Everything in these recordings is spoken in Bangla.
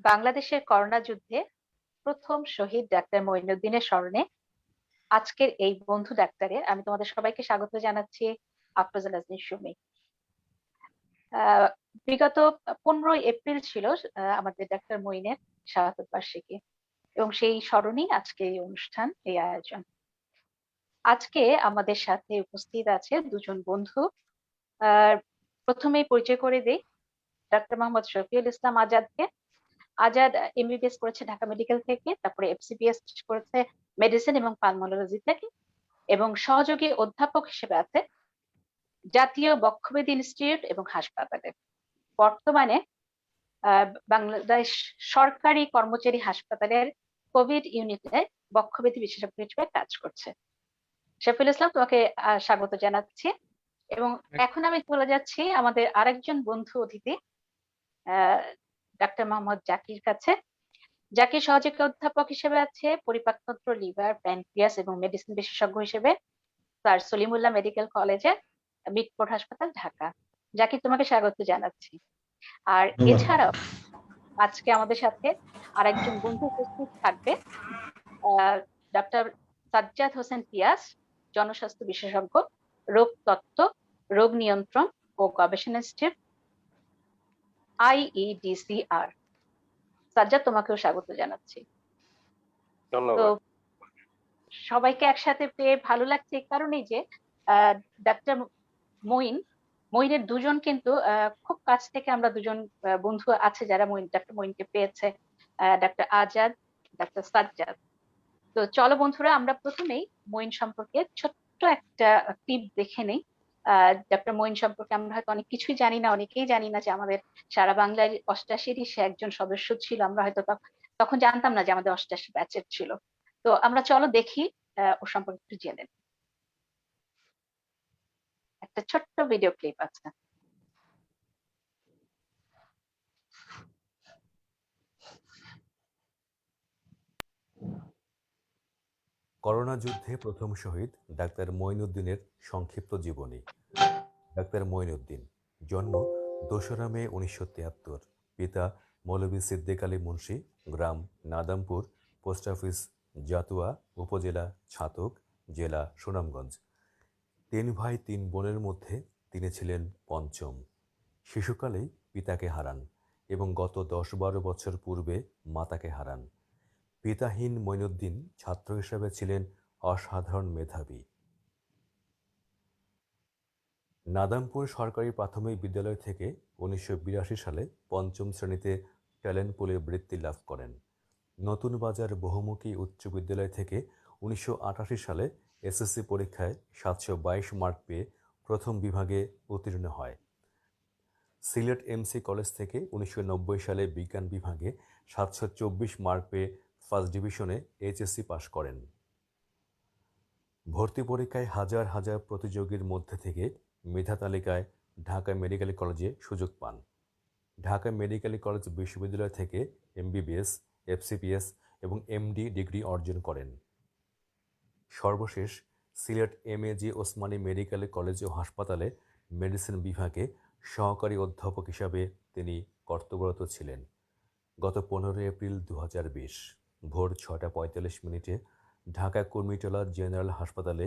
বাংলাদেশের করোনা যুদ্ধে প্রথম শহীদ ডাক্তার মঈনুদ্দিনের স্মরণে আজকের এই বন্ধু ডাক্তারের আমি তোমাদের সবাইকে স্বাগত জানাচ্ছি। আফরোজা নাজনীন সুমি। আহ বিগত 15 এপ্রিল ছিল আমাদের ডাক্তার মঈনের শাহাদত বার্ষিকী, এবং সেই স্মরণেই আজকে এই অনুষ্ঠান, এই আয়োজন। আজকে আমাদের সাথে উপস্থিত আছে দুজন বন্ধু। আহ প্রথমেই পরিচয় করে দিই ডাক্তার মোহাম্মদ শফিউল ইসলাম আজাদকে। আজাদ এমবিবিএস করেছে ঢাকা মেডিকেল থেকে, তারপরে এফসিপিএস করেছে মেডিসিন এবং পালমোনোলজি থেকে, এবং সহযোগী অধ্যাপক হিসেবে আছে জাতীয় বক্ষব্যাধি ইনস্টিটিউট এবং হাসপাতালে। বর্তমানে বাংলাদেশ সরকারি কর্মচারী হাসপাতালের কোভিড ইউনিটে বক্ষব্যাধি বিশেষজ্ঞ হিসেবে কাজ করছে। শফিউল ইসলাম, তোমাকে স্বাগত জানাচ্ছি। এবং এখন আমি চলে যাচ্ছি আমাদের আরেকজন বন্ধু অতিথি ডাক্তার মোহাম্মদ জাকির কাছে। জাকির সহযোগী অধ্যাপক হিসেবে আছে পরিপাকতন্ত্র, লিভার, প্যানক্রিয়াস এবং মেডিসিন বিশেষজ্ঞ হিসেবে স্যার সলিমুল্লাহ মেডিকেল কলেজে, মিটফোর্ড হাসপাতাল, ঢাকা। জাকির, তোমাকে স্বাগত জানাচ্ছি। আর এছাড়াও আজকে আমাদের সাথে আরেকজন বন্ধু উপস্থিত থাকবে, ডাক্তার সাজ্জাদ হোসেন পিয়াস, জনস্বাস্থ্য বিশেষজ্ঞ, রোগ তত্ত্ব, রোগ নিয়ন্ত্রণ ও গবেষণা ইনস্টিটিউট, IEDCR। সাজ্জাদ, তোমাকেও স্বাগত জানাচ্ছি। তো সবাইকে একসাথে পেয়ে ভালো লাগছে এই কারণেই যে ডাক্তার মঈনের দুজন কিন্তু খুব কাছ থেকে আমরা দুজন বন্ধু আছে যারা ডাক্তার মঈনকে পেয়েছে, ডাক্তার আজাদ, ডাক্তার সাজ্জাদ। তো চলো বন্ধুরা, আমরা প্রথমেই মঈন সম্পর্কে ছোট্ট একটা ক্লিপ দেখে নেই। ডাক্তার মঈন সম্পর্কে আমরা হয়তো অনেক কিছুই জানি না, অনেকেই জানি না যে আমাদের সারা বাংলার 88 সে একজন সদস্য ছিল। আমরা হয়তো তখন জানতাম না যে আমাদের 88 ব্যাচের ছিল। তো আমরা চলো দেখি ও সম্পর্কে একটু জেনে নিই। একটা ছোট্ট ভিডিও ক্লিপ আছে। করোনা যুদ্ধে প্রথম শহীদ ডাক্তার মঈনুদ্দিনের সংক্ষিপ্ত জীবনী। ডাক্তার মঈনুদ্দিন, জন্ম 2রা মে 1973, পিতা মৌলভী সিদ্দিক আলী মুন্সি, গ্রাম নাদামপুর, পোস্ট অফিস জাতুয়া, উপজেলা ছাতক, জেলা সুনামগঞ্জ। 3 ভাই 3 বোনের মধ্যে তিনি ছিলেন পঞ্চম। শিশুকালেই পিতাকে হারান এবং গত 10-12 বছর পূর্বে মাতাকে হারান। পিতাহীন মঈনুদ্দিন ছাত্র হিসেবে ছিলেন অসাধারণ মেধাবী। নাদামপুর সরকারি প্রাথমিক বিদ্যালয় থেকে 1982 সালে 5ম শ্রেণীতে ট্যালেন্ট পুলে বৃত্তি লাভ করেন। নতুন বাজার বহুমুখী উচ্চ বিদ্যালয় থেকে 1988 সালে এসএসসি পরীক্ষায় 722 মার্ক পেয়ে প্রথম বিভাগে উত্তীর্ণ হয়। সিলেট এমসি কলেজ থেকে 1990 সালে বিজ্ঞান বিভাগে 724 মার্ক পেয়ে ফার্স্ট ডিভিশনে এইচএসসি পাশ করেন। ভর্তি পরীক্ষায় হাজার হাজার প্রতিযোগীর মধ্যে থেকে মেধা তালিকায় ঢাকা মেডিকেল কলেজে সুযোগ পান। ঢাকা মেডিকেল কলেজ বিশ্ববিদ্যালয় থেকে এমবিবিএস, এফসিপিএস এবং এমডি ডিগ্রি অর্জন করেন। সর্বশেষ Sylhet MAG Osmani medical college ও হাসপাতালে মেডিসিন বিভাগে সহকারী অধ্যাপক হিসাবে তিনি কর্তব্যরত ছিলেন। গত 15 এপ্রিল 2020 ভোর 6:45 ঢাকা কুর্মিটোলা জেনারেল হাসপাতালে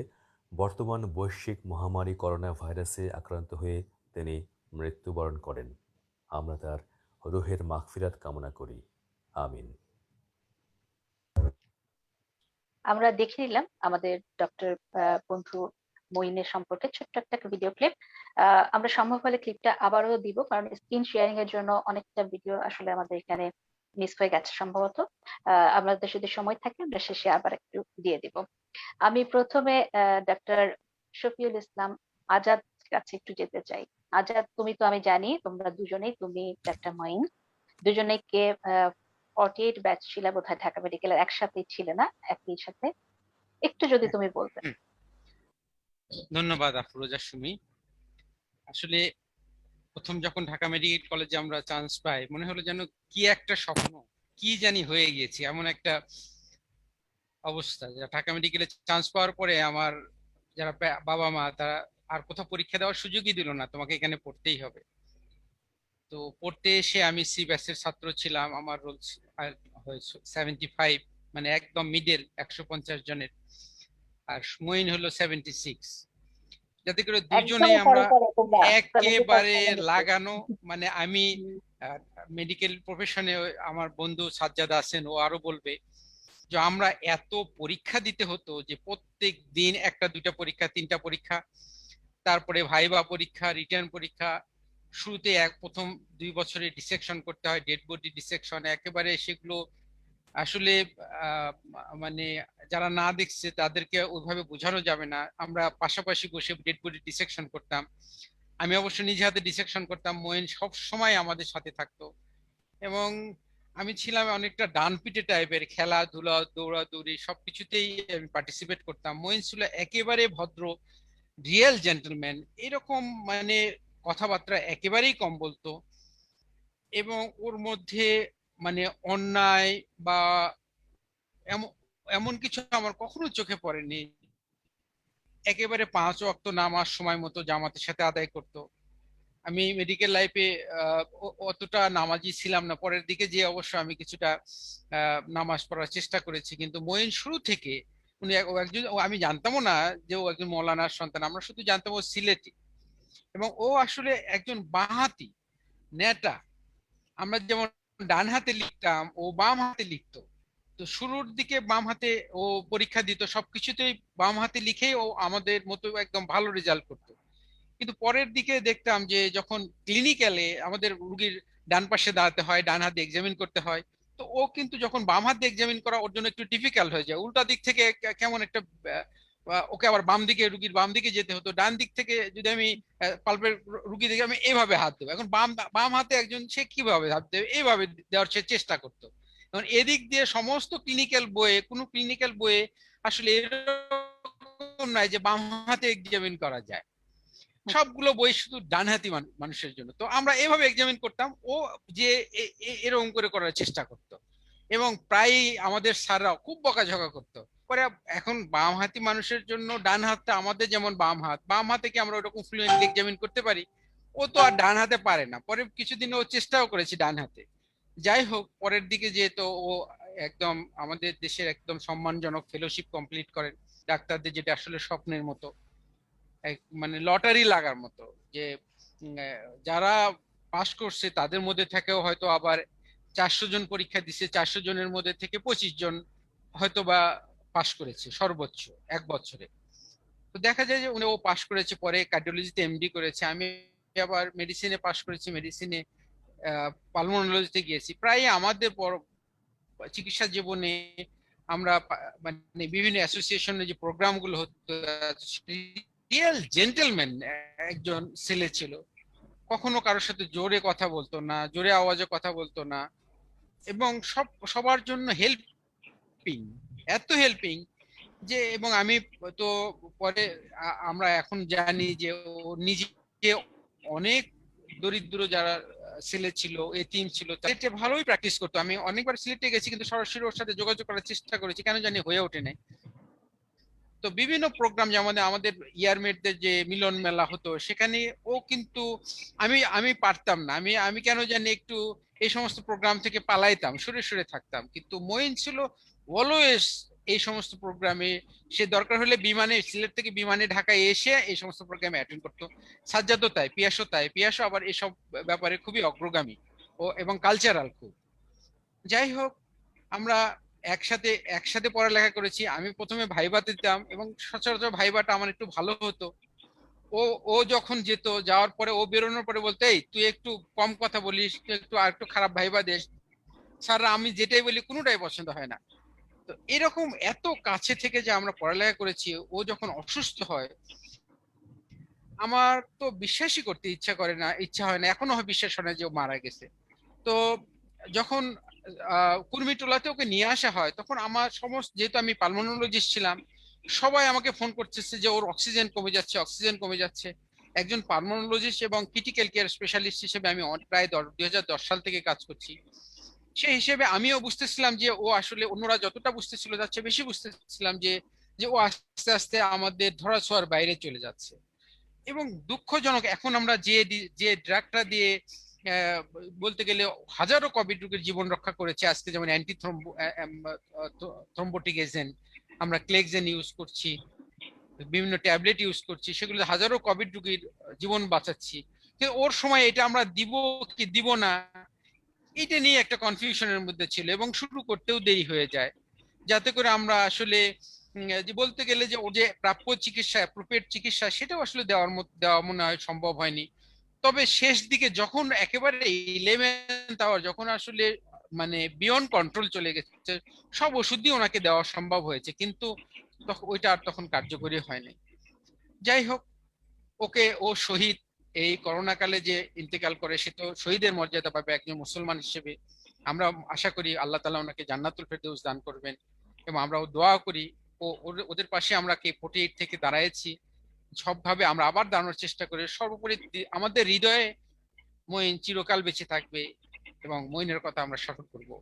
বর্তমান বৈশ্বিক মহামারী করোনা ভাইরাসে আক্রান্ত হয়ে তিনি মৃত্যুবরণ করেন। আমরা তার রুহের মাগফিরাত কামনা করি। আমিন। আমরা দেখে নিলাম আমাদের ডক্টর বন্ধু মঈনের সম্পর্কে ছোট্ট একটা ভিডিও ক্লিপ। আমরা সম্ভব হলে ক্লিপটা আবারও দিব, কারণ স্ক্রিন শেয়ারিং এর জন্য অনেকটা ভিডিও আসলে আমাদের এখানে মিস হয়ে গেছে সম্ভবত। আমাদের যদি সময় থাকে আমরা শেষে আবার একটু দিয়ে দিব। আমি প্রথমে ডাক্তার শফিউল ইসলাম আজাদ কাছে একটু যেতে চাই। আজাদ, তুমি তো, আমি জানি তোমরা দুজনেই, তুমি ডাক্তার মঈন, দুজনেই 48 ব্যাচ ছিল বোধহয় ঢাকা মেডিকেলের, একসাথেই ছিলে না একই সাথে? একটু যদি তুমি বলতে। ধন্যবাদ আফরোজা সুমি। আসলে প্রথম যখন ঢাকা মেডিকেল কলেজে আমরা চান্স পাই, মনে হলো যেন কি একটা স্বপ্ন, কি জানি হয়ে গিয়েছি, এমন একটা অবস্থা। ঢাকা মেডিকেলে চান্স পাওয়ার পরে আমার যারা বাবা মা, তারা আর কোথাও পরীক্ষা দেওয়ার সুযোগই দিল না, তোমাকে এখানে পড়তেই হবে। তো পড়তে এসে আমি সি ব্যাচের ছাত্র ছিলাম, আমার রোল হয়েছে 75, মানে একদম মিডল 150 জনের। আর মইন হলো 76, যাতে করে দুইজনেই একদমই আমরা পরে তোমরা 75 একেবারে সালের মধ্যে। লাগানো। মানে আমি হুম, মেডিকেল প্রফেশনে, আমার বন্ধু সাজ্জাদা আছেন, ও আরো বলবে যে আমরা এত পরীক্ষা দিতে হতো যে প্রত্যেক দিন একটা দুইটা পরীক্ষা, তিনটা পরীক্ষা, তারপরে ভাইবা পরীক্ষা, রিটার্ন পরীক্ষা। শুরুতে প্রথম 2 বছরে ডিসেকশন করতে হয়, ডেড বডি ডিসেকশন, একেবারে সেগুলো আসলে মানে যারা না দেখছে তাদেরকে ওইভাবে বোঝানো যাবে না। আমরা পাশাপাশি বসে ডেড বডি ডিসেকশন করতাম। আমি অবশ্য নিজে হাতে ডিসেকশন করতাম, মইন সব সময় আমাদের সাথে থাকতো। এবং আমি ছিলাম অনেকটা ডানপিটে টাইপের, খেলাধুলা দৌড়াদৌড়ি সবকিছুতেই আমি পার্টিসিপেট করতাম। মইন ছিল একেবারে ভদ্র, রিয়েল জেন্টলম্যান এরকম, মানে কথাবার্তা একেবারেই কম বলতো। এবং ওর মধ্যে মানে অন্যায় বা এমন এমন কিছু আমার কখনো চোখে পড়েনি। একেবারে 5 ওয়াক্ত নামাজ সময় মতো জামাতের সাথে আদায় করতো। আমি মেডিকেল লাইফে অতটা নামাজি ছিলাম না, পরের দিকে যে অবশ্য আমি কিছুটা নামাজ পড়ার চেষ্টা করেছি। কিন্তু মঈন শুরু থেকে ও একজন, আমি জানতামও না যে ও একজন মৌলানার সন্তান, আমরা শুধু জানতাম ও সিলেটি। এবং ও আসলে একজন বাঁহাতি নেতা। আমরা যেমন ডান হাতে লিখতাম, ও বাম হাতে লিখতো। তো শুরুর দিকে বাম হাতে ও পরীক্ষা দিত, সবকিছুতেই বাম হাতে লিখেই ও আমাদের মতো একদম ভালো রেজাল্ট করতো। কিন্তু পরের দিকে দেখতাম যে যখন ক্লিনিক্যালে আমাদের রুগীর ডান পাশে দাঁড়াতে হয়, ডান হাতে এক্সামিন করতে হয়, তো ও কিন্তু যখন বাম হাতে এক্সামিন করা ওর জন্য একটু ডিফিকাল্ট হয়ে যায়, উল্টা দিক থেকে কেমন একটা ওকে আবার বাম দিকে, রুগীর বাম দিকে যেতে হতো। ডান দিক থেকে যদি আমি পাল্পের রুগী দেখে আমি এইভাবে হাত দেবো, এখন বাম বাম হাতে একজন সে কিভাবে হাত দেবে, এইভাবে দেওয়ার সে চেষ্টা করতো। এখন এদিক দিয়ে সমস্ত ক্লিনিক্যাল বইয়ে, কোনো ক্লিনিক্যাল বইয়ে আসলে এরকম নাই যে বাম হাতে এক্সামিন করা যায়। হুম, সবগুলো বই শুধু ডানহাতি মানুষের জন্য। তো আমরা এভাবে এক্সামিন করতাম, ও যে এরকম করে করার চেষ্টা করতো। এবং প্রায় আমাদের স্যাররা খুব বকাঝকা করতো। পরে এখন বাম হাতি মানুষের জন্য ডান হাতটা আমাদের যেমন বাম হাত, বাম হাতে কি আমরা ওরকম ফ্লুয়েন্টলি এক্সামিন করতে পারি? ও তো আর ডান হাতে পারে না। পরে কিছুদিন ও চেষ্টাও করেছে ডান হাতে। যাই হোক, পরের দিকে যেহেতু ও একদম আমাদের দেশের একদম সম্মানজনক ফেলোশিপ কমপ্লিট করেন, ডাক্তারদের যেটা আসলে স্বপ্নের মতো, মানে লটারি লাগার মতো। যে যারা পাশ করছে তাদের মধ্যে থেকেও হয়তো আবার 400 জন পরীক্ষা দিছে, 400 জনের মধ্যে থেকে 25 জন হয়তো বা পাশ করেছে সর্বোচ্চ 1 বছরে। তো দেখা যায় যে ও পাশ করেছে, পরে কার্ডিওলজিতে এমডি করেছে। আমি আবার মেডিসিনে পাশ করেছি, মেডিসিনে পালমোনোলজিতে গিয়েছি। প্রায় আমাদের চিকিৎসা জীবনে আমরা মানে বিভিন্ন অ্যাসোসিয়েশনের যে প্রোগ্রাম গুলো হতো, রিয়েল জেন্টলম্যান একজন ছেলে ছিল। কখনো কারোর সাথে জোরে কথা বলতো না, জোরে আওয়াজে কথা বলতো না। এবং সবার জন্য হেল্পিং, এত হেল্পিং যে, এবং আমি তো পরে আমরা এখন জানি যে ও নিজে অনেক দরিদ্র যারা ছেলে ছিল, এতিম ছিল, সিলেটে ভালোই প্র্যাকটিস করতো। আমি অনেকবার সিলেটে গেছি, কিন্তু সরাসরি ওর সাথে যোগাযোগ করার চেষ্টা করেছি, কেন জানি হয়ে ওঠে নাই। তো বিভিন্ন প্রোগ্রাম, যেমন আমাদের ইয়ারমেটদের যে মিলন মেলা হতো সেখানে ও কিন্তু, আমি আমি পারতাম না, আমি আমি কেন জানি একটু এই সমস্ত প্রোগ্রাম থেকে পালাইতাম, সরে সরে থাকতাম। কিন্তু মঈন ছিল অলওয়েজ এই সমস্ত প্রোগ্রামে। সে দরকার হলে বিমানে, সিলেট থেকে বিমানে ঢাকায় এসে এই সমস্ত প্রোগ্রামে অ্যাটেন্ড করতো। সাজ্জাদও তাই, পিয়াসও তাই। পিয়াসও আবার এসব ব্যাপারে খুবই অগ্রগামী ও, এবং কালচারাল খুব। যাই হোক, আমরা একসাথে একসাথে পড়ালেখা করেছি। আমি প্রথমে ভাইভাতে দিতাম, এবং সচরাচর ভাইভাটা আমার একটু ভালো হতো। ও ও যখন যেত, যাওয়ার পরে ও বেরোনোর পরে বলতে, এই তুই একটু কম কথা বলিস, তুই একটু আর একটু খারাপ ভাইবা দিস। স্যাররা আমি যেটাই বলি কোনোটাই পছন্দ হয় না। তো এরকম এত কাছে থেকে যে আমরা পড়ালেখা করেছি, ও যখন অসুস্থ হয় আমার তো বিশ্বাসই করতে ইচ্ছা হয় না, এখনো হয় বিশ্বাস হয় না যে ও মারা গেছে। তো যখন কুর্মিটোলাতে ওকে নিয়ে আসা হয়, তখন আমার সমস্ত, যেহেতু আমি পালমোনোলজিস্ট ছিলাম, সবাই আমাকে ফোন করতেছে যে ওর অক্সিজেন কমে যাচ্ছে, অক্সিজেন কমে যাচ্ছে। একজন পালমোনোলজিস্ট এবং ক্রিটিক্যাল কেয়ার স্পেশালিস্ট হিসেবে আমি প্রায় 2010 সাল থেকে কাজ করছি। সেই হিসেবে আমিও বুঝতেছিলাম যে ও আসলে, অন্যরা যতটা বুঝতেছিল তার চেয়ে বেশি বুঝতেছিলাম যে যে ও আস্তে আস্তে আমাদের ধরাছোঁয়ার বাইরে চলে যাচ্ছে। এবং দুঃখজনক, এখন আমরা যে যে ড্রাগটা দিয়ে আহ, বলতে গেলে হাজারো কোভিড রোগীর জীবন রক্ষা করেছে। আজকে যেমন অ্যান্টি থ্রম্বোটিক এজেন্ট আমরা ক্লেক্সেন ইউজ করছি, বিভিন্ন ট্যাবলেট ইউজ করছি, সেগুলো হাজারো কোভিড রোগীর জীবন বাঁচাচ্ছি। কিন্তু ওর সময় এটা আমরা দিব কি দিব না, এটা নিয়ে একটা কনফিউশনের মধ্যে ছিল এবং শুরু করতেও দেরি হয়ে যায়, যাতে করে আমরা আসলে যে বলতে গেলে যে ও যে প্রাপ্য চিকিৎসা, অ্যাপ্রোপ্রিয়েট চিকিৎসা, সেটাও আসলে দেওয়া মনে হয় সম্ভব হয়নি। তবে শেষ দিকে যখন একেবারে 11th আওয়ার, যখন আসলে মানে বিয়ন্ড কন্ট্রোল চলে গেছে, সব ওষুধ দিয়ে ওনাকে দেওয়া সম্ভব হয়েছে, কিন্তু তখন ওইটা আর তখন কার্যকরী হয়নি। যাই হোক, ওকে, ও শহীদ। এই করোনা কালে যে ইন্তেকাল করে, সে তো শহীদের মর্যাদা পাবে একজন মুসলমান হিসেবে। আমরা আশা করি আল্লাহ তাআলা ওনাকে জান্নাতুল ফেরদৌস দান করবেন, এবং আমরাও দোয়া করি। ও ওদের পাশে আমরা K48 থেকে দাঁড়াইছি, সবভাবে আমরা আবার দাঁড়ানোর চেষ্টা করি। সর্বোপরি আমাদের হৃদয়ে মঈন চিরকাল বেঁচে থাকবে, এবং মঈনের কথা আমরা স্মরণ করবো।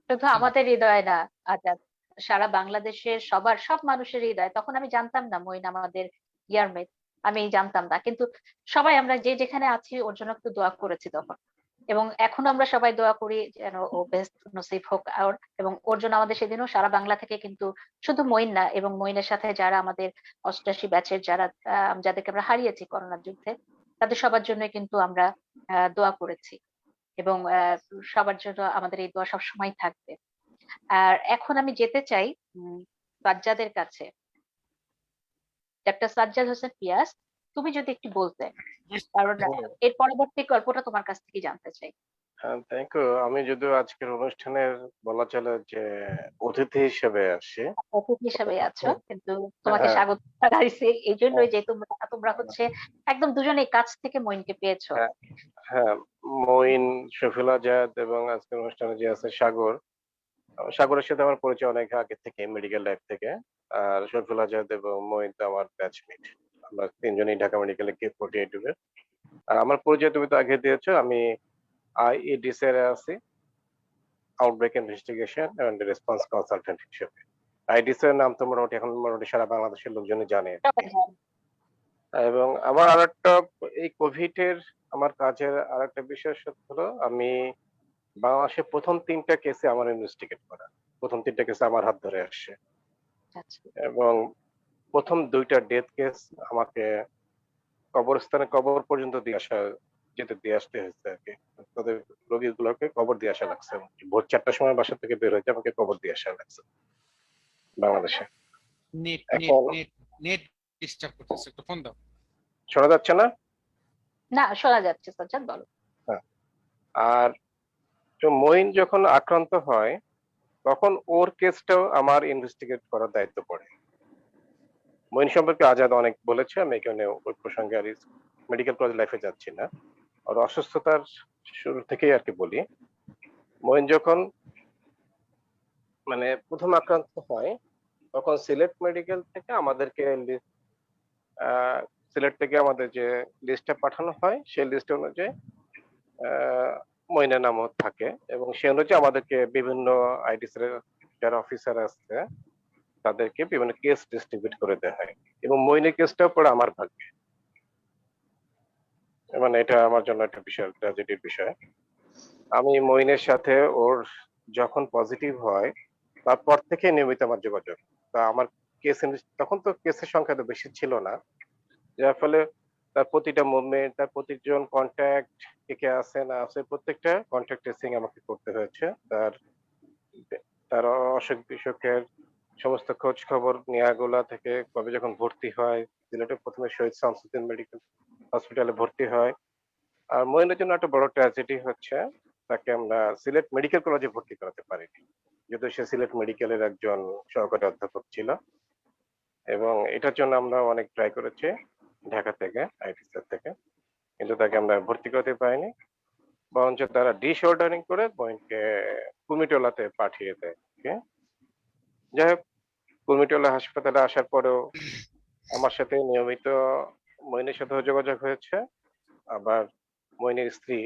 শুধু আল্লাহ। আমাদের হৃদয়ে না, আজাদ, সারা বাংলাদেশের সব মানুষের হৃদয়ে। তখন আমি জানতাম না মইন আমাদের ইয়ারমেট, আমি জানতাম না, কিন্তু সবাই আমরা যে যেখানে আছি ওর জন্য একটু দোয়া করেছি তখন। এবং এখন আমরা সবাই দোয়া করি যেন ও বেস্ট নসিব হোক ওর, এবং ওর জন্য আমাদের সেদিনও সারা বাংলা থেকে কিন্তু শুধু মইন না, এবং মইনের সাথে যারা আমাদের 88 ব্যাচের যারা যাদেরকে আমরা হারিয়েছি করোনার যুদ্ধে, তাদের সবার জন্য কিন্তু আমরা দোয়া করেছি। এবং সবার জন্য আমাদের এই দোয়া সবসময় থাকবে। আর এখন আমি যেতে চাই সাজ্জাদের কাছে। ডাক্তার সাজ্জাদ হোসেন পিয়াস, তুমি যদি একটু বলতে, কারণ এর পরবর্তী গল্পটা তোমার কাছ থেকে জানতে চাই। Thank you. আমি যদিও আজকের অনুষ্ঠানের বলা চলে যে অতিথি হিসেবে আসছি। অতিথি হিসেবে আছো, কিন্তু তোমাকে হ্যাঁ, স্বাগত জানাইছি এই জন্যই যে তোমরা তোমরা হচ্ছে একদম দুজনেই কাছ থেকে মইনকে পেয়েছো। হ্যাঁ, হ্যাঁ, মঈন, শফিউল আজাদ এবং আজকের অনুষ্ঠানে যে আছে সাগর। সাগরের সাথে আমার পরিচয় অনেক আগে থেকে, মেডিকেল লাইফ থেকে। আর শফিউল আজাদ এবং মঈন তো আমার ব্যাচমেট। আমরা তিনজনই ঢাকা মেডিকেলে K48 এর। আর আমার পরিচয় তুমি তো আগে দিয়েছো। আমি IEDC এর আছি, outbreak investigation and response consultant হিসেবে। IEDC এর নাম তো মোটামুটি এখন সারা বাংলাদেশের লোকজনই জানে। সবাই জানে। এবং আমার আরেকটা, এই কোভিড এর আমার কাজের আরেকটা বিশেষত্ব হলো আমি বাংলাদেশে প্রথম 3টা কেসে আমার ইনভেস্টিগেট করা। প্রথম 3টা কেসে আমার হাত ধরে আসছে, আচ্ছা। এবং প্রথম 2টা ডেথ কেস আমাকে কবরস্থানে কবর পর্যন্ত দিয়ে আসতে হয়েছে আর কি। তাদের রোগীগুলোকে কবর দিয়ে আসা লাগছে। ভোর 4টার সময় বাসা থেকে বের হয়েছে, আমাকে কবর দিয়ে আসা লাগছে বাংলাদেশে। নেট নেট এখন নেট নেট ডিস্টার্ব করতেছে, একটু ফোন দাও। শোনা যাচ্ছে না? না, শোনা যাচ্ছে, সাজ্জাদ বলো। হ্যাঁ। আর তো মঈন যখন আক্রান্ত হয়, তখন ওর কেসটাও আমার ইনভেস্টিগেট করার দায়িত্ব পড়ে। মঈন সম্পর্কে আজাদ অনেক বলেছে, আমি এখানে ওই প্রসঙ্গে আর মেডিকেল কলেজ লাইফে যাচ্ছি না। ওর অসুস্থতার শুরু থেকেই আর কি বলি। মঈন যখন মানে প্রথম আক্রান্ত হয়, তখন সিলেট মেডিকেল থেকে আমাদেরকে সিলেট থেকে আমাদের যে লিস্টটা পাঠানো হয়, সেই লিস্ট অনুযায়ী মঈনের নামও থাকে, এবং সে অনুযায়ী আমাদেরকে বিভিন্ন IDC এর যারা অফিসার আছে তাদেরকে বিভিন্ন কেস ডিস্ট্রিবিউট করে দেওয়া হয়, এবং মঈনের কেসটাও পড়ে আমার ভাগ্যে। মানে এটা আমার জন্য একটা বিশাল ট্র্যাজেডির বিষয়। আমি মঈনের সাথে ওর যখন পজিটিভ হয় তারপর থেকে নিয়মিত আমার যোগাযোগ। তা আমার কেস, তখন তো কেসের সংখ্যা তো বেশি ছিল না, যার ফলে তার প্রতিটা মুভমেন্ট, তার প্রতিজন কন্ট্যাক্ট, কে কে আছে না আছে, প্রত্যেকটা কন্ট্যাক্ট ট্রেসিং আমাকে করতে হয়েছে। তার তার অসুখ বিসুখের সমস্ত খোঁজ খবর নেওয়াগুলা থেকে, কবে যখন ভর্তি হয়, সিলেটে প্রথমে শহীদ শামসুদ্দিন মেডিকেল হসপিটালে ভর্তি হয়। আর মঈনের জন্য একটা বড় ট্র্যাজেডি হচ্ছে, তাকে আমরা সিলেট মেডিকেল কলেজে ভর্তি করাতে পারিনি, যদিও সে সিলেট মেডিকেলের একজন সহকারী অধ্যাপক ছিল। এবং এটার জন্য আমরা অনেক ট্রাই করেছি ঢাকা থেকে, IDC থেকে, কিন্তু তাকে আমরা ভর্তি করতে পারিনি। বরঞ্চ তারা ডিসঅর্ডারিং করে মঈনকে কুমিটোলাতে পাঠিয়ে দেয়। যাই হোক, কুমিটোলা হাসপাতালে আসার পরেও আমার সাথে নিয়মিত মঈনের সাথেও যোগাযোগ হয়েছে। আবার মঈনের স্ত্রী,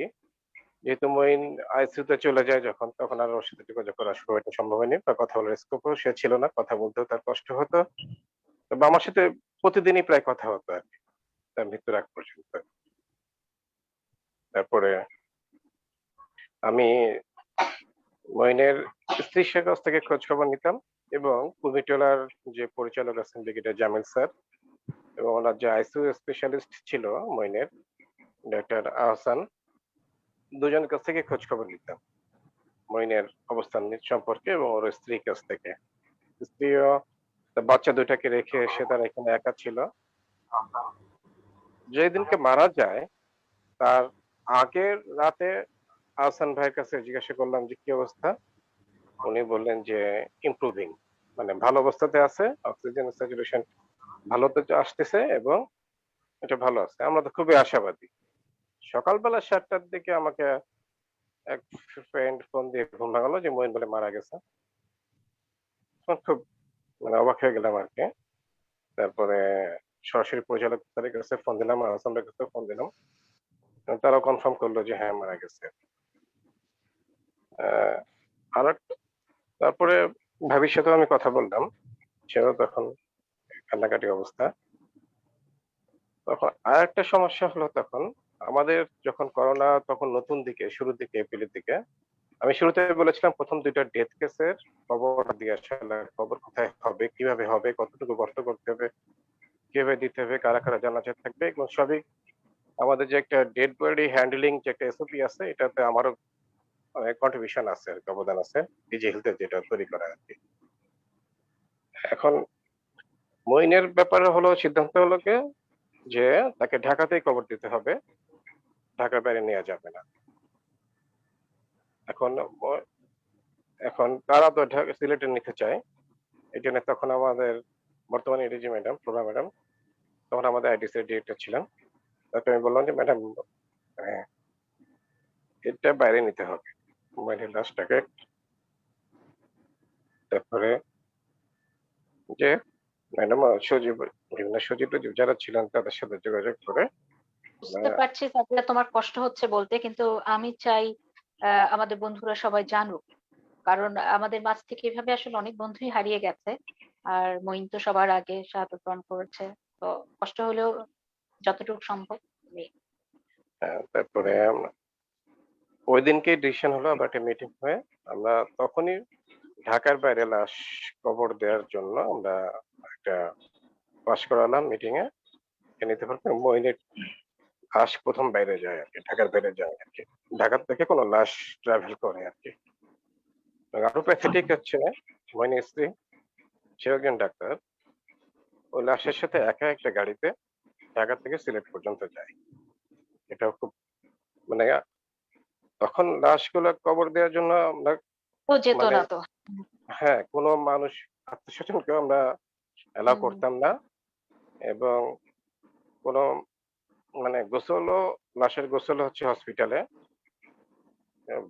যেহেতু মঈন ICU-তে চলে যায় যখন, তখন আর ওর সাথে যোগাযোগ করা খুব একটা সম্ভব হয়নি, বা কথা বলার স্কোপও সে ছিল না, কথা বলতেও তার কষ্ট হতো। তবে আমার সাথে প্রতিদিনই প্রায় কথা হতো আর কি, তার মৃত্যুর আগ পর্যন্ত। তারপরে আমি মইনের স্ত্রীর কাছ থেকে খোঁজ খবর নিতাম এবং কুমিটোলার যে পরিচালক আছেন ব্রিগেডিয়ার জামিল স্যার এবং ওনার যে আইসিইউ স্পেশালিস্ট ছিল মইনের ডাক্তার আহসান, দুজনের কাছ থেকে খোঁজ খবর নিতাম মইনের অবস্থান সম্পর্কে এবং ওর স্ত্রীর কাছ থেকে। স্ত্রীও তার বাচ্চা দুটাকে রেখে সে তার এখানে একা ছিল। যেদিনকে মারা যায় তার আগের রাতে আহসান ভাইয়ের কাছে জিজ্ঞাসা করলাম যে কি অবস্থা। উনি বললেন যে ইমপ্রুভিং, মানে ভালো অবস্থাতে আছে, অক্সিজেন স্যাচুরেশন ভালোতে আসতেছে এবং এটা ভালো আছে। আমরা তো খুবই আশাবাদী। সকালবেলা ৭টার দিকে আমাকে এক ফ্রেন্ড ফোন দিয়ে ঘুম ভাঙালো যে মইন বলে মারা গেছে। তখন খুব মানে অবাক হয়ে গেলাম আর কি। তারপরে সরাসরি পরিচালক স্যারের কাছে ফোন দিলাম, আহসান ভাইয়ের কাছে ফোন দিলাম। তারাও কনফার্ম করলো যে হ্যাঁ মারা গেছে। আর তারপরে ভাবির সাথেও আমি কথা বললাম, সেও তখন কান্নাকাটি অবস্থা। তখন আর একটা সমস্যা হলো তখন আমাদের যখন করোনা তখন নতুন দিকে শুরুর দিকে এপ্রিলের দিকে আমি শুরুতে বলেছিলাম প্রথম দুইটা ডেথ কেসের খবর দিয়ে আসলে খবর কোথায় হবে, কিভাবে হবে, কতটুকু গর্ত করতে হবে, কিভাবে দিতে হবে, কারা কারা জানাজা থাকবে, এগুলো সবই আমাদের যে একটা ডেড বডি হ্যান্ডলিং যে একটা এসওপি আছে এটাতে আমারও অনেক কন্ট্রিবিউশন আছে আর কি, অবদান আছে ডিজি হেলথের যেটা তৈরি করা আর কি। এখন মইনের ব্যাপারে হলো সিদ্ধান্ত হলো কি যে তাকে ঢাকাতেই কবর দিতে হবে, ঢাকার বাইরে নেওয়া যাবে না। এখন এখন তারা তো সিলেটে নিতে চায়, এই জন্য তখন আমাদের বর্তমানে এডিজি ম্যাডাম প্রভা ম্যাডাম, তখন আমাদের আইডিসি ডিরেক্টর ছিলেন, তাকে আমি বললাম যে ম্যাডাম এটা বাইরে নিতে হবে মোবাইলের লাশটাকে। তারপরে যে ম্যাডাম সজীব, বিভিন্ন সজীব যারা ছিলেন তাদের সাথে যোগাযোগ করে বুঝতে পারছি তাহলে তোমার কষ্ট হচ্ছে বলতে, কিন্তু আমি চাই আমাদের বন্ধুরা সবাই জানুক, কারণ আমাদের মাঝ থেকে এভাবে আসলে অনেক বন্ধুই হারিয়ে গেছে। আর মঈন তো সবার আগে শাহাদাত বরণ করেছে। তো কষ্ট হলেও যতটুকু সম্ভব আমি। তারপরে ওই দিনকে ডিসিশন হলো আবার একটা মিটিং হয়ে আমরা তখনই ঢাকার বাইরে লাশ কবর দেওয়ার জন্য আমরা একটা পাস করালাম মিটিং এ, নিতে পারবে মইনের লাশ প্রথম বাইরে যায় আর কি, ঢাকার বাইরে যায় আর কি, ঢাকার থেকে কোনো লাশ ট্রাভেল করে আর কি। আরো প্যাথেটিক হচ্ছে মইনের স্ত্রী, সে একজন ডাক্তার, ওই লাশের সাথে একা একটা গাড়িতে ঢাকা থেকে সিলেট পর্যন্ত যায়। এটাও খুব মানে তখন লাশগুলো কবর দেওয়ার জন্য আমরা তো যেত মানে না তো। হ্যাঁ কোনো মানুষ আত্মীয় স্বজনকে আমরা এলাও হুম, করতাম না এবং কোনো মানে গোসলও, লাশের গোসল হচ্ছে হসপিটালে,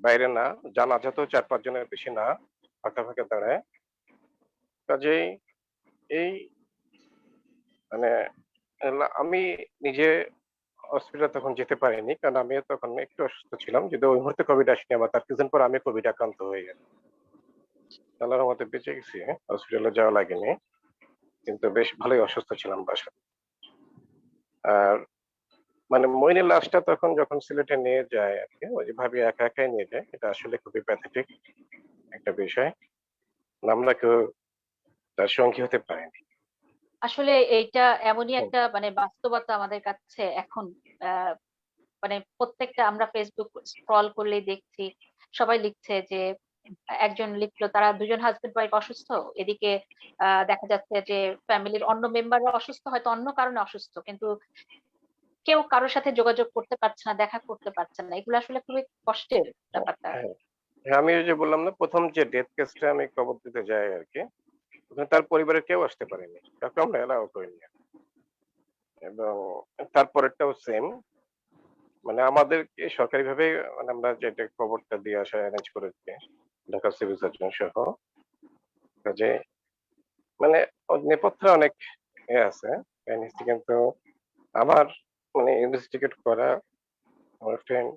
বাইরে না, জানাজা তো ৪-৫ জনের বেশি না, ফাঁকা ফাঁকা দাঁড়ায়। কাজেই এই মানে আমি নিজে হসপিটাল তখন যেতে পারিনি কারণ আমি তখন একটু অসুস্থ ছিলাম, যদি ওই মুহূর্তে কোভিড আসেনি, আমার তার কিছুদিন পর আমি কোভিড আক্রান্ত হয়ে গেছি। আল্লাহর রহমতে বেঁচে গেছি, হসপিটালে যাওয়া লাগেনি, কিন্তু বেশ ভালোই অসুস্থ ছিলাম বাসায়। আর মানে মইনের লাশটা তখন যখন সিলেটে নিয়ে যায় আর কি, ওই যে ভাবি একা একাই নিয়ে যায়, এটা আসলে খুবই প্যাথেটিক একটা বিষয়। আমরা কেউ তার সঙ্গী হতে পারিনি। আসলে এইটা এমনই একটা মানে বাস্তবতা আমাদের কাছে এখন। আহ মানে প্রত্যেকটা আমরা ফেসবুক স্ক্রল করলেই দেখছি, সবাই লিখছে যে একজন লিখলো তারা দুজন হাজবেন্ড ওয়াইফ অসুস্থ, এদিকে দেখা যাচ্ছে যে ফ্যামিলির অন্য মেম্বাররা অসুস্থ, হয়তো অন্য কারণে অসুস্থ, কিন্তু কেউ কারোর সাথে যোগাযোগ করতে পারছে না, দেখা করতে পারছে না। এগুলো আসলে খুবই কষ্টের ব্যাপারটা। হ্যাঁ, হ্যাঁ, আমি ওই যে বললাম না প্রথম যে ডেথ কেসটা আমি কবর দিতে যাই আর কি, ওখানে তার পরিবারের কেউ আসতে পারেনি, কাউকে আমরা এলাও করিনি। এবং তারপরেরটাও সেম, মানে আমাদেরকে সরকারিভাবে মানে আমরা যেটা খবরটা দিয়ে আসা অ্যারেঞ্জ করেছি ঢাকা সিভিল সার্জন সহ, কাজে মানে ওর নেপথ্যে অনেক আছে কাহিনী আছে, কিন্তু আমার মানে ইনভেস্টিগেট করা আমার ফ্রেন্ড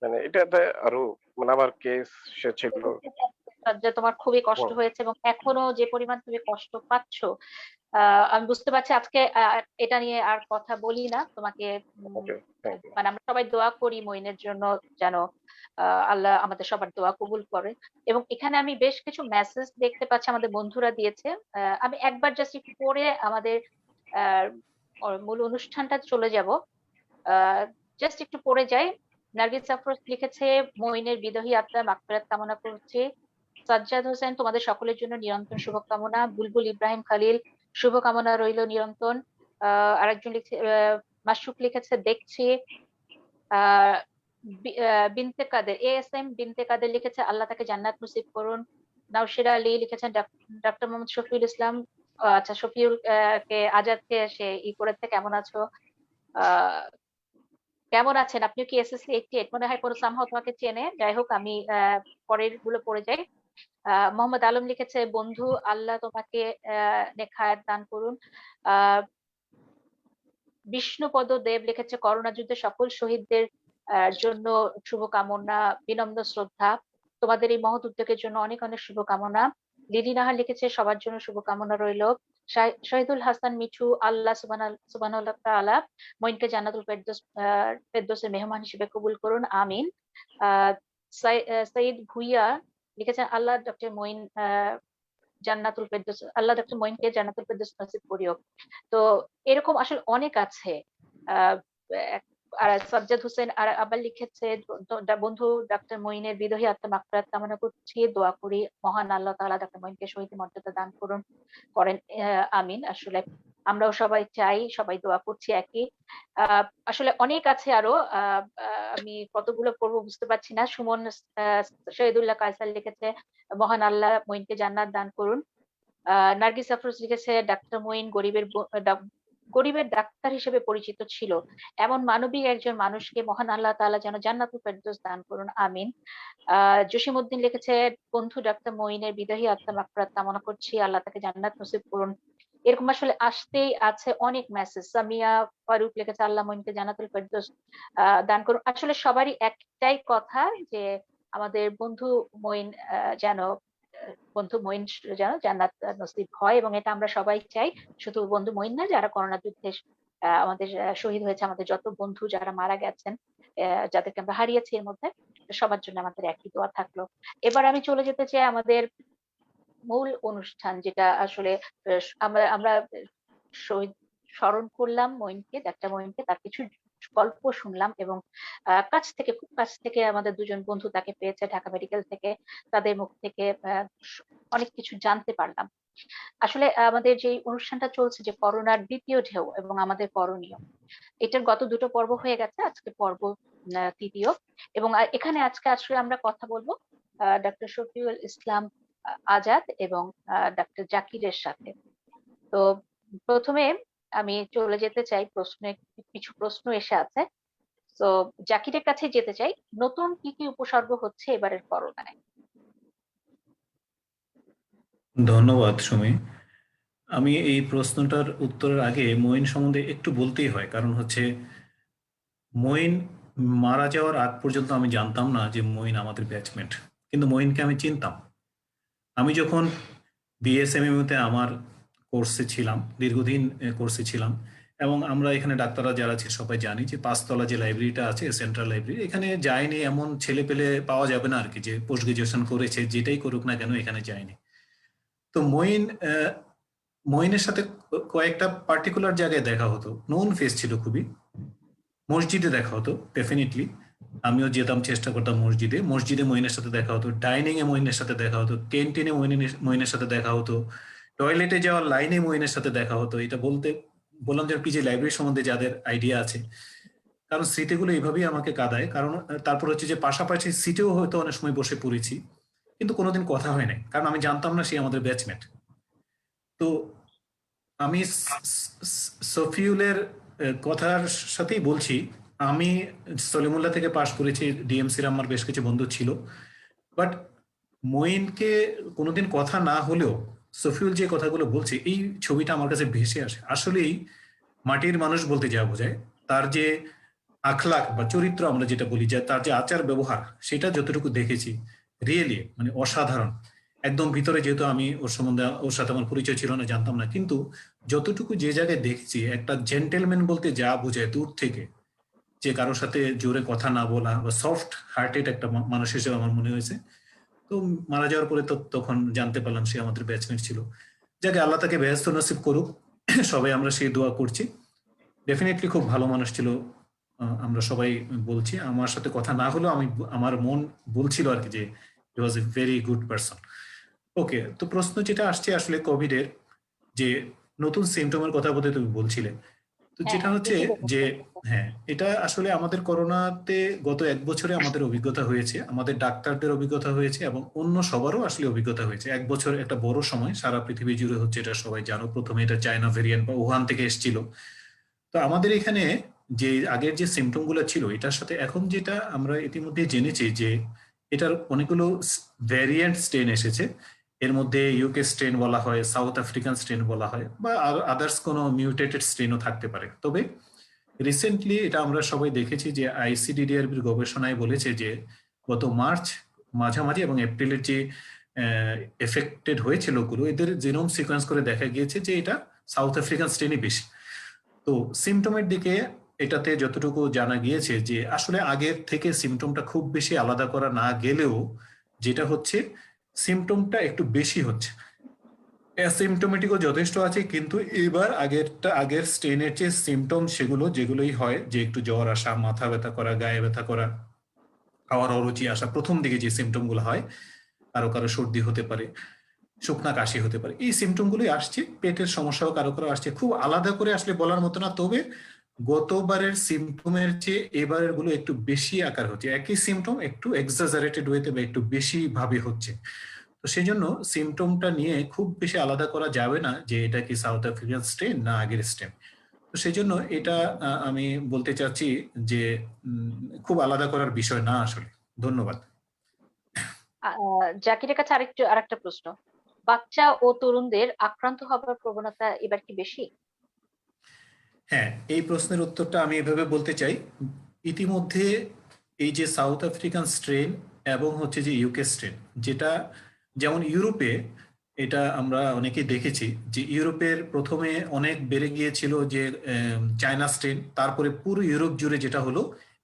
মানে এটাতে আরো মানে আমার কেস সে ছিল। যে তোমার খুবই কষ্ট হুম, হয়েছে এবং এখনো যে পরিমাণ তুমি কষ্ট পাচ্ছ, আমি বুঝতে পারছি আজকে এটা নিয়ে আর কথা বলি না তোমাকে। ওকে, থ্যাংক ইউ। মানে আমরা সবাই দোয়া করি মইনের জন্য, যেন আল্লাহ আমাদের সবার দোয়া কবুল করে। এবং এখানে আমি বেশ কিছু মেসেজ দেখতে পাচ্ছি আমাদের বন্ধুরা দিয়েছে। আমি একবার জাস্ট একটু পরে আমাদের আহ, মূল অনুষ্ঠানটা চলে যাব। জাস্ট একটু পড়ে যাই। নার্গিস আফরোজ লিখেছে, মইনের বিদহী আত্মা মাগফিরাত কামনা করছে। সাজ্জাদ হোসেন, তোমাদের সকলের জন্য নিরন্তর শুভকামনা। বুলবুল ইব্রাহিম খালিল, শুভকামনা রইল নিরন্তর। আরেকজন লিখছে, মাসুক লিখেছে দেখছি। আহ বিনতে কাদের, ASM বিনতে কাদের লিখেছে, আল্লাহ তাকে জান্নাত নসিব করুন। নাওশিরা আলী লিখেছেন, ডক্টর মোহাম্মদ শফিউল ইসলাম, আচ্ছা শফিউল কে আজাদকে সে করেছে, কেমন আছো? আহ কেমন আছেন আপনি? কি SSC 88 মনে হয় কোনো সামহাও তোমাকে চেনে। যাই হোক, আমি পরের গুলো পড়ে যাই। মোহাম্মদ আলম লিখেছে, বন্ধু আল্লাহ তোমাকে নেখায়াত দান করুন। আহ বিষ্ণুপদ দেব লিখেছে, করোনা যুদ্ধে সকল শহীদদের জন্য শুভকামনা, বিনম্র শ্রদ্ধা। তোমাদের এই মহৎ উদ্যোগের জন্য অনেক অনেক শুভকামনা। লিলি নাহার লিখেছে, সবার জন্য শুভকামনা রইল। শহীদুল হাসান মিঠু, আল্লাহ সুবহানাহু তাআলা মইনকে জান্নাতুল ফেরদৌসের মেহমান হিসেবে কবুল করুন, আমিন। আহ সাইদ ভুইয়া লিখেছেন, আল্লাহ ডক্টর মইন জান্নাতুল ফেরদৌস, আল্লাহ ডক্টর মইনকে জান্নাতুল ফেরদৌস নসিব করিও। তো এরকম আসলে অনেক আছে। আহ আর সাজ্জাদ হোসেন আর আবার লিখেছে, বন্ধু ডাক্তার মইনের বিদহী আত্মা মাগফিরাত কামনা করছি, দোয়া করি মহান আল্লাহ তাআলা ডাক্তার মইনকে শহীদ মর্যাদা দান করেন, আমিন। আসলে আমরাও সবাই চাই, সবাই দোয়া করছি একই। আসলে অনেক আছে আরো। আমি কতগুলো পড়বো বুঝতে পারছি না। সুমন শহীদুল্লাহ কায়সার লিখেছে, মহান আল্লাহ মইনকে জান্নাত দান করুন। নার্গিস আফরোজ লিখেছে, ডাক্তার মইন গরিবের ডাক্তার হিসেবে পরিচিত ছিল, এমন মানবিক একজন মানুষকে মহান আল্লাহ তাআলা যেন জান্নাতুল ফেরদৌস দান করুন, আমিন। জসিম উদ্দিন লিখেছে, বন্ধু ডাক্তার মইনের বিদাহী আত্মা মাগফিরাত কামনা করছি, আল্লাহ তাকে জান্নাত নসিব করুন। এরকম আসলে আসতেই আছে অনেক মেসেজ। সামিয়া ফারুক লিখেছে, আল্লাহ মইনকে জান্নাতুল ফেরদৌস দান করুন। আসলে সবারই একটাই কথা যে আমাদের বন্ধু মইন যেন বন্ধু মইন যেন জান্নাত নসিব হয়, এবং এটা আমরা সবাই চাই। শুধু বন্ধু মইন না, যারা করোনা যুদ্ধে আমাদের শহীদ হয়েছে, আমাদের যত বন্ধু যারা মারা গেছেন, যাদেরকে আমরা হারিয়েছি এর মধ্যে, সবার জন্য আমাদের একই দোয়া থাকলো। এবার আমি চলে যেতে চাই আমাদের মূল অনুষ্ঠান, যেটা আসলে আমরা আমরা শহীদ স্মরণ করলাম মইনকে, ডাক্তার মইনকে, তার কিছু গল্প শুনলাম, এবং খুব কাছ থেকে আমাদের দুজন বন্ধু তাকে পেয়েছে ঢাকা মেডিকেল থেকে, তাদের মুখ থেকে অনেক কিছু জানতে পারলাম। আসলে আমাদের যে অনুষ্ঠানটা চলছে, যে করোনার দ্বিতীয় ঢেউ এবং আমাদের করণীয়, এটার গত দুটো পর্ব হয়ে গেছে, আজকে পর্ব তৃতীয়। এবং এখানে আজকে আসলে আমরা কথা বলবো ডক্টর শফিউল ইসলাম আজাদ এবং ডাক্তার জাকিরের সাথে। তো প্রথমে আমি চলে যেতে চাই প্রশ্নে, কিছু প্রশ্ন এসে আছে। তো জাকিরের কাছে যেতে চাই, নতুন কি কি উপসর্গ হচ্ছে এবারের করোনায়? ধন্যবাদ সুমি। আমি এই প্রশ্নটার উত্তরের আগে মঈন সম্বন্ধে একটু বলতেই হয়, কারণ হচ্ছে মঈন মারা যাওয়ার আগ পর্যন্ত আমি জানতাম না যে মঈন আমাদের ব্যাচমেট, কিন্তু মঈনকে আমি চিনতাম। আমি যখন বিএসএমএমইউতে আমার কোর্সে ছিলাম, দীর্ঘদিন কোর্সে ছিলাম, এবং আমরা এখানে ডাক্তাররা যারা আছে সবাই জানি যে পাঁচতলা যে লাইব্রেরিটা আছে, সেন্ট্রাল লাইব্রেরি, এখানে যায়নি এমন ছেলে পেলে পাওয়া যাবে না আর কি, যে পোস্ট গ্রাজুয়েশন করেছে, যেটাই করুক না কেন এখানে যায়নি। তো মঈনের সাথে কয়েকটা পার্টিকুলার জায়গায় দেখা হতো, নোন ফেস ছিল খুবই। মসজিদে দেখা হতো ডেফিনেটলি, আমিও যেতাম, চেষ্টা করতাম মসজিদে। মসজিদে মঈনের সাথে দেখা হতো, ডাইনিং এ মঈনের সাথে দেখা হতো, ক্যান্টিনে মঈনের সাথে দেখা হতো, টয়লেটে যাওয়ার লাইনে মঈনের সাথে দেখা হতো। এটা বললাম যে পিজি লাইব্রেরি সম্বন্ধে যাদের আইডিয়া আছে, কারণ স্মৃতিগুলো এইভাবেই আমাকে কাঁদায়। কারণ তারপর হচ্ছে যে পাশাপাশি সিটেও হয়তো অনেক সময় বসে পড়েছি, কিন্তু কোনোদিন কথা হয় নাই, কারণ আমি জানতাম না সে আমাদের ব্যাচমেট। তো আমি সফিউলের কথার সাথেই বলছি। আমি সলিমুল্লাহ থেকে পাশ করেছি, ডিএমসির আমার বেশ কিছু বন্ধু ছিল, বাট মঈনকে কোনোদিন কথা না হলেও সফিউল যে কথাগুলো বলছে, এই ছবিটা আমার কাছে ভেসে আসে। আসলেই মাটির মানুষ বলতে যা বোঝায়, তার যে আখলাক বা চরিত্র আমরা যেটা বলি, যে তার যে আচার ব্যবহার, সেটা যতটুকু দেখেছি রিয়েলি মানে অসাধারণ। একদম ভিতরে, যেহেতু আমি ওর সম্বন্ধে ওর সাথে আমার পরিচয় ছিল না, জানতাম না, কিন্তু যতটুকু যে জায়গায় দেখছি একটা জেন্টেলম্যান বলতে যা বোঝায় দূর থেকে, যে কারোর সাথে জোরে কথা না বলা বা সফট হার্টেড একটা মানুষ হিসেবে আমার মনে হয়েছে। তো মারা যাওয়ার পরে তো তখন জানতে পারলাম সে আমাদের ব্যাচমেট ছিল। যাকে আল্লাহ তাকে বেহেস্ত নসিব করুক, সবাই আমরা সেই দোয়া করছি। ডেফিনেটলি খুব ভালো মানুষ ছিল, আমরা সবাই বলছি। আমার সাথে কথা না হলেও আমার মন বলছিল আর কি যে হি ওয়াজ এ ভেরি গুড পারসন। ওকে, তো প্রশ্ন যেটা আসছে আসলে কোভিড এর যে নতুন সিমটমের কথা বলতে তুমি বলছিলে, তো হ্যাঁ যেটা হচ্ছে ইতিবাচক যে বলতেছে। হ্যাঁ, এটা আসলে আমাদের করোনাতে গত 1 বছরে আমাদের অভিজ্ঞতা হয়েছে, আমাদের ডাক্তারদের অভিজ্ঞতা হয়েছে এবং অন্য সবারও আসলে অভিজ্ঞতা হয়েছে। 1 বছর একটা বড় সময়, সারা পৃথিবী জুড়ে হচ্ছে, এটা সবাই জানো। প্রথমে এটা চায়না ভেরিয়েন্ট বা উহান থেকে এসেছিল। তো আমাদের এখানে যে আগের যে সিমটম গুলো ছিল, এটার সাথে এখন যেটা আমরা ইতিমধ্যে জেনেছি যে এটার অনেকগুলো ভ্যারিয়েন্ট স্ট্রেন এসেছে। এর মধ্যে ইউকে স্ট্রেন বলা হয়, সাউথ আফ্রিকান স্ট্রেন বলা হয়, বা আদার্স কোনো মিউটেটেড স্ট্রেনও থাকতে পারে। তবে রিসেন্টলি এটা আমরা সবাই দেখেছি যে আইসিডিডিআরবির গবেষণায় বলেছে যে গত মার্চ মাঝামাঝি এবং এপ্রিলের যে এফেক্টেড হয়েছে লোকগুলো, এদের জিনোম সিকোয়েন্স করে দেখা গিয়েছে যে এটা সাউথ আফ্রিকান স্ট্রেনই বেশি। তো সিমটমের দিকে এটাতে যতটুকু জানা গিয়েছে যে আসলে আগের থেকে সিমটমটা খুব বেশি আলাদা করা না গেলেও যেটা হচ্ছে সিমটমটা একটু বেশি হচ্ছে। অ্যাসিমটোমেটিকও যথেষ্ট আছে, কিন্তু এবার আগের স্ট্রেনের যে সিমটম সেগুলো যেগুলোই হয়, যে একটু জ্বর আসা, মাথা ব্যথা করা, গায়ে ব্যথা করা, খাওয়ার অরুচি আসা, প্রথম দিকে যে সিমটম গুলো হয়, কারো কারো সর্দি হতে পারে, শুকনা কাশি হতে পারে, এই সিমটম গুলোই আসছে। পেটের সমস্যাও কারো কারো আসছে, খুব আলাদা করে আসলে বলার মতো না। তবে গতবারের সিমটমের চেয়ে এবারের গুলো একটু বেশি আকার হচ্ছে, একই সিমটম একটু এক্সাজারেটেড ওয়েতে বা একটু বেশি ভাবে হচ্ছে। তো সেই জন্য সিমটমটা নিয়ে খুব বেশি আলাদা করা যাবে না যে এটা কি সাউথ আফ্রিকান স্ট্রেন না আগের স্ট্রেন। তো সেই জন্য এটা আমি বলতে চাচ্ছি যে খুব আলাদা করার বিষয় না আসলে। ধন্যবাদ। জাকিরের কাছে আরেকটা প্রশ্ন, বাচ্চা ও তরুণদের আক্রান্ত হবার প্রবণতা এবার কি বেশি? হ্যাঁ, এই প্রশ্নের উত্তরটা আমি এভাবে বলতে চাই। ইতিমধ্যে এই যে সাউথ আফ্রিকান স্ট্রেন এবং হচ্ছে যে ইউকে স্ট্রেন, যেটা যেমন ইউরোপে, এটা আমরা অনেকেই দেখেছি যে ইউরোপের প্রথমে অনেক বেড়ে গিয়েছিল যে চায়না স্ট্রেন, তারপরে পুরো ইউরোপ জুড়ে যেটা হলো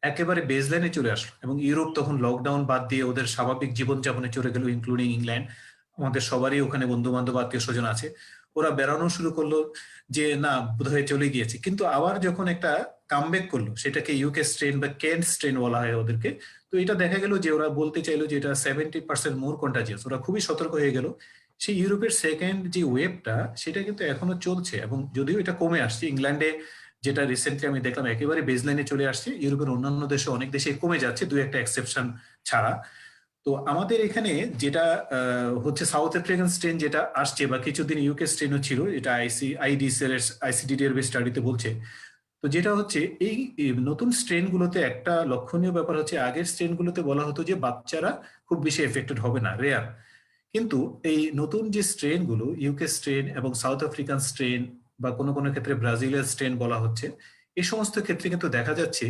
একেবারে বেসলাইনে চলে আসলো এবং ইউরোপ তখন লকডাউন বাদ দিয়ে ওদের স্বাভাবিক জীবনযাপনে চলে গেল, ইনক্লুডিং ইংল্যান্ড। আমাদের সবারই ওখানে বন্ধু বান্ধব আত্মীয় স্বজন আছে, ওরা বেড়ানো শুরু করলো যে না বোধহয় চলে গিয়েছে। কিন্তু আবার যখন একটা কামব্যাক করলো, সেটাকে ইউকে স্ট্রেন বা কেন্ট স্ট্রেন বলা হয় ওদেরকে। তো এটা দেখা গেল যে ওরা বলতে চাইলো যে এটা 70% মোর কন্টাজিয়াস, ওরা খুবই সতর্ক হয়ে গেল। সেই ইউরোপের সেকেন্ড যে ওয়েভটা সেটা কিন্তু এখনো চলছে, এবং যদিও এটা কমে আসছে। ইংল্যান্ডে যেটা রিসেন্টলি আমি দেখলাম একেবারে বেসলাইনে চলে আসছে, ইউরোপের অন্যান্য দেশে অনেক দেশে কমে যাচ্ছে, দুই একটা এক্সেপশন ছাড়া। তো আমাদের এখানে যেটা হচ্ছে সাউথ আফ্রিকান স্ট্রেন যেটা আসছে, বা কিছুদিন ইউকে স্ট্রেনও ছিল, এটা আইসিডিডিআর স্টাডিতে বলছে। তো যেটা হচ্ছে এই নতুন স্ট্রেন গুলোতে একটা লক্ষণীয় ব্যাপার হচ্ছে, আগের স্ট্রেন গুলোতে বলা হতো যে বাচ্চারা খুব বেশি এফেক্টেড হবে না, রেয়ার। কিন্তু এই নতুন যে স্ট্রেন গুলো, ইউকে স্ট্রেন এবং সাউথ আফ্রিকান স্ট্রেন, বা কোনো কোনো ক্ষেত্রে ব্রাজিলের স্ট্রেন বলা হচ্ছে, এই সমস্ত ক্ষেত্রে কিন্তু দেখা যাচ্ছে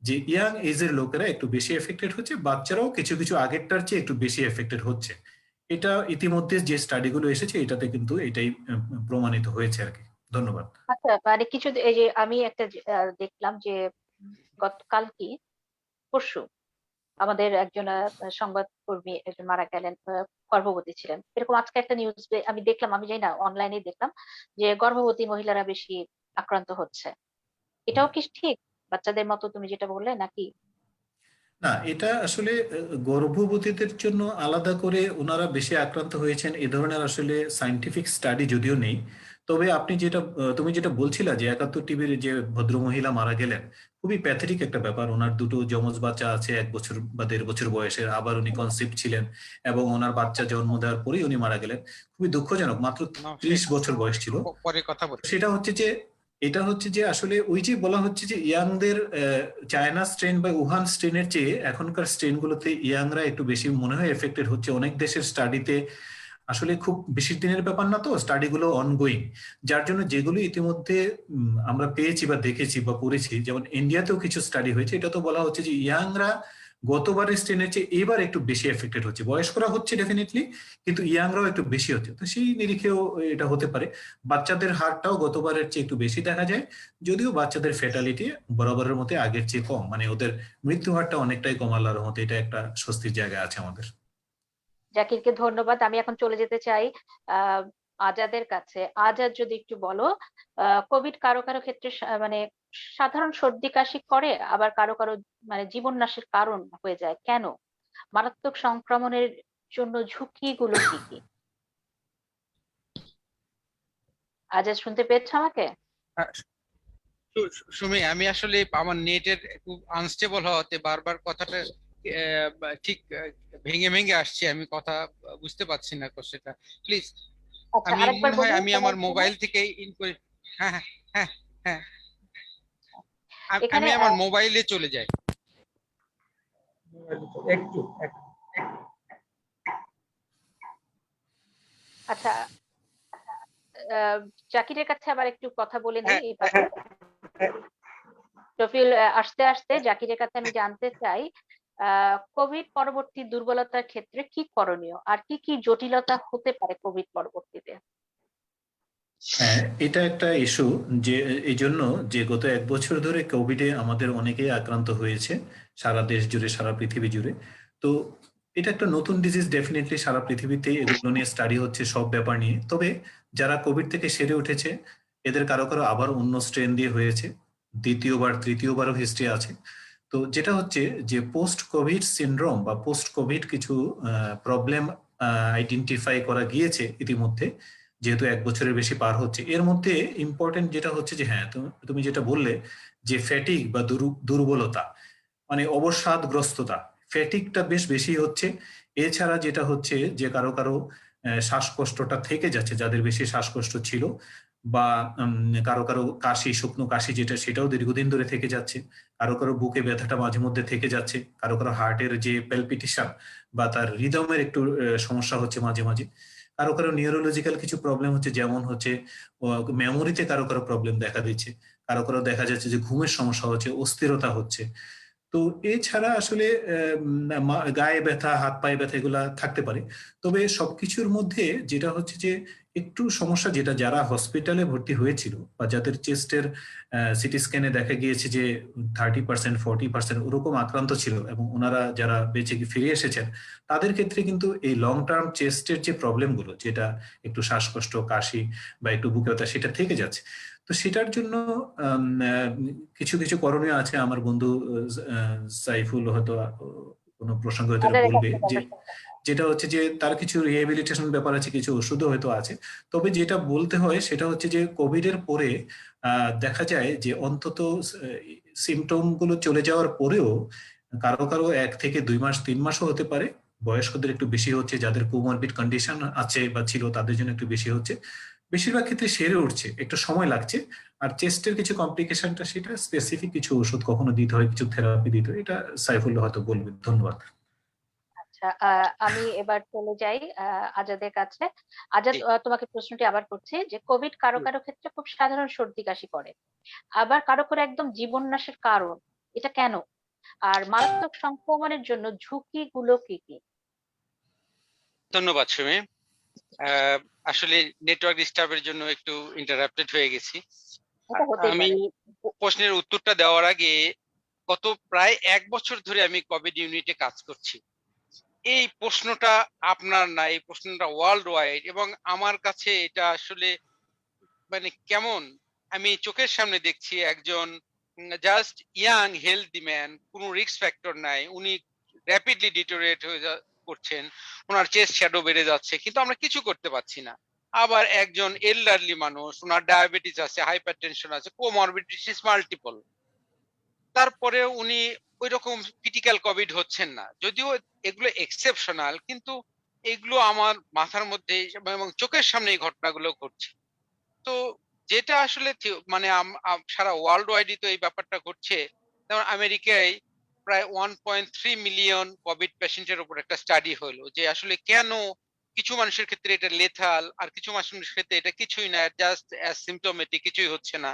যে ইয়াং এজের লোকেরা একটু বেশি এফেক্টেড হচ্ছে, বাচ্চারাও কিছু কিছু আগেরটার চেয়ে একটু বেশি এফেক্টেড হচ্ছে। এটা ইতিমধ্যে যে স্টাডিগুলো এসেছে এটাতে কিন্তু এটাই প্রমাণিত হয়েছে আর কি। ধন্যবাদ। আচ্ছা মানে কিছু এই যে আমি একটা দেখলাম যে গতকাল কি পরশু আমাদের একজন সংবাদকর্মী একজন মারা গেলেন, গর্ভবতী ছিলেন। এরকম আজকে একটা নিউজ আমি দেখলাম, আমি জানি না অনলাইনে দেখলাম যে গর্ভবতী মহিলারা বেশি আক্রান্ত হচ্ছে। এটাও কি ঠিক বাচ্চাদের মতো তুমি যেটা বললে নাকি? না, এটা আসলে গর্ভবতীদের জন্য আলাদা করে ওনারা বেশি আক্রান্ত হয়েছেন এ ধরনের আসলে সায়েন্টিফিক স্টাডি যদিও নেই। তবে আপনি যেটা তুমি যেটা বলছিলা যে 71 টিভির যে ভদ্রমহিলা মারা গেলেন, খুবই প্যাথেটিক একটা ব্যাপার। ওনার দুটো যমজ বাচ্চা আছে, 1 বছর বা 1.5 বছর বয়সের, আবার উনি কনসিভ ছিলেন এবং ওনার বাচ্চা জন্ম দেওয়ার পরেই উনি মারা গেলেন। খুবই দুঃখজনক, মাত্র 30 বছর বয়স ছিল। পরে কথা বলছি। সেটা হচ্ছে যে এটা হচ্ছে যে আসলে ওই যে বলা হচ্ছে যে ইয়াংদের চায়না স্ট্রেন বা উহান স্ট্রেনের চেয়ে এখনকার স্ট্রেন গুলোতে ইয়াংরা একটু বেশি মনে হয় এফেক্টেড হচ্ছে। অনেক দেশের স্টাডিতে আসলে খুব বেশি দিনের ব্যাপার না, তো স্টাডিগুলো অনগোয়িং, যার জন্য যেগুলো ইতিমধ্যে আমরা পেয়েছি বা দেখেছি বা পড়েছি, যেমন ইন্ডিয়াতেও কিছু স্টাডি হয়েছে, এটা তো বলা হচ্ছে যে ইয়াংরা গতবারের স্ট্রেনের চেয়ে এবার একটু বেশি এফেক্টেড হচ্ছে। বয়স্করা হচ্ছে ডেফিনেটলি, কিন্তু ইয়াংরাও একটু বেশি হচ্ছে। তো সেই নিরিখেও এটা হতে পারে। বাচ্চাদের হারটাও গতবারের চেয়ে একটু বেশি দেখা যায়, যদিও বাচ্চাদের ফ্যাটালিটি বরাবরের মতো আগের চেয়ে কম, মানে ওদের মৃত্যু হারটা অনেকটাই কম আল্লাহর রহমতে। এটা একটা স্বস্তির জায়গা আছে আমাদের। জাকিরকে ধন্যবাদ। আমি এখন চলে যেতে চাই আহ আজাদের কাছে। আজাদ, যদি একটু বলো, কোভিড কারো কারো ক্ষেত্রে মানে সাধারণ সর্দি কাশি করে, আবার কারো কারো মানে জীবন নাশের কারণ হয়ে যায় কেন? মারাত্মক সংক্রমণের জন্য ঝুঁকিগুলো কি কি? আজাদ, শুনতে পেয়েছো আমাকে? আহ, সুমি, আমি আসলে আমার নেটের খুব আনস্টেবল হওয়াতে বারবার কথাটা ঠিক ভেঙে ভেঙে আসছে, আমি কথা বুঝতে পারছি না কোশ্চেনটা। প্লিজ, আচ্ছা, আমি আরেকবার মনে হয় বলি আমি তোমার আমার জন্য। মোবাইল থেকে ইন করে। হ্যাঁ, হ্যাঁ, হ্যাঁ, হ্যাঁ, এখানে আমি আমার মোবাইলে চলে যাই। একটু আচ্ছা, আহ, জাকিরের কাছে আবার একটু কথা বলে নেই হ্যাঁ, এই ফাঁকে। হ্যাঁ। শফিউল, আসতে আসতে জাকিরের কাছে আমি জানতে চাই, কোভিড পরবর্তী দুর্বলতার ক্ষেত্রে কি করণীয়, আর কি কি জটিলতা হতে পারে কোভিড পরবর্তীতে? হ্যাঁ, এটা একটা ইস্যু, যে এই জন্য যে গত 1 বছর ধরে কোভিডে আমাদের অনেকেই আক্রান্ত হয়েছে, সারা দেশ জুড়ে, সারা পৃথিবী জুড়ে। তো এটা একটা নতুন ডিজিজ, ডেফিনেটলি সারা পৃথিবীতে এগুলো নিয়ে স্টাডি হচ্ছে, সব ব্যাপার নিয়ে। তবে যারা কোভিড থেকে সেরে উঠেছে, এদের কারো কারো আবার অন্য স্ট্রেন দিয়ে হয়েছে, দ্বিতীয়বার তৃতীয়বারও হিস্ট্রি আছে। তো যেটা হচ্ছে যে পোস্ট কোভিড সিনড্রোম বা পোস্ট কোভিড কিছু প্রবলেম আইডেন্টিফাই করা গিয়েছে ইতিমধ্যে, যেহেতু 1 বছরের বেশি পার হচ্ছে। এর মধ্যে ইম্পর্টেন্ট যেটা হচ্ছে যে, হ্যাঁ, তুমি যেটা বললে যে ফ্যাটিক বা দুর্বলতা, মানে অবসাদগ্রস্ততা, ফ্যাটিকটা বেশ বেশি হচ্ছে। এছাড়া যেটা হচ্ছে যে কারো কারো শ্বাসকষ্টটা থেকে যাচ্ছে, যাদের বেশি শ্বাসকষ্ট ছিল, বা কারো কারো কাশি, শুকনো কাশি যেটা, সেটাও দীর্ঘদিন ধরে থেকে যাচ্ছে। কারো কারো বুকে ব্যথাটা মাঝে মধ্যে থেকে যাচ্ছে। কারো কারো হার্টের যে প্যালপিটেশন বা তার রিদমের একটু সমস্যা হচ্ছে মাঝে মাঝে। কারো কারো নিউরোলজিক্যাল কিছু প্রবলেম হচ্ছে, যেমন হচ্ছে মেমোরিতে কারো কারো প্রবলেম দেখা দিচ্ছে। কারো কারো দেখা যাচ্ছে যে ঘুমের সমস্যা হচ্ছে, অস্থিরতা হচ্ছে। তো এছাড়া আসলে গায়ে ব্যথা, হাত পায়ে ব্যথা এগুলা থাকতে পারে। তবে সবকিছুর মধ্যে যেটা হচ্ছে যে একটু সমস্যা, যেটা যারা হসপিটালে ভর্তি হয়েছিল বা যাদের চেস্টের সিটি স্ক্যানে দেখা গিয়েছে যে 30%, 40% ওরকম আক্রান্ত ছিল, এবং ওনারা যারা বেঁচে ফিরে এসেছেন, তাদের ক্ষেত্রে কিন্তু এই লং টার্ম চেস্টের যে প্রবলেমগুলো, যেটা একটু শ্বাসকষ্ট, কাশি বা একটু বুকে ব্যথা, সেটা থেকে যাচ্ছে। তো সেটার জন্য কিছু কিছু করণীয় আছে। আমার বন্ধু সাইফুল হয়তো কোনো প্রসঙ্গ হয়তো এটা আজাদের বলবে, কাছে যে যাবে সেটা। যেটা হচ্ছে যে তার কিছু রিহ্যাবিলিটেশন ব্যাপার আছে, কিছু ওষুধও হয়তো আছে। তবে যেটা বলতে হয় সেটা হচ্ছে যে কোভিড এর পরে দেখা যায় যে অন্তত সিমটম গুলো চলে যাওয়ার পরেও কারো কারো 1 থেকে 2 মাস, 3 মাসও হতে পারে। বয়স্কদের একটু বেশি হচ্ছে, যাদের কোমরবিড কন্ডিশন আছে বা ছিল, তাদের জন্য একটু বেশি হচ্ছে। বেশিরভাগ ক্ষেত্রে সেরে উঠছে, একটু সময় লাগছে। আর চেস্টের কিছু কমপ্লিকেশনটা, সেটা স্পেসিফিক কিছু ওষুধ কখনো দিতে হয়, কিছু থেরাপি দিতে হয়। এটা সাইফুল্লাহ হয়তো বলবেন। ধন্যবাদ। আচ্ছা, আমি এবার চলে যাই আজাদের কাছে। আজাদ, জি, তোমাকে প্রশ্নটি আবার করছি যে কোভিড কারো কারো ক্ষেত্রে খুব সাধারণ সর্দি কাশি করে, আবার কারো কারো একদম জীবন নাশের কারণ, এটা কেন? আর মারাত্মক সংক্রমণের জন্য ঝুঁকিগুলো কি কি? ধন্যবাদ সুমি। আহ, আসলে নেটওয়ার্ক ডিস্টার্বের জন্য একটু ইন্টারাপ্টেড হয়ে গেছি। এটা হতেই আমি পারে। প্রশ্নের উত্তরটা দেওয়ার আগে, গত প্রায় 1 বছর ধরে আমি কোভিড ইউনিটে কাজ করছি। এই প্রশ্নটা আপনার না, এই প্রশ্নটা ওয়ার্ল্ড ওয়াইড, এবং আমার কাছে এটা আসলে মানে কেমন, আমি চোখের সামনে দেখছি একজন জাস্ট ইয়াং হেলদি ম্যান, কোনো রিস্ক ফ্যাক্টর নাই, উনি র্যাপিডলি ডিটোরিয়েট করছেন, ওনার চেস্ট শ্যাডো বেড়ে যাচ্ছে, কিন্তু আমরা কিছু করতে পারছি না। আবার একজন এল্ডারলি মানুষ, ওনার ডায়াবেটিস আছে, হাইপার টেনশন আছে, কোমরবিডিটিস মাল্টিপল, তারপরে উনি ওই রকম ক্রিটিক্যাল কোভিড হচ্ছেন না। যদিও এগুলো এক্সেপশনাল, কিন্তু এগুলো আমার মাথার মধ্যে এবং চোখের সামনে এই ঘটনাগুলো ঘটছে। তো যেটা আসলে মানে সারা ওয়ার্ল্ড ওয়াইডই তো এই ব্যাপারটা ঘটছে। যেমন আমেরিকায় প্রায় 1.3 মিলিয়ন কোভিড পেশেন্টের উপর একটা স্টাডি হলো, যে আসলে কেন কিছু মানুষের ক্ষেত্রে এটা লেথাল আর কিছু মানুষের ক্ষেত্রে এটা কিছুই না, জাস্ট সিমটোমেটিক, কিছুই হচ্ছে না।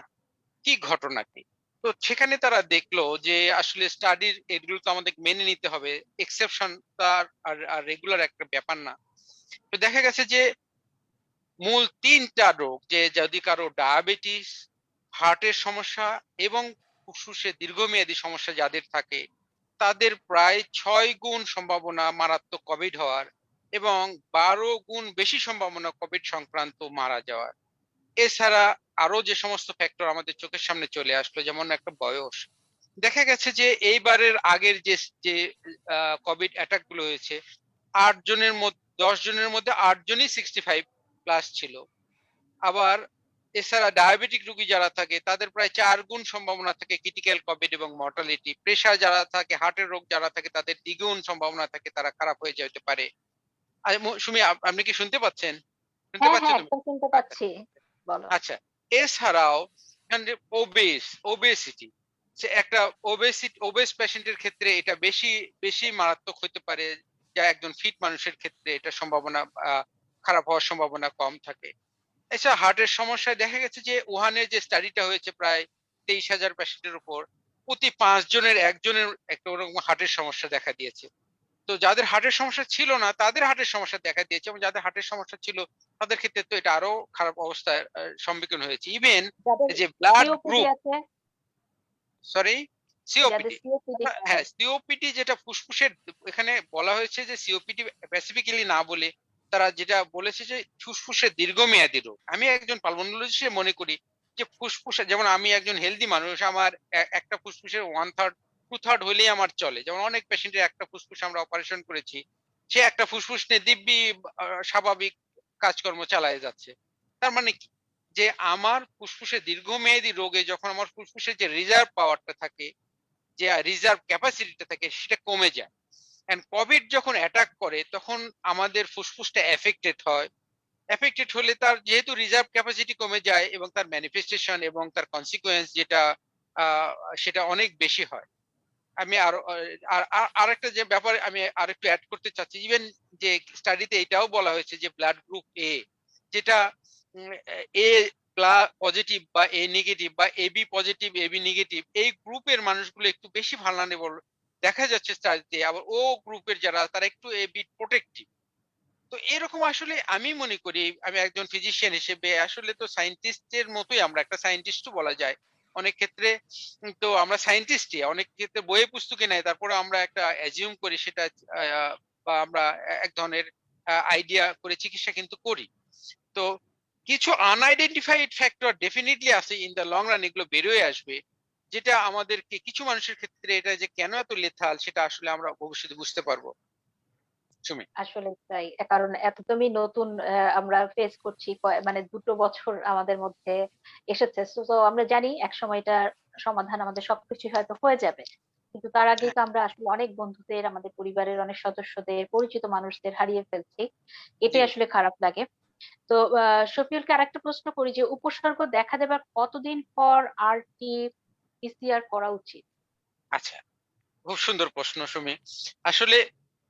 কি ঘটনা কি? তো সেখানে তারা দেখলো যে আসলে স্টাডির এগুলো তো আমাদের মেনে নিতে হবে, এক্সেপশন তার আর রেগুলার একটা ব্যাপার না। তো দেখা গেছে যে মূল ৩টা রোগ, যে যদি কারো ডায়াবেটিস, হার্টের সমস্যা এবং ফুসফুসে দীর্ঘমেয়াদী সমস্যা যাদের থাকে, তাদের প্রায় ৬ গুণ সম্ভাবনা মারাত্মক কোভিড হওয়ার এবং ১২ গুণ বেশি সম্ভাবনা কোভিড সংক্রান্ত মারা যাওয়ার। এছাড়া আরো যে সমস্ত ফ্যাক্টর আমাদের চোখের সামনে চলে আসলো, যেমন একটা বয়স। দেখা গেছে যে এইবারের আগের যে কোভিড অ্যাটাক গুলো হয়েছে, ৮ জনের মধ্যে ১০ জনের মধ্যে ৮ জনই 65 প্লাস ছিল। আবার এছাড়া ডায়াবেটিক রোগী যারা থাকে তাদের প্রায় ৪ গুণ সম্ভাবনা থাকে ক্রিটিক্যাল কোভিড এবং মর্টালিটি। প্রেশার যারা থাকে, হার্টের রোগ যারা থাকে, তাদের দ্বিগুণ সম্ভাবনা থাকে তারা খারাপ হয়ে যেতে পারে। আর সুমি, আপনি কি শুনতে পাচ্ছেন? শুনতে হ্যাঁ, পাচ্ছ হ্যাঁ, তুমি? একদম শুনতে আচ্ছা, পাচ্ছি। বলো। আচ্ছা। এছাড়াও ওবেসিটি, সে একটা ওবেস পেশেন্টের ক্ষেত্রে এটা বেশি বেশি মারাত্মক হতে পারে, যা একজন ফিট মানুষের ক্ষেত্রে এটা সম্ভাবনা খারাপ হওয়ার সম্ভাবনা কম থাকে। এছাড়া হার্টের সমস্যায় দেখা গেছে যে উহানের যে স্টাডিটা হয়েছে প্রায় ২৩,০০০ পেশেন্টের উপর, প্রতি ৫ জনের একজনের একটা ওরকম হার্টের সমস্যা দেখা দিয়েছে। তো যাদের হার্টের সমস্যা ছিল না তাদের হার্টের সমস্যা দেখা দিয়েছে, এবং যাদের হার্টের সমস্যা ছিল তাদের ক্ষেত্রে তো এটা আরো খারাপ অবস্থার সম্মুখীন হয়েছে। ইভেন যাদের যে ব্লাড সিওপিডি গ্রুপ, আছে, সরি, যাদের সিওপিডি। সিওপিডি, হ্যাঁ, সিওপিডি যেটা ফুসফুসের, এখানে বলা হয়েছে যে সিওপিডি স্পেসিফিক্যালি না বলে তারা যেটা বলেছে যে ফুসফুসের দীর্ঘমেয়াদী রোগ। আমি একজন পালমোনোলজিস্ট হিসেবে মনে করি যে ফুসফুসে, যেমন আমি একজন হেলদি মানুষ, আমার একটা ফুসফুসের 1/3 2/3 হলেই আমার চলে। যেমন অনেক পেশেন্টের একটা ফুসফুস আমরা অপারেশন করেছি, সে একটা ফুসফুস নিয়ে দিব্যি স্বাভাবিক কাজকর্ম চালায় যাচ্ছে। তার মানে কি, যে আমার ফুসফুসে দীর্ঘমেয়াদী রোগে যখন আমার ফুসফুসের যে রিজার্ভ পাওয়ারটা থাকে, যে রিজার্ভ ক্যাপাসিটিটা থাকে, সেটা কমে যায়। এন্ড কোভিড যখন অ্যাটাক করে তখন আমাদের ফুসফুসটা এফেক্টেড হয়। এফেক্টেড হলে তার যেহেতু রিজার্ভ ক্যাপাসিটি কমে যায় এবং তার ম্যানিফেস্টেশন এবং তার কনসিকুয়েন্স যেটা আহ, সেটা অনেক বেশি হয়। আমি আরো আরেকটা যে ব্যাপারে আমি আরেকটু অ্যাড করতে চাচ্ছি, ইভেন যে স্টাডিতে এটাও বলা হয়েছে যে ব্লাড গ্রুপ এ, যেটা এ পজিটিভ বা এ নেগেটিভ বা এবি পজিটিভ এবি নেগেটিভ, এই গ্রুপের মানুষগুলো একটু বেশি ভালনারেবল দেখা যাচ্ছে স্টাডিতে। আবার ও গ্রুপের যারা, তারা একটু এবি প্রোটেক্টিভ। তো এরকম আসলে আমি মনে করি, আমি একজন ফিজিশিয়ান হিসেবে আসলে তো সায়েন্টিস্টের মতোই, আমরা একটা সায়েন্টিস্টও বলা যায় অনেক ক্ষেত্রে। তো আমরা সায়েন্টিস্টই অনেক ক্ষেত্রে বইয়ে পুস্তকে নাই, তারপরে আমরা একটা অ্যাজিউম করি সেটা, বা আমরা এক ধরনের আইডিয়া করে চিকিৎসা কিন্তু করি। তো কিছু আনআইডেন্টিফাইড ফ্যাক্টর ডেফিনেটলি আছে, ইন দ্য লং রান এগুলো বেরোয় আসবে, যেটা আমাদেরকে কিছু মানুষের ক্ষেত্রে এটা যে কেন এত লেথাল সেটা আসলে আমরা ভবিষ্যতে বুঝতে পারবো। সুমি। আসলে তাই। কারণ এতদমই নতুন আমরা ফেস করছি, মানে ২ বছর আমাদের মধ্যে এসেছে। তো আমরা জানি এক সময় এটার সমাধান আমাদের সবকিছু হয়তো হয়ে যাবে, কিন্তু তার আগেই হ্যাঁ, তো আমরা আসলে অনেক বন্ধুদের, আমাদের পরিবারের অনেক সদস্যদের, পরিচিত মানুষদের হারিয়ে ফেলছি। জি। এটাই আসলে খারাপ লাগে। তো শফিউলকে আরেকটা প্রশ্ন করি, যে উপসর্গ দেখা দেবার কতদিন পর আরটি পিসিআর করা উচিত? আচ্ছা, খুব সুন্দর প্রশ্ন সুমি। আসলে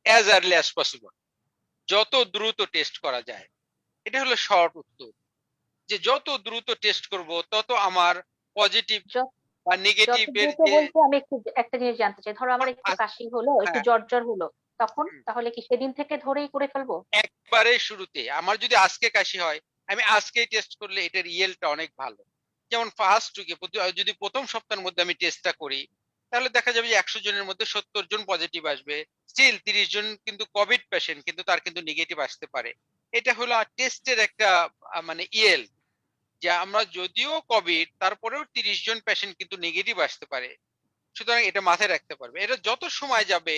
অ্যাজ আর্লি অ্যাজ পসিবল, যত দ্রুত টেস্ট করা যায়, এটা হলো শর্ট উত্তর। যে যত দ্রুত টেস্ট করব তত আমার পজিটিভ বা যত নেগেটিভ এর দ্রুত যে বলতে আমি একটু একটা জিনিস জানতে চাই, ধরো আমার একটু কাশি হলো, একটু হ্যাঁ, জ্বর জ্বর হলো, তখন হুম, তাহলে কি সেদিন থেকে ধরেই করে ফেলবো? একবারে শুরুতে আমার যদি আজকে কাশি হয়, আমি আজকেই টেস্ট করলে এটার ইয়েলটা অনেক ভালো। যেমন ফার্স্ট উইকে যদি প্রথম সপ্তাহের মধ্যে আমি টেস্টটা করি, তাহলে দেখা যাবে যে ১০০ জনের মধ্যে ৭০ জন পজিটিভ আসবে। স্টিল ৩০ জন কিন্তু কোভিড পেশেন্ট, কিন্তু তার কিন্তু নেগেটিভ আসতে পারে। এটা হলো টেস্টের একটা মানে ইয়েল, যে আমরা যদিও কোভিড, তারপরেও ৩০ জন পেশেন্ট কিন্তু নেগেটিভ আসতে পারে। সুতরাং এটা মাথায় রাখতে পারবে। এটা যত সময় যাবে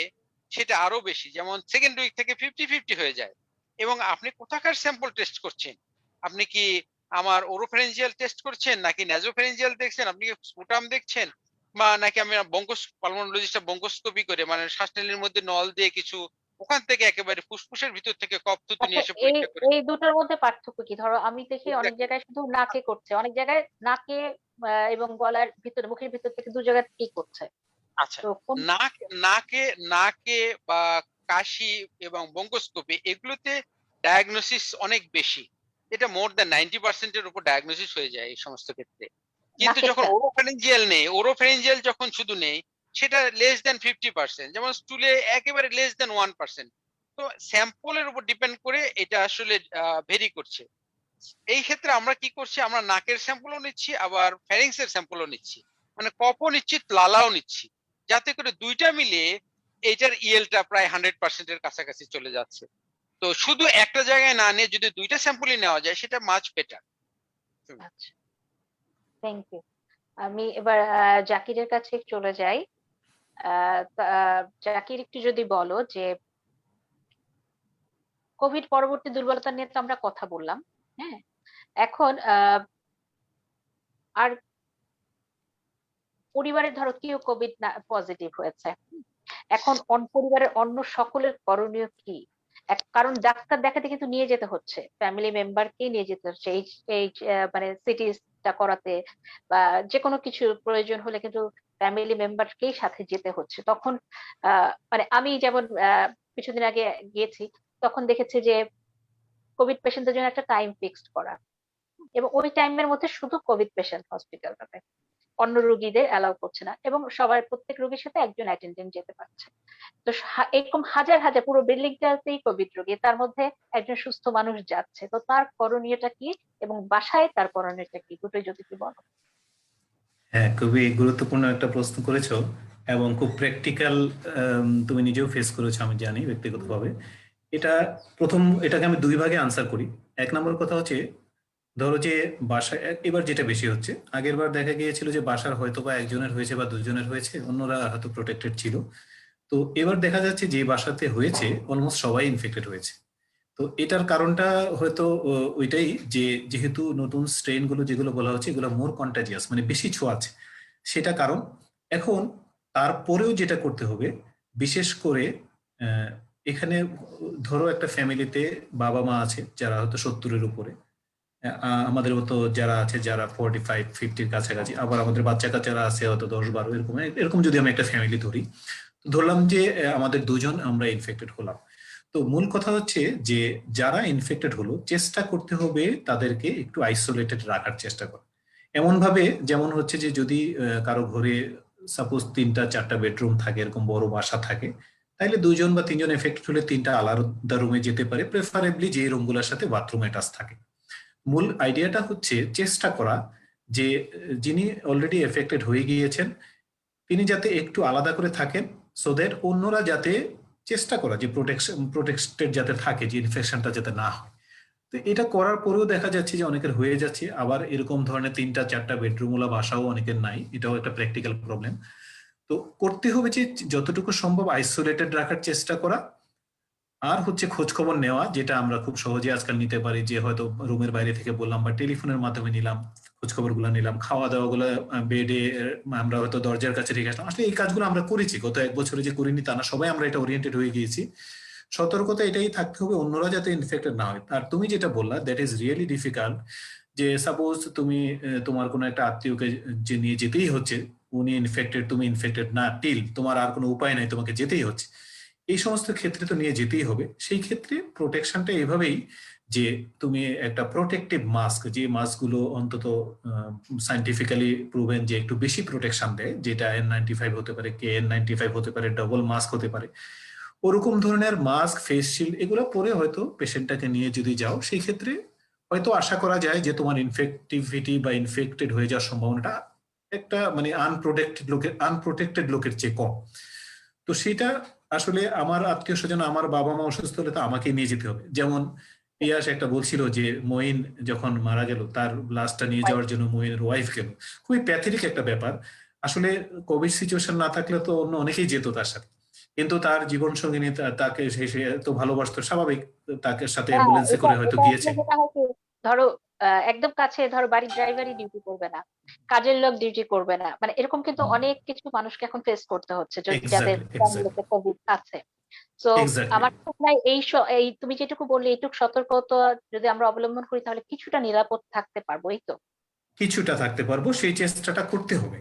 সেটা আরো বেশি, যেমন সেকেন্ড উইক থেকে 50-50 হয়ে যায়। এবং আপনি কোথাকার স্যাম্পল টেস্ট করছেন? আপনি কি আমার ওরোফ্যারিঞ্জিয়াল টেস্ট করছেন, নাকি ন্যাজোফ্যারিঞ্জিয়াল দেখছেন, আপনি কি স্পুটাম দেখছেন, বা নাকি আমি পালমোনোলজিস্ট বঙ্গোস্কোপি করে, মানে শ্বাসনালীর মধ্যে নল দিয়ে কিছু ওখান থেকে একেবারে ফুসফুসের ভিতর থেকে কফ থুতু আচ্ছা, নিয়ে এসে এই পরীক্ষা করে? এই দুটোর মধ্যে পার্থক্য কি? ধরো আমি দেখি অনেক এক্স্যাক্টলি। জায়গায় শুধু নাকে করছে, অনেক জায়গায় নাকে এবং গলার ভিতরে, মুখের ভিতর থেকে ২ জায়গায় করছে। আচ্ছা, তো কোন? নাক নাকে নাকে বা কাশি এবং বঙ্গোস্কোপি এগুলোতে ডায়াগনোসিস অনেক বেশি। এটা মোর দ্যান 90% এর উপর ডায়াগনোসিস হয়ে যায় এই সমস্ত ক্ষেত্রে। কিন্তু যখন নাকেরটা। ওরোফেরেঞ্জিয়াল যখন শুধু নেই, সেটা লেস দেন 50%, যেমন স্টুলে একেবারে লেস দেন 1%। তো স্যাম্পলের উপর ডিপেন্ড করে এটা আসলে ভেরি করছে। এই ক্ষেত্রে আমরা কি করছি, আমরা নাকের স্যাম্পলও নিচ্ছি, আবার ফ্যারিংস এর স্যাম্পলও নিচ্ছি, মানে কপও নিচ্ছি, লালাও নিচ্ছি, যাতে করে দুইটা মিলিয়ে এইটার ইএলটা প্রায় 100% এর কাছাকাছি চলে যাচ্ছে। তো শুধু একটা জায়গায় না নিয়ে যদি দুইটা স্যাম্পলই নেওয়া যায়, সেটা মাচ বেটার। আচ্ছা, থ্যাংক ইউ। আমি এবার জাকিরের কাছে চলে যাই। জাকির, একটু যদি বলো যে কোভিড পরবর্তী দুর্বলতা নিয়ে তো আমরা কথা বললাম। হ্যাঁ, এখন আর পরিবারের ধরো কেউ কোভিড পজিটিভ হয়েছে, এখন পরিবারের অন্য সকলের করণীয় কি? কারণ ডাক্তার দেখাতে কিন্তু নিয়ে যেতে হচ্ছে, ফ্যামিলি মেম্বারকেই নিয়ে যেতে হচ্ছে এই এই মানে সিটিটা করাতে, বা যে কোনো কিছু প্রয়োজন হলে কিন্তু ফ্যামিলি মেম্বারকেই সাথে যেতে হচ্ছে। তখন মানে আমি যেমন কিছুদিন আগে গিয়েছি, তখন দেখেছি যে কোভিড পেশেন্টদের জন্য একটা টাইম ফিক্সড করা, এবং ওই টাইমের মধ্যে শুধু কোভিড পেশেন্ট হসপিটালটাতে, অন্য রোগীদের অ্যালাউ করছে না, এবং সবার প্রত্যেক রোগীর সাথে একজন অ্যাটেন্ডেন্ট যেতে পারছে। তো এরকম হাজার হাজার, পুরো বিল্ডিংটাতেই কোভিড রোগী, তার মধ্যে একজন সুস্থ মানুষ যাচ্ছে, তো তার করণীয়টা কি এবং বাসায় তার করণীয়টা কি, দুটোই যদি কি বলো। হ্যাঁ, খুবই গুরুত্বপূর্ণ একটা প্রশ্ন করেছো এবং খুব প্র্যাকটিক্যাল। তুমি নিজেও ফেস করেছো আমি জানি ব্যক্তিগতভাবে। এটা এটাকে আমি দুই ভাগে আনসার করি। এক নম্বর কথা হচ্ছে, ধরো যে বাসায় এবার যেটা বেশি হচ্ছে, আগের বার দেখা গিয়েছিল যে বাসার হয়তো বা একজনের হয়েছে বা দুজনের হয়েছে, অন্যরা হয়তো প্রোটেক্টেড ছিল। তো এবার দেখা যাচ্ছে যে বাসাতে হয়েছে অলমোস্ট সবাই ইনফেক্টেড হয়েছে। তো এটার কারণটা হয়তো ওইটাই যে যেহেতু নতুন স্ট্রেন গুলো যেগুলো বলা হচ্ছে এগুলো মোর কন্টাজিয়াস, মানে বেশি ছোঁয়াচে, সেটা কারণ। এখন তারপরেও যেটা করতে হবে, বিশেষ করে আহ, এখানে ধরো একটা ফ্যামিলিতে বাবা মা আছে যারা হয়তো 70-এর উপরে, আমাদের মতো যারা আছে যারা 45-50-র কাছাকাছি, আবার আমাদের বাচ্চা কাচ্চারা আছে হয়তো 10-12, এরকম এরকম যদি আমি একটা ফ্যামিলি ধরি, ধরলাম যে আমাদের দুজন আমরা ইনফেক্টেড হলাম। তো মূল কথা হচ্ছে যে যারা ইনফেক্টেড হলো, চেষ্টা করতে হবে তাদেরকে একটু আইসোলেটেড রাখার চেষ্টা করা, এমন ভাবে যেমন হচ্ছে যে যদি কারো ঘরে সাপোজ 3টা-4টা বেডরুম থাকে, এরকম বড় বাসা থাকে, তাইলে 2জন বা 3জন এফেক্টেড হলে 3টা আলাদা রুমে যেতে পারে, প্রেফারেবলি যে রুমগুলোর সাথে বাথরুম অ্যাটাচ থাকে। মূল আইডিয়াটা হচ্ছে চেষ্টা করা যে যিনি অলরেডি এফেক্টেড হয়ে গিয়েছেন তিনি যাতে একটু আলাদা করে থাকেন, সো দ্যাট অন্যরা যাতে চেষ্টা করা যে প্রোটেক্টেড যাতে থাকে, যে ইনফেকশনটা যাতে না হয়। তো এটা করার পরেও দেখা যাচ্ছে যে অনেকের হয়ে যাচ্ছে, আবার এরকম ধরনের 3টা-4টা বেডরুমওয়ালা বাসাও অনেকের নাই, এটাও একটা প্র্যাকটিক্যাল প্রবলেম। তো করতে হবে যে যতটুকু সম্ভব আইসোলেটেড রাখার চেষ্টা করা, আর হচ্ছে খোঁজ খবর নেওয়া, যেটা আমরা খুব সহজে আজকাল নিতে পারি, যে হয়তো রুমের বাইরে থেকে বললাম বা টেলিফোনের মাধ্যমে নিলাম, খোঁজ খবর গুলো নিলাম, খাওয়া দাওয়া গুলো বেডে আমরা হয়তো দরজার কাছে রেখে আসলাম। আসলে এই কাজগুলো আমরা করেছি, গত 1 বছরে যে করিনি তা না, সবাই আমরা এটা ওরিয়েন্টেড হয়ে গিয়েছি। সতর্কতা এটাই থাকতে হবে অন্যরা যাতে ইনফেক্টেড না হয়। আর তুমি যেটা বললা, দ্যাট ইজ রিয়েলি ডিফিকাল্ট, যে সাপোজ তুমি তোমার কোনো একটা আত্মীয়কে যে নিয়ে যেতেই হচ্ছে, উনি ইনফেক্টেড, তুমি ইনফেক্টেড না, তোমার আর কোনো উপায় নাই, তোমাকে যেতেই হচ্ছে, এই সমস্ত ক্ষেত্রে তো নিয়ে যেতেই হবে। সেই ক্ষেত্রে প্রোটেকশনটা এভাবেই যে তুমি একটা প্রোটেক্টিভ মাস্ক, যে মাস্কগুলো অন্তত সাইন্টিফিক্যালি প্রুভেন যে একটু বেশি প্রোটেকশন দেয়, যেটা N95 হতে পারে, KN95 হতে পারে, ডাবল মাস্ক হতে পারে, ওরকম ধরনের মাস্ক, ফেস শিল্ড, এগুলো পরে হয়তো পেশেন্টটাকে নিয়ে যদি যাও, সেই ক্ষেত্রে হয়তো আশা করা যায় যে তোমার ইনফেক্টিভিটি বা ইনফেক্টেড হয়ে যাওয়ার সম্ভাবনাটা একটা মানে আনপ্রোটেক্টেড লোকের চেয়ে কম। তো সেটা আসলে আমার আত্মীয় স্বজন, আমার বাবা মা অসুস্থ হলে তো আমাকে নিয়ে যেতে হবে। যেমন পিয়াস একটা বলছিল যে মঈন যখন মারা গেল, তার লাশটা নিয়ে যাওয়ার জন্য মঈনের ওয়াইফ গেল, খুবই প্যাথেটিক একটা ব্যাপার। আসলে কোভিড সিচুয়েশন না থাকলে তো অন্য অনেকেই যেত তার সাথে, কিন্তু তার জীবন সঙ্গিনী তাকে সে তো ভালোবাসতো, স্বাভাবিক তাকে সাথে হ্যাঁ, অ্যাম্বুলেন্সে এটা করে হয়তো এটা গিয়েছে। আসলে যেটা হয় কি, ধরো একদম কাছে, ধরো বাড়ির ড্রাইভারই ডিউটি করবে না, কাজের লোক ডিউটি করবে না, মানে এরকম কিন্তু অনেক কিছু মানুষকে এখন ফেস করতে হচ্ছে যাদের এক্স্যাক্টলি, ফ্যামিলিতে কোভিড আছে। তো এক্স্যাক্টলি। আমার মনে হয় এই তুমি যেটুকু বললে, এইটুকু সতর্কতা যদি আমরা অবলম্বন করি, তাহলে কিছুটা নিরাপদ থাকতে পারবো, এই তো। কিছুটা থাকতে পারবো, সেই চেষ্টাটা করতে হবে।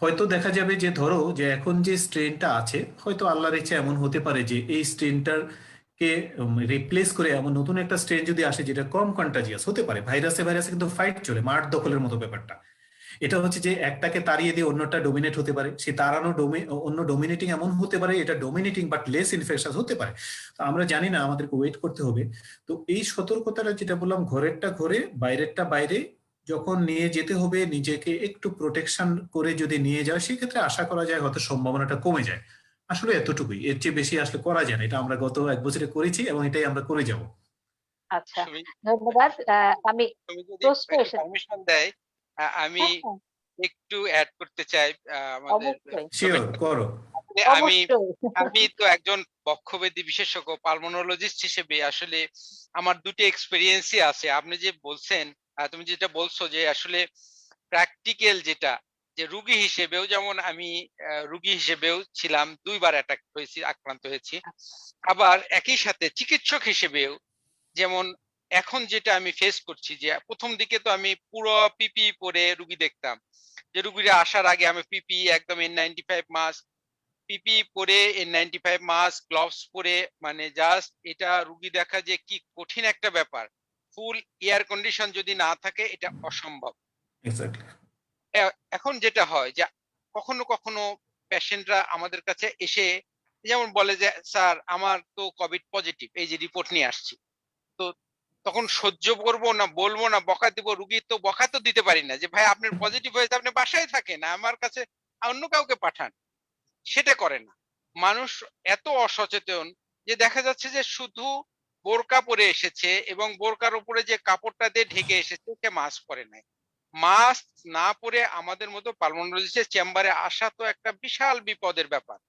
হয়তো দেখা যাবে যে ধরো যে এখন যে স্ট্রেনটা আছে, হয়তো আল্লাহর ইচ্ছা এমন হতে পারে যে এই স্ট্রেনটার কে রিপ্লেস করে এমন নতুন একটা স্ট্রেন যদি আসে যেটা কম কন্টাজিয়াস হতে পারে। ভাইরাসে ভাইরাসে কিন্তু ফাইট চলে, মাঠ দখলের মতো ব্যাপারটা। এটা হচ্ছে যে একটাকে তাড়িয়ে দিয়ে অন্যটা ডোমিনেট হতে পারে, সে তাড়ানো অন্য ডোমিনেটিং এমন হতে পারে, এটা ডোমিনেটিং বাট লেস ইনফেকশন হতে পারে। তো আমরা জানি না, আমাদেরকে ওয়েট করতে হবে। তো এই সতর্কতাটা যেটা বললাম, ঘরেরটা ঘরে বাইরেরটা বাইরে, যখন নিয়ে যেতে হবে নিজেকে একটু প্রোটেকশন করে যদি নিয়ে যাও, সেক্ষেত্রে আশা করা যায় হয়তো সম্ভাবনাটা কমে যায়। আসলে এতটুকুই, এর চেয়ে বেশি আসলে করা যায় না। এটা আমরা গত 1 বছরে করেছি এবং এটাই আমরা করে যাব। আচ্ছা, সুমি, ধন্যবাদ। আমি তুমি যদি প্রশ্ন একটু এসেছে। পারমিশন দেয়, আমি হ্যাঁ, হ্যাঁ, একটু অ্যাড করতে চাই আমাদের অবশ্যই, শিওর, টপিকটা। করো। আমি অবশ্যই। আমি তো একজন বক্ষব্যাধি বিশেষজ্ঞ পালমোনোলজিস্ট হিসেবে আসলে আমার দুটি এক্সপেরিয়েন্সই আছে। আপনি যে বলছেন, তুমি যেটা বলছো যে আসলে প্র্যাকটিক্যাল যেটা, যে রুগী হিসেবেও যেমন আমি রুগী হিসেবেও ছিলাম, 2 বার অ্যাটাক হয়েছি, আক্রান্ত হয়েছি। আচ্ছা, আবার একই সাথে চিকিৎসক হিসেবেও যেমন এখন যেটা আমি ফেস করছি, যে প্রথম দিকে তো আমি পুরো পিপি পরে রুগী দেখতাম, যে রুগীরা আসার আগে আমি পিপি একদম N95 মাস্ক, পিপি পরে N95 মাস্ক, গ্লোভস পরে, মানে জাস্ট এটা রুগী দেখা যে কি কঠিন একটা ব্যাপার। ফুল এয়ার কন্ডিশন যদি না থাকে এটা অসম্ভব। এক্স্যাক্টলি। এখন যেটা হয় যে কখনো কখনো পেশেন্টরা আমাদের কাছে এসে যেমন বলে যে স্যার আমার তো কোভিড পজিটিভ, এই যে রিপোর্ট নিয়ে আসছি। তো তখন সহ্য করবো না, বলবো না, বকা দিব, রুগী তো বকা তো দিতে পারি না যে ভাই আপনার পজিটিভ হয়েছে, আপনি বাসায় থাকেন, আমার কাছে অন্য কাউকে পাঠান। সেটা করে না। মানুষ এত অসচেতন যে দেখা যাচ্ছে যে শুধু বোরকা পরে এসেছে এবং বোরকার উপরে যে কাপড়টা দিয়ে ঢেকে এসেছে সে মাস্ক পরে নাই। মাস্ক না পরে আমাদের মতো পালমোনোলজিস্টের চেম্বারে আসা তো একটা বিশাল বিপদের ব্যাপার।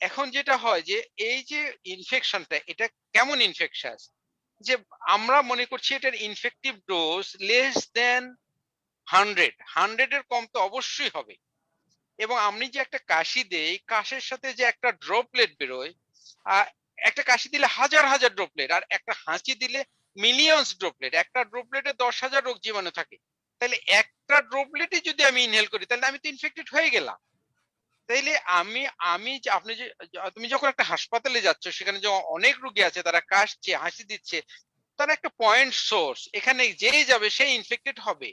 এখন যেটা হয় যে এই যে ইনফেকশনটা, এটা কেমন ইনফেকশাস, যে আমরা মনে করছি এটার ইনফেক্টিভ ডোজ লেস দেন 100 এর কম তো অবশ্যই হবে। এবং আমি যে একটা কাশি দেই, কাশের সাথে যে একটা ড্রপলেট বেরোয়, আহ, একটা কাশি দিলে হাজার হাজার ড্রপলেট, আর একটা হাঁচি দিলে মিলিয়নস ড্রপলেট। একটা ড্রপলেটে 10,000 রোগ জীবাণু থাকে। তাহলে একটা ড্রপলেটে যদি আমি ইনহেল করি তাহলে আমি তো ইনফেক্টেড হয়ে গেলাম। তাইলে আমি আমি যে আপনি যে তুমি যখন একটা হাসপাতালে যাচ্ছ, সেখানে যে অনেক রোগী আছে, তারা কাশছে, হাসি দিচ্ছে, তারা একটা পয়েন্ট সোর্স, এখানে যেই যাবে সেই ইনফেক্টেড হবে।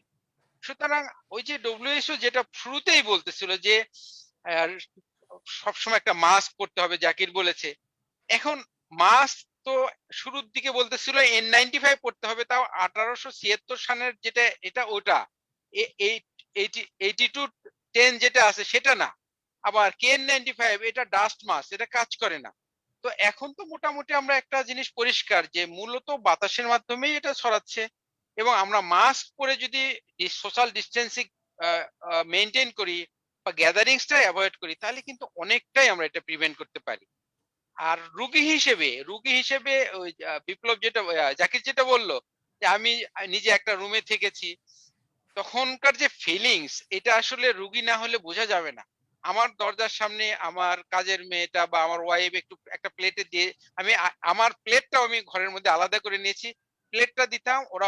সুতরাং ওই যে ডব্লিউএইচও যেটা শুরুতেই বলতেছিল যে আহ, সবসময় একটা মাস্ক পরতে হবে, জাকির বলেছে। এখন মাস্ক তো শুরুর দিকে বলতেছিল N95 পড়তে হবে, তাও 1876 সালের যেটা, এটা ওটা 8210 যেটা আছে সেটা না। আবার KN95 এটা ডাস্ট মাস্ক, এটা কাজ করে না। তো এখন তো মোটামুটি আমরা একটা জিনিস পরিষ্কার যে মূলত বাতাসের মাধ্যমেই এটা ছড়াচ্ছে। এবং আমরা মাস্ক পরে যদি সোশ্যাল ডিস্টেন্সিং মেনটেন করি বা গ্যাদারিংসটা অ্যাভয়েড করি, তাহলে কিন্তু অনেকটাই আমরা এটা প্রিভেন্ট করতে পারি। আর রুগী হিসেবে ওই বিপ্লব যেটা জাকির যেটা বললো, যে আমি নিজে একটা রুমে থেকেছি, তখনকার যে ফিলিংস, এটা আসলে রুগী না হলে বোঝা যাবে না। আমার দরজার সামনে আমার কাজের মেয়েটা বা আমার ওয়াইফ একটু একটা প্লেটে দিয়ে, আমি আমার প্লেটটাও আমি ঘরের মধ্যে আলাদা করে নিয়েছি। প্লেটটা দিতাম, ওরা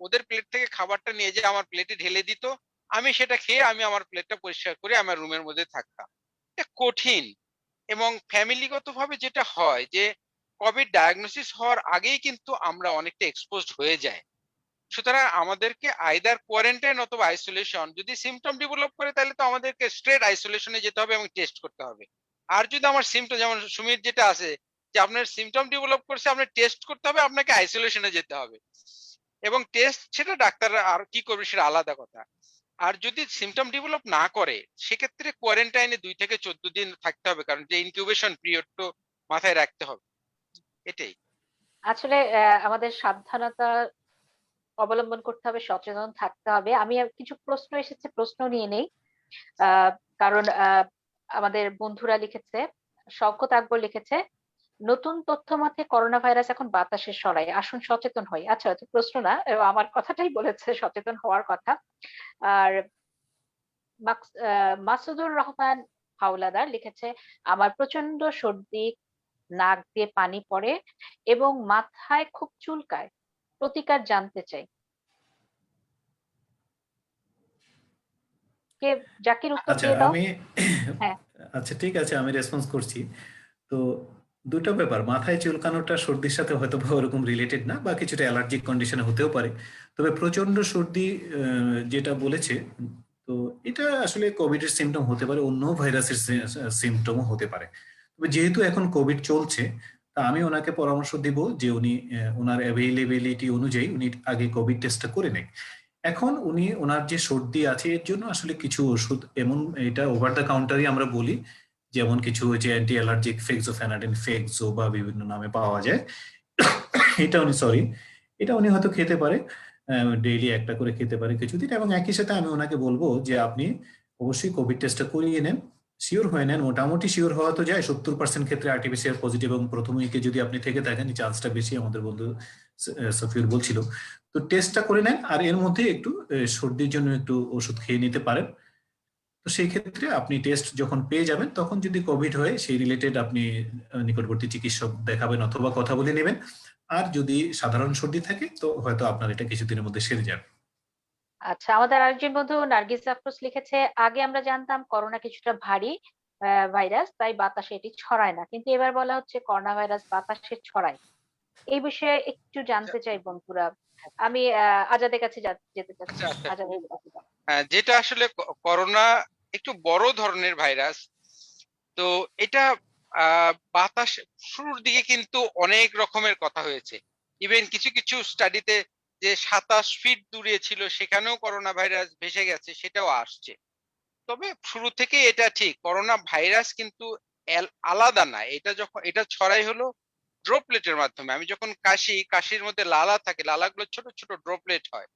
ওদের প্লেট থেকে খাবারটা নিয়ে যে আমার প্লেটে ঢেলে দিত, আমি সেটা খেয়ে আমি আমার প্লেটটা পরিষ্কার করে আমার রুমের মধ্যে থাকতাম। এটা কঠিন। এবং ফ্যামিলিগতভাবে যেটা হয় যে কোভিড ডায়াগনোসিস হওয়ার আগেই কিন্তু আমরা অনেকটা এক্সপোজড হয়ে যাই। সুতরাং আমাদেরকে আইদার কোয়ারেন্টাইন অথবা আইসোলেশন, যদি সিমটম ডেভেলপ করে তাহলে তো আমাদেরকে স্ট্রেট আইসোলেশনে যেতে হবে এবং টেস্ট করতে হবে। আর যদি আমার সিমটম, যেমন সুমির যেটা আছে যে আপনার সিমটম ডেভেলপ করছে, আপনার টেস্ট করতে হবে, আপনাকে আইসোলেশনে যেতে হবে। এবং টেস্ট সেটা ডাক্তাররা আর কি করবে সেটা আলাদা কথা। আর যদি সিমটম ডেভেলপ না করে, সেক্ষেত্রে কোয়ারেন্টাইনে 2 থেকে 14 দিন থাকতে হবে, কারণ যে ইনকিউবেশন পিরিয়ড তো মাথায় রাখতে হবে। এটাই। আসলে আমাদের সাবধানতা অবলম্বন করতে হবে, সচেতন থাকতে হবে। আমি কিছু প্রশ্ন এসেছে, প্রশ্ন নিয়ে নেই। কারণ আমাদের বন্ধুরা লিখেছে, শওকত আকবর লিখেছে, নতুন তথ্য মতে করোনা ভাইরাস এখন বাতাসে ছড়ায়, আসুন সচেতন হই। আচ্ছা, আচ্ছা, প্রশ্ন না, আমার কথাটাই বলেছে, সচেতন হওয়ার কথা। আর মাসুদুর রহমান হাওলাদার লিখেছে, আমার প্রচন্ড সর্দি, নাক দিয়ে পানি পড়ে এবং মাথায় খুব চুলকায়, প্রতিকার জানতে চাই। কে? জাকির, উত্তর আচ্ছা, দিয়ে দাও। আমি হ্যাঁ, আচ্ছা ঠিক আছে, আমি রেসপন্স করছি। তো দুটো ব্যাপার, মাথায় চুলকানোটা সর্দির সাথে হয়তো বা ওরকম রিলেটেড না, বা কিছুটা অ্যালার্জিক কন্ডিশনে হতেও পারে। তবে প্রচন্ড সর্দি যেটা বলেছে, তো এটা আসলে কোভিডের সিমটম হতে পারে, অন্য ভাইরাসের সিমটমও হতে পারে। তবে যেহেতু এখন কোভিড চলছে, তা আমি ওনাকে পরামর্শ দিব যে উনি ওনার অ্যাভেইলেবিলিটি অনুযায়ী উনি আগে কোভিড টেস্টটা করে নেন। এখন উনি ওনার যে সর্দি আছে এর জন্য আসলে কিছু ওষুধ, এমন এটা ওভার দ্য কাউন্টারই আমরা বলি, যেমন কিছু যে অ্যান্টি অ্যালার্জিক ফেক্সোফেনাডিন, ফেক্সো বা বিভিন্ন নামে পাওয়া যায়, এটা উনি হয়তো খেতে পারে, ডেইলি একটা করে খেতে পারে কিছুদিন। এবং একই সাথে আমি ওনাকে বলবো যে আপনি অবশ্যই কোভিড টেস্টটা করিয়ে নেন, শিওর হয়ে নেন। মোটামুটি শিওর হওয়া তো যায় 70% ক্ষেত্রে আরটিপিসিআর পজিটিভ, এবং প্রথম উইকে যদি আপনি থেকে থাকেন চান্সটা বেশি, আমাদের বন্ধু সফিউর বলছিল। তো টেস্টটা করে নেন, আর এর মধ্যে একটু সর্দির জন্য একটু ওষুধ খেয়ে নিতে পারেন। তো সেই ক্ষেত্রে আপনি টেস্ট যখন পেয়ে যাবেন তখন যদি কোভিড হয় সেই রিলেটেড আপনি নিকটবর্তী চিকিৎসক দেখাবেন অথবা কথা বলে নেবেন। আর যদি সাধারণ সর্দি থাকে তো হয়তো আপনার এটা কিছুদিনের মধ্যে সেরে যাবে। আচ্ছা, আমাদের আরেকজন বন্ধু নার্গিস আফরোজ লিখেছে, আগে আমরা জানতাম করোনা কিছুটা ভারী ভাইরাস, তাই বাতাসে এটি ছড়ায় না, কিন্তু এবার বলা হচ্ছে করোনা ভাইরাস বাতাসে ছড়ায়। এই বিষয়ে একটু জানতে চাই বন্ধুরা। আমি আজাদের কাছে যেতে চাচ্ছি। আচ্ছা আচ্ছা, আজাদের কাছে যাবো। হ্যাঁ, যেটা আসলে করোনা একটু বড় ধরনের ভাইরাস। তো এটা বাতাস শুরুর দিকে কিন্তু অনেক রকমের কথা হয়েছে। ইভেন কিছু কিছু স্টাডিতে যে 27 ফিট দূরে ছিল সেখানেও করোনা ভাইরাস ভেসে গেছে, সেটাও আসছে। তবে শুরু থেকে এটা ঠিক, করোনা ভাইরাস কিন্তু আলাদা না। এটা যখন এটা ছড়াই হলো ড্রপলেটের মাধ্যমে। আমি যখন কাশির মধ্যে লালা থাকে, লালাগুলো ছোট ছোট ড্রপলেট হয়।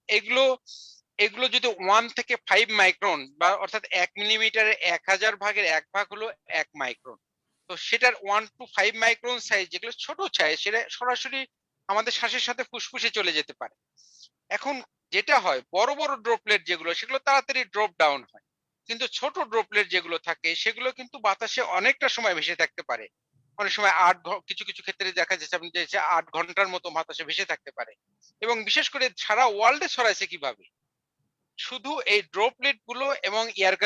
এগুলো এগুলো যদি 1 থেকে 5 মাইক্রন বা অর্থাৎ 1 মিলিমিটারের 1000 ভাগের 1 ভাগ হলো 1 মাইক্রন। তো সেটার 1 to 5 মাইক্রন সাইজ, যেগুলো ছোট সাইজ, সেটা সরাসরি আমাদের শ্বাসের সাথে ফুসফুসে চলে যেতে পারে। এখন যেটা হয়, বড় বড় ড্রপলেট যেগুলো, সেগুলো তাড়াতাড়ি ড্রপ ডাউন হয়। কিন্তু ছোট ড্রপলেট যেগুলো থাকে সেগুলো কিন্তু বাতাসে অনেকটা সময় ভেসে থাকতে পারে। অনেক সময় কিছু কিছু ক্ষেত্রে দেখা যাচ্ছে আপনি যে 8 ঘন্টার মতো বাতাসে ভেসে থাকতে পারে। এবং বিশেষ করে সারা ওয়ার্ল্ডে ছড়াইছে কিভাবে, শুধু এই ড্রপলেট গুলো এবং এয়ার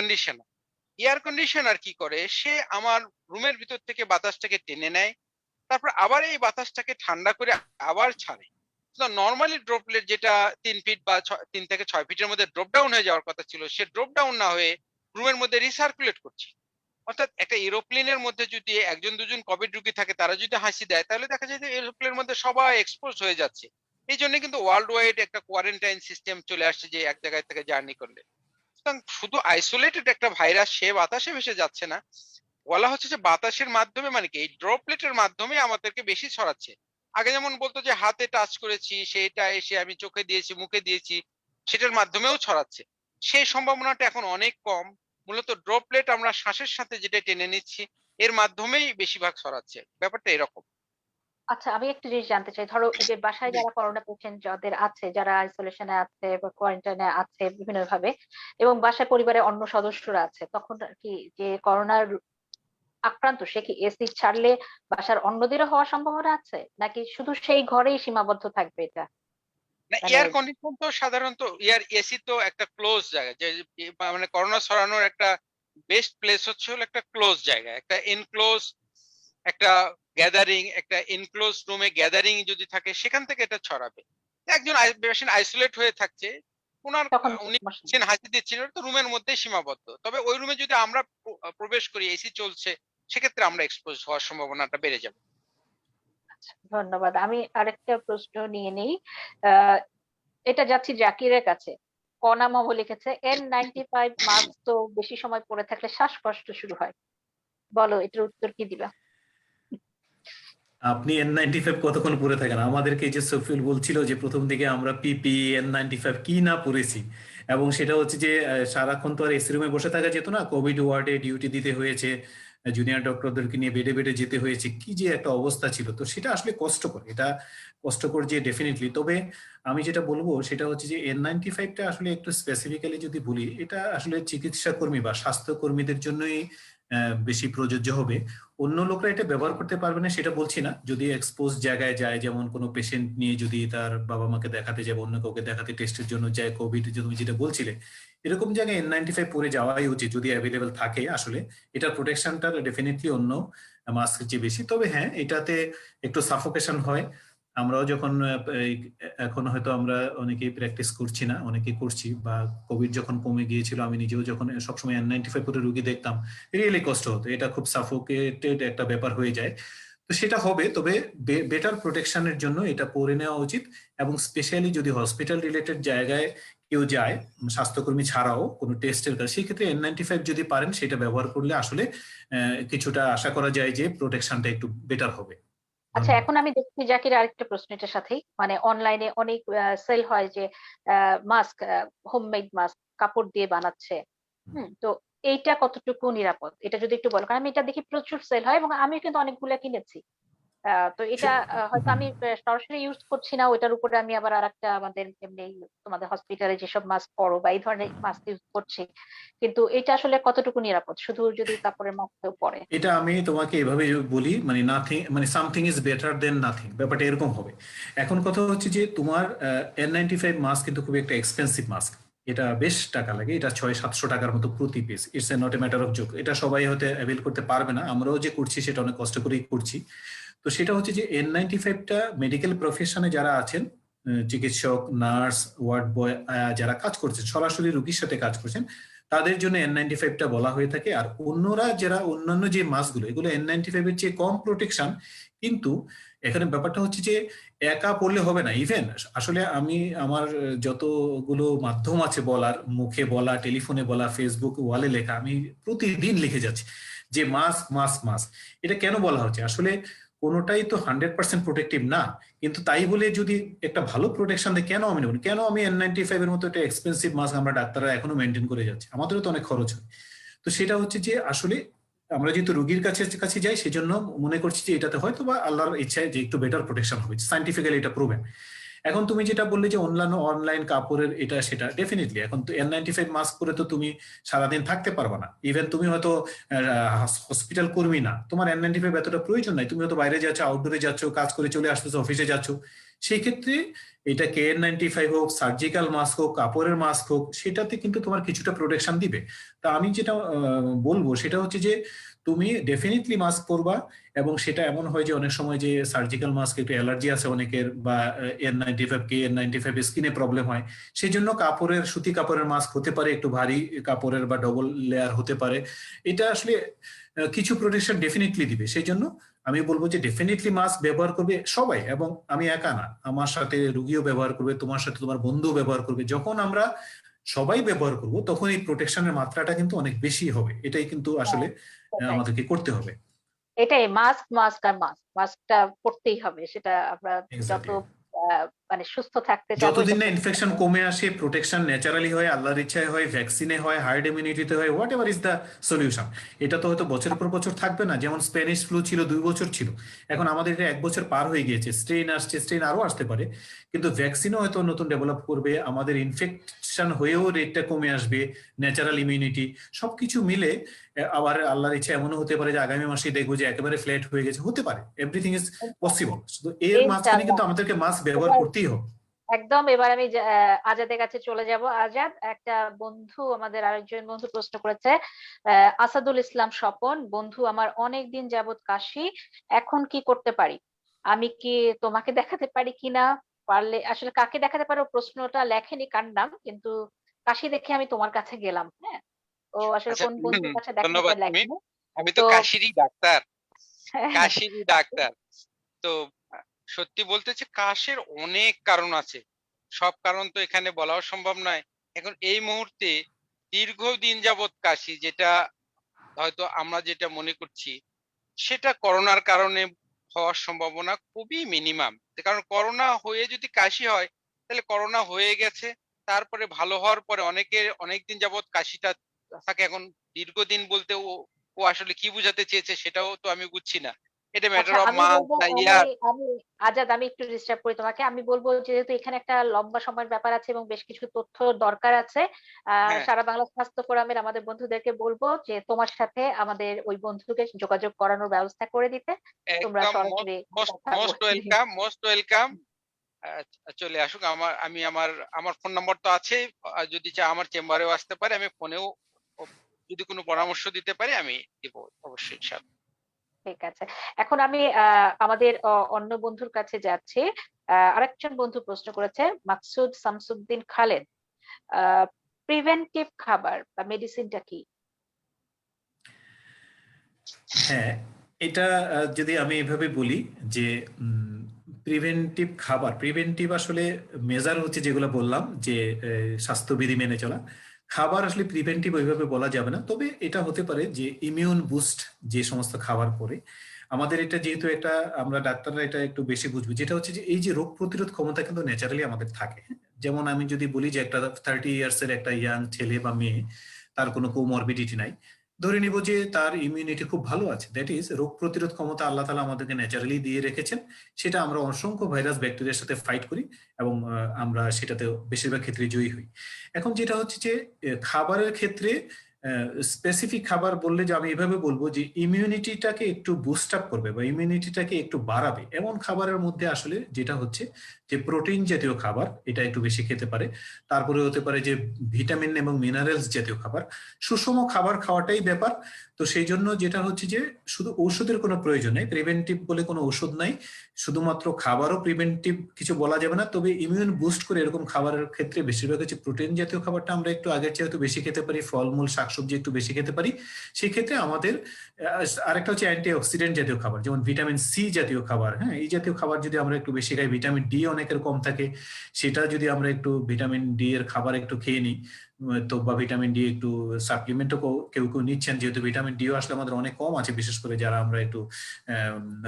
কন্ডিশনার কি করে, সে আমার রুমের ভিতর থেকে বাতাসটাকে টেনে নেয়, তারপর আবার এই বাতাসটাকে ঠান্ডা করে আবার ছাড়ে। নর্মালি ড্রপলেট যেটা 3 ফিট বা 3 থেকে 6 ফিটের মধ্যে ড্রপ ডাউন হয়ে যাওয়ার কথা ছিল, সে ড্রপ ডাউন না হয়ে রুমের মধ্যে রিসার্কুলেট করছে। অর্থাৎ একটা এরোপ্লেনের মধ্যে যদি একজন দুজন কোভিড রোগী থাকে, তারা যদি হাসি দেয়, তাহলে দেখা যায় যে এরোপ্লেনের মধ্যে সবাই এক্সপোজ হয়ে যাচ্ছে। এই জন্য কিন্তু ওয়ার্ল্ড ওয়াইড একটা কোয়ারেন্টাইন সিস্টেম চলে আসছে, যে এক জায়গায় থেকে জার্নি করলে। সুতরাং শুধু আইসোলেটেড একটা ভাইরাস সে বাতাসে ভেসে যাচ্ছে না, বলা হচ্ছে যে বাতাসের মাধ্যমে, মানে কি এই ড্রপলেটের মাধ্যমে আমাদেরকে বেশি ছড়াচ্ছে। আগে যেমন বলতো যে হাতে টাচ করেছি, সেটা এসে আমি চোখে দিয়েছি, মুখে দিয়েছি, সেটার মাধ্যমেও ছড়াচ্ছে। সেই সম্ভাবনাটা এখন অনেক কম। মূলত ড্রপলেট আমরা শ্বাসের সাথে যেটা টেনে নিচ্ছি, এর মাধ্যমেই বেশিরভাগ ছড়াচ্ছে। ব্যাপারটা এরকম। আচ্ছা, আমি একটা জিনিস জানতে চাই। ধরো এই যে বাসায় যারা করোনা পেশেন্ট যাদের আছে, যারা আইসোলেশনে আছে বা কোয়ারেন্টাইনে আছে বিভিন্ন ভাবে, এবং বাসায় পরিবারের অন্য সদস্যরা আছে, তখন কি যে করোনার আক্রান্ত সে কি এসি ছাড়লে বাসার অন্যদেরও হওয়ার সম্ভাবনা আছে, নাকি শুধু সেই ঘরেই সীমাবদ্ধ থাকবে এটা? না, মানে এয়ার কন্ডিশন তো সাধারণত, এসি তো একটা ক্লোজ জায়গা, যে মানে করোনা ছড়ানোর একটা বেস্ট প্লেস হচ্ছে হলো একটা ক্লোজ জায়গা, একটা এনক্লোজ, একটা গ্যাদারিং, একটা এনক্লোজ রুমে গ্যাদারিং যদি থাকে, সেখান থেকে এটা ছড়াবে। একজন পেশেন্ট আইসোলেট হয়ে থাকছে, ওনার তখন উনি সমস্যা নেই। হাসি দিচ্ছেন, ওটা তো রুমের মধ্যেই সীমাবদ্ধ। তবে ওই রুমে যদি আমরা প্রবেশ করি, এসি চলছে, সেক্ষেত্রে আমরা এক্সপোজ হওয়ার সম্ভাবনাটা বেড়ে যাবে। আচ্ছা, ধন্যবাদ। আমি আরেকটা প্রশ্ন নিয়ে নেই। আহ এটা যাচ্ছি জাকিরের কাছে। কনা মামু লিখেছে, N95 মাস্ক তো বেশি সময় পরে থাকলে শ্বাসকষ্ট শুরু হয়, বলো এটার উত্তর কি দিবা? আপনি N95 কতক্ষণ পরে থাকেন? আমাদেরকে এই যে সফিউল বলছিল যে প্রথম দিকে আমরা পিপি N95 কি না পরেছি, এবং সেটা হচ্ছে যে সারাক্ষণ তো আর এসি রুমে বসে থাকা যেত না, কোভিড ওয়ার্ডে ডিউটি দিতে হয়েছে, জুনিয়র ডক্টরদেরকে নিয়ে বেডে বেডে যেতে হয়েছে, কি যে একটা অবস্থা ছিল। তো সেটা আসলে কষ্টকর, এটা কষ্টকর যে ডেফিনেটলি। তবে আমি যেটা বলবো সেটা হচ্ছে যে N95টা আসলে একটু স্পেসিফিক্যালি যদি বলি, এটা আসলে চিকিৎসা কর্মী বা স্বাস্থ্য কর্মীদের জন্যই বেশি প্রযোজ্য হবে। অন্য লোকরা এটা ব্যবহার করতে পারবে না সেটা বলছি না। যদি এক্সপোজ জায়গায় যায়, যেমন কোনো পেশেন্ট নিয়ে যদি তার বাবা মাকে দেখাতে যায়, অন্য কাউকে দেখাতে টেস্টের জন্য যায়, কোভিড তুমি যেটা বলছিলে, এরকম জায়গায় N95 পরে যাওয়াই উচিত যদি অ্যাভেলেবেল থাকে। আসলে এটার প্রোটেকশনটা ডেফিনেটলি অন্য মাস্কের চেয়ে বেশি। তবে হ্যাঁ, এটাতে একটু সাফোকেশন হয়, আমরাও যখন এখন হয়তো আমরা অনেকেই প্র্যাকটিস করছি না, অনেকেই করছি, বা কোভিড যখন কমে গিয়েছিল আমি নিজেও যখন সবসময় N95 করে রুগী দেখতাম, রিয়েলি কষ্ট হতো, এটা খুব সাফোকেটেড একটা ব্যাপার হয়ে যায়। তো সেটা হবে, তবে বেটার প্রোটেকশনের জন্য এটা পরে নেওয়া উচিত। এবং স্পেশালি যদি হসপিটাল রিলেটেড জায়গায় কেউ যায়, স্বাস্থ্যকর্মী ছাড়াও কোনো টেস্টের কাজ, সেই ক্ষেত্রে N95 যদি পারেন সেটা ব্যবহার করলে আসলে কিছুটা আশা করা যায় যে প্রোটেকশনটা একটু বেটার হবে। আচ্ছা, ধন্যবাদ। এখন আমি দেখছি জাকির আরেকটা প্রশ্ন এটার সাথেই, মানে অনলাইনে অনেক সেল হয় যে মাস্ক, হোমমেড মাস্ক কাপড় দিয়ে বানাচ্ছে। তো এইটা কতটুকু নিরাপদ, এটা যদি একটু বলো, কারণ আমি এটা দেখি প্রচুর সেল হয় এবং আমি কিন্তু অনেকগুলো কিনেছি। তো এটা হয়তো আমি সরাসরি ইউজ করছি না, ওইটার উপরে আমি আবার আরেকটা আমাদের এমনি তোমাদের হসপিটালে যেসব মাস্ক পরো বা এই ধরনের মাস্ক ইউজ করছি, কিন্তু এটা আসলে কতটুকু নিরাপদ শুধু যদি কাপড়ের মাস্কও পরে? এটা আমি তোমাকে এভাবে বলি, মানে নাথিং, মানে something is better then nothing, ব্যাপারটা এরকম হবে। এখন কথা হচ্ছে যে তোমার N95 মাস্ক কিন্তু খুব একটা এক্সপেন্সিভ মাস্ক, এটা বেশ টাকা লাগে, এটা 600-700 টাকার মতো প্রতি piece. It's a not a matter of joke, এটা সবাই হয়তো অ্যাভেল করতে পারবে না, আমরাও যে করছি সেটা অনেক কষ্ট করেই করছি। তো সেটা হচ্ছে যে N95টা মেডিকেল প্রফেশনে যারা আছেন, চিকিৎসক, নার্স, ওয়ার্ড বয়, যারা কাজ করছেন, সরাসরি রোগীর সাথে কাজ করছেন, তাদের জন্য N95টা বলা হয়ে থাকে। আর অন্যরা যারা অন্যান্য যে মাস্কগুলো, এগুলো N95 এর চেয়ে কম প্রোটেকশন, কিন্তু এখানে ব্যাপারটা হচ্ছে যে একা পড়লে হবে না। ইভেন আসলে আমি আমার যতগুলো মাধ্যম আছে বলার, মুখে বলা, টেলিফোনে বলা, ফেসবুক ওয়ালে লেখা, আমি প্রতিদিন লিখে যাচ্ছি যে মাস্ক মাস্ক মাস্ক। এটা কেন বলা হচ্ছে? আসলে কোনোটাই তো 100% প্রোটেক্টিভ না, কিন্তু তাই বলে যদি একটা ভালো প্রোটেকশন দেয় কেন আমি নেব না? কেন আমি N95 এর মতো একটা এক্সপেন্সিভ মাস্ক আমরা ডাক্তাররা এখনো মেনটেন করে যাচ্ছি? আমাদেরও তো অনেক খরচ হয়। তো সেটা হচ্ছে যে আসলে আমরা যেহেতু রোগীর কাছে কাছে যাই, সেজন্য মনে করছি যে এটাতে হয়তো বা আল্লাহর ইচ্ছায় যে একটু বেটার প্রোটেকশন হবে, সাইন্টিফিক্যালি এটা প্রুভেন। এখন তুমি যেটা বললে যে অনলাইন অনলাইন কাপড়ের এটা সেটা, ডেফিনেটলি এখন তো N95 মাস্ক পরে তো তুমি সারাদিন থাকতে পারবে না। ইভেন তুমি হয়তো হসপিটাল কর্মী না, তোমার N95 এতটা প্রয়োজন নাই, তুমি হয়তো বাইরে যাচ্ছ, আউটডোরে যাচ্ছ, কাজ করে চলে আসতেছো, অফিসে যাচ্ছ, সেই ক্ষেত্রে এটা KN95 হোক, সার্জিক্যাল মাস্ক হোক, কাপড়ের মাস্ক হোক, সেটাতে কিন্তু তোমার কিছুটা প্রোটেকশন দিবে। তা আমি যেটা বলবো সেটা হচ্ছে যে তুমি ডেফিনেটলি মাস্ক পরবা। এবং সেটা এমন হয় যে অনেক সময় যে সার্জিক্যাল মাস্ক একটু অ্যালার্জি আছে অনেকের, বা N95 স্কিনে প্রবলেম হয়, সেই জন্য কাপড়ের, সুতি কাপড়ের মাস্ক হতে পারে, একটু ভারী কাপড়ের বা ডবল লেয়ার হতে পারে। এটা আসলে কিছু প্রোটেকশন ডেফিনেটলি দিবে। সেই জন্য আমি বলবো যে ডেফিনেটলি মাস্ক ব্যবহার করবে সবাই, এবং আমি একা না, আমার সাথে রুগীও ব্যবহার করবে, তোমার সাথে তোমার বন্ধুও ব্যবহার করবে। যখন আমরা সবাই ব্যবহার করব তখন এই প্রোটেকশনের মাত্রাটা কিন্তু অনেক বেশি হবে। এটাই কিন্তু হ্যাঁ, আসলে সেটাই। আমাদেরকে করতে হবে। এটাই, মাস্ক মাস্ক আর মাস্ক, মাস্কটা পড়তেই হবে, সেটা আমরা যত এক্স্যাক্টলি। মানে সুস্থ থাকতে চাবো এটা যতদিন না পড়তে ইনফেকশন হবে। কমে আসে, প্রোটেকশন ন্যাচারালি হয়, আল্লাহর ইচ্ছায় হয়, ভ্যাকসিনে হয়, হার্ড ইমিউনিটিতে হয়, what ever is the solution. এটা তো হয়তো বছরের পর বছর থাকবে না, যেমন স্প্যানিশ ফ্লু ছিল 2 বছর ছিল, এখন আমাদের এটা 1 বছর পার হয়ে গিয়েছে, স্ট্রেন আসছে, স্ট্রেন আরো আসতে পারে, কিন্তু ভ্যাকসিনও হয়তো নতুন ডেভেলপ করবে, আমাদের ইনফেকশন হয়েও রেটটা কমে আসবে, ন্যাচারাল ইমিউনিটি, সবকিছু মিলে আবার আল্লাহর ইচ্ছা এমনও হতে পারে যে আগামী মাসে দেখবো যে একেবারে ফ্ল্যাট হয়ে গেছে, হতে পারে, এভরিথিং ইজ পসিবল। শুধু এর মাঝখানে ইনশাআল্লাহ। কিন্তু আমাদেরকে মাস্ক ব্যবহার এবার করতেই হবে। একদম, এবার আমি আজাদের কাছে চলে যাব। আজাদ, একটা বন্ধু, আমাদের আরেকজন বন্ধু প্রশ্ন করেছে, আসাদুল ইসলাম স্বপন বন্ধু, আমার অনেক দিন যাবত কাশি, এখন কি করতে পারি? আমি কি তোমাকে দেখাতে পারি কিনা? পারলে আসলে কাকে দেখাতে পারো প্রশ্নটা লেখেনি কার নাম, কিন্তু কাশি দেখে আমি তোমার কাছে গেলাম। হ্যাঁ, ও আসলে আচ্ছা, কোন বন্ধুর কাছে দেখাতে ধন্যবাদ। পারে তুমি, লেখেনি। আমি তো তো কাশিরই ডাক্তার, কাশিরই ডাক্তার। তো সত্যি বলতেছে, কাশের অনেক কারণ আছে, সব কারণ তো এখানে বলাও সম্ভব নয়। এখন এই মুহূর্তে দীর্ঘদিন যাবৎ কাশি, যেটা হয়তো আমরা যেটা মনে করছি সেটা করোনার কারণে হওয়ার সম্ভাবনা খুবই মিনিমাম। কারণ করোনা হয়ে যদি কাশি হয়, তাহলে করোনা হয়ে গেছে, তারপরে ভালো হওয়ার পরে অনেকের অনেকদিন যাবৎ কাশিটা থাকে। এখন দীর্ঘদিন বলতে ও ও আসলে কি বোঝাতে চেয়েছে সেটাও তো আমি বুঝছি না। এটা আচ্ছা, ম্যাটার অফ আমি মান্থ বলবো, না আমি ইয়ার। আমি আজাদ, আমি একটু ডিস্টার্ব করি তোমাকে, আমি বলবো যেহেতু এখানে একটা লম্বা সময়ের ব্যাপার আছে এবং বেশ কিছু তথ্য দরকার আছে, হ্যাঁ, সারা বাংলা স্বাস্থ্য ফোরামের আমাদের বন্ধুদেরকে বলবো যে তোমার সাথে আমাদের ওই বন্ধুকে যোগাযোগ করানোর ব্যবস্থা করে দিতে, তোমরা একদম সরাসরি কথা মোস্ট বলবে। Welcome, most welcome. চলে আসুক। আমার আমি আমার আমার ফোন নাম্বার তো আছে, যদি চায় আমার চেম্বারেও আসতে পারে, আমি ফোনেও যদি কোনো পরামর্শ দিতে পারি আমি দিব অবশ্যই, ইনশাআল্লাহ। ঠিক আছে। এখন আমি আমাদের অন্য বন্ধুর কাছে যাচ্ছি। আরেকজন বন্ধু প্রশ্ন করেছে, মাকসুদ শামসুদ্দিন খালেদ, প্রিভেন্টিভ খাবার বা মেডিসিনটা কি? হ্যাঁ, এটা যদি আমি এভাবে বলি যে প্রিভেন্টিভ খাবার, প্রিভেন্টিভ আসলে মেজার হচ্ছে যেগুলো বললাম যে স্বাস্থ্যবিধি মেনে চলা। খাবার আসলে প্রিভেন্টিভ ওইভাবে বলা যাবে না, তবে এটা হতে পারে যে ইমিউন বুস্ট যে সমস্ত খাবার পরে আমাদের, এটা যেহেতু একটা, আমরা ডাক্তাররা এটা একটু বেশি বুঝবো, যেটা হচ্ছে যে এই যে রোগ প্রতিরোধ ক্ষমতা কিন্তু ন্যাচারালি আমাদের থাকে। যেমন আমি যদি বলি যে একটা 30 ইয়ার্স এর একটা ইয়াং ছেলে বা মেয়ে, তার কোনো কোমরবিডিটি নাই, ধরে নিব যে তার ইমিউনিটি খুব ভালো আছে, দ্যাট ইজ রোগ প্রতিরোধ ক্ষমতা আল্লাহ তাআলা আমাদেরকে ন্যাচারালি দিয়ে রেখেছেন। সেটা আমরা অসংখ্য ভাইরাস ব্যাকটেরিয়ার সাথে ফাইট করি এবং আমরা সেটাতে বেশিরভাগ ক্ষেত্রে জয়ী হই। এখন যেটা হচ্ছে যে খাবারের ক্ষেত্রে স্পেসিফিক খাবার বললে যে আমি এভাবে বলবো যে ইমিউনিটিটাকে একটু বুস্ট আপ করবে বা ইমিউনিটিটাকে একটু বাড়াবে এমন খাবারের মধ্যে আসলে যেটা হচ্ছে যে প্রোটিন জাতীয় খাবার, এটা একটু বেশি খেতে পারে। তারপরে হতে পারে যে ভিটামিন এবং মিনারেলস জাতীয় খাবার, সুষম খাবার খাওয়াটাই ব্যাপার। তো সেই জন্য যেটা হচ্ছে যে শুধু ঔষধের কোনো প্রয়োজন নেই, প্রিভেন্টিভ বলে কোনো ওষুধ নাই, শুধুমাত্র খাবারও প্রিভেন্টিভ কিছু বলা যাবে না। তবে ইমিউন বুস্ট করে এরকম খাবারের ক্ষেত্রে বেশিরভাগ হচ্ছে প্রোটিন জাতীয় খাবারটা আমরা একটু আগের চেয়ে একটু বেশি খেতে পারি, ফলমূল শাকসবজি একটু বেশি খেতে পারি। সেই ক্ষেত্রে আমাদের আরেকটা হচ্ছে অ্যান্টি অক্সিডেন্ট জাতীয় খাবার, যেমন ভিটামিন সি জাতীয় খাবার। হ্যাঁ, এই জাতীয় খাবার যদি আমরা একটু বেশি খাই, ভিটামিন ডি অনেকের কম থাকে, সেটা যদি আমরা একটু ভিটামিন ডি এর খাবার একটু খেয়ে নিই, তো বা ভিটামিন ডি একটু সাপ্লিমেন্টও কেউ কেউ নিচ্ছেন, যেহেতু ভিটামিন ডিও আসলে আমাদের অনেক কম আছে, বিশেষ করে যারা আমরা একটু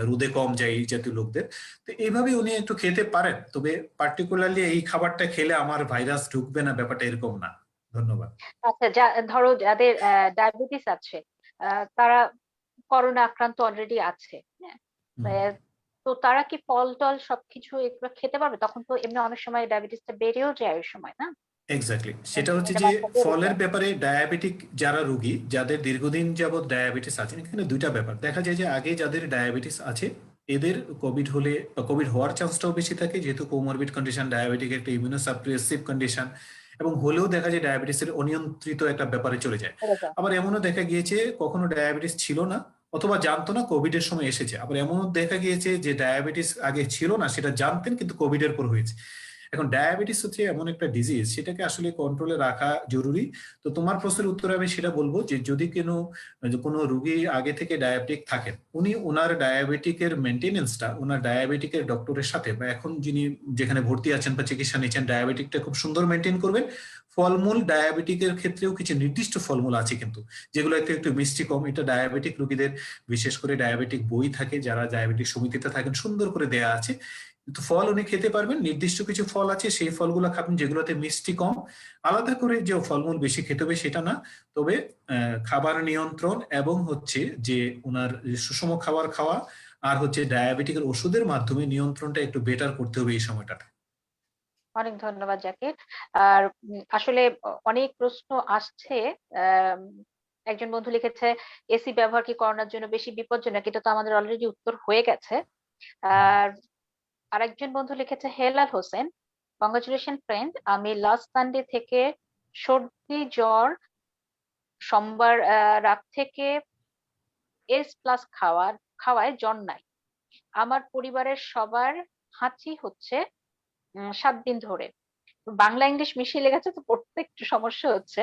রোদে কম যাই এই জাতীয় লোকদের। তো এইভাবে উনি একটু খেতে পারেন, তবে পার্টিকুলারলি এই খাবারটা খেলে আমার ভাইরাস ঢুকবে না, ব্যাপারটা এরকম না। ধন্যবাদ। আচ্ছা, ধরো যাদের ডায়াবেটিস আছে, তারা করোনা আক্রান্ত অলরেডি আছে, হ্যাঁ, হুম। আহ, তো তারা কি ফল টল সবকিছু এগুলো খেতে পারবে? তখন তো এমনি অনেক সময় ডায়াবেটিসটা বেড়েও যায় ওই সময়, না? এক্স্যাক্টলি, সেটা হচ্ছে এটা যে বাচ্চা বেড়ে ফলের যায়। ব্যাপারে ডায়াবেটিক যারা রোগী, যাদের দীর্ঘদিন যাবত ডায়াবেটিস আছে, এখানে দুইটা ব্যাপার দেখা যায়। যে আগে যাদের ডায়াবেটিস আছে এদের কোভিড হলে বা কোভিড হওয়ার চান্সটাও বেশি থাকে, যেহেতু কোমরবিড কন্ডিশন, ডায়াবেটিক একটা ইমিউনোসাপ্রেসিভ কন্ডিশন, এবং হলেও দেখা যায় ডায়াবেটিসের অনিয়ন্ত্রিত একটা ব্যাপারে চলে যায়। বেড়ে যায়। আবার এমনও দেখা গিয়েছে কখনো ডায়াবেটিস ছিল না অথবা জানতো না, কোভিড এর সময় এসেছে। আবার এমনও দেখা গিয়েছে যে ডায়াবেটিস আগে ছিল না, সেটা জানতেন কিন্তু কোভিড এর পর হয়েছে। এখন ডায়াবেটিস হচ্ছে এমন একটা ডিজিজ, সেটাকে আসলে কন্ট্রোলে রাখা জরুরি। তো তোমার প্রশ্নের উত্তরে আমি সেটা বলবো যে যদি কোনো রোগী আগে থেকে ডায়াবেটিক থাকেন, উনি ওনার ডায়াবেটিকের মেনটেনেন্সটা ওনার ডায়াবেটিকের ডক্টরের সাথে, বা এখন যিনি যেখানে ভর্তি আছেন বা চিকিৎসা নিচ্ছেন, ডায়াবেটিকটা খুব সুন্দর মেনটেন করবেন। ফলমূল ডায়াবেটিকের ক্ষেত্রেও কিছু নির্দিষ্ট ফলমূল আছে কিন্তু, যেগুলো একটু একটু মিষ্টি কম, এটা ডায়াবেটিক রোগীদের, বিশেষ করে ডায়াবেটিক বই থাকে, যারা ডায়াবেটিক সমিতিতে থাকেন সুন্দর করে দেয়া আছে। কিন্তু ফল উনি খেতে পারবেন, নির্দিষ্ট কিছু ফল আছে সেই ফলগুলো খাবেন যেগুলোতে মিষ্টি কম। আলাদা করে যে ফলমূল বেশি খেতে হবে সেটা না, তবে খাবার নিয়ন্ত্রণ এবং হচ্ছে যে ওনার সুষম খাবার খাওয়া আর হচ্ছে ডায়াবেটিকের ওষুধের মাধ্যমে নিয়ন্ত্রণটা একটু বেটার করতে হবে এই সময়টাতে। অনেক ধন্যবাদ জাকির। আর আসলে অনেক প্রশ্ন আসছে। আম, একজন বন্ধু লিখেছে, এসি ব্যবহার কি করোনার জন্য বেশি বিপজ্জনক? এটা তো আমাদের অলরেডি উত্তর হয়ে গেছে। আর আরেকজন বন্ধু লিখেছে, হেলাল হোসেন, কংগ্রাচুলেশন ফ্রেন্ড, আমি লাস্ট সানডে থেকে সর্দি জ্বর, সোমবার রাত থেকে S+ খাওয়ায় জ্বর নাই। আমার পরিবারের সবার হাঁচি হচ্ছে 7 দিন ধরে। বাংলা ইংলিশ মিশিয়ে লেগেছে তো পড়তে একটু সমস্যা হচ্ছে।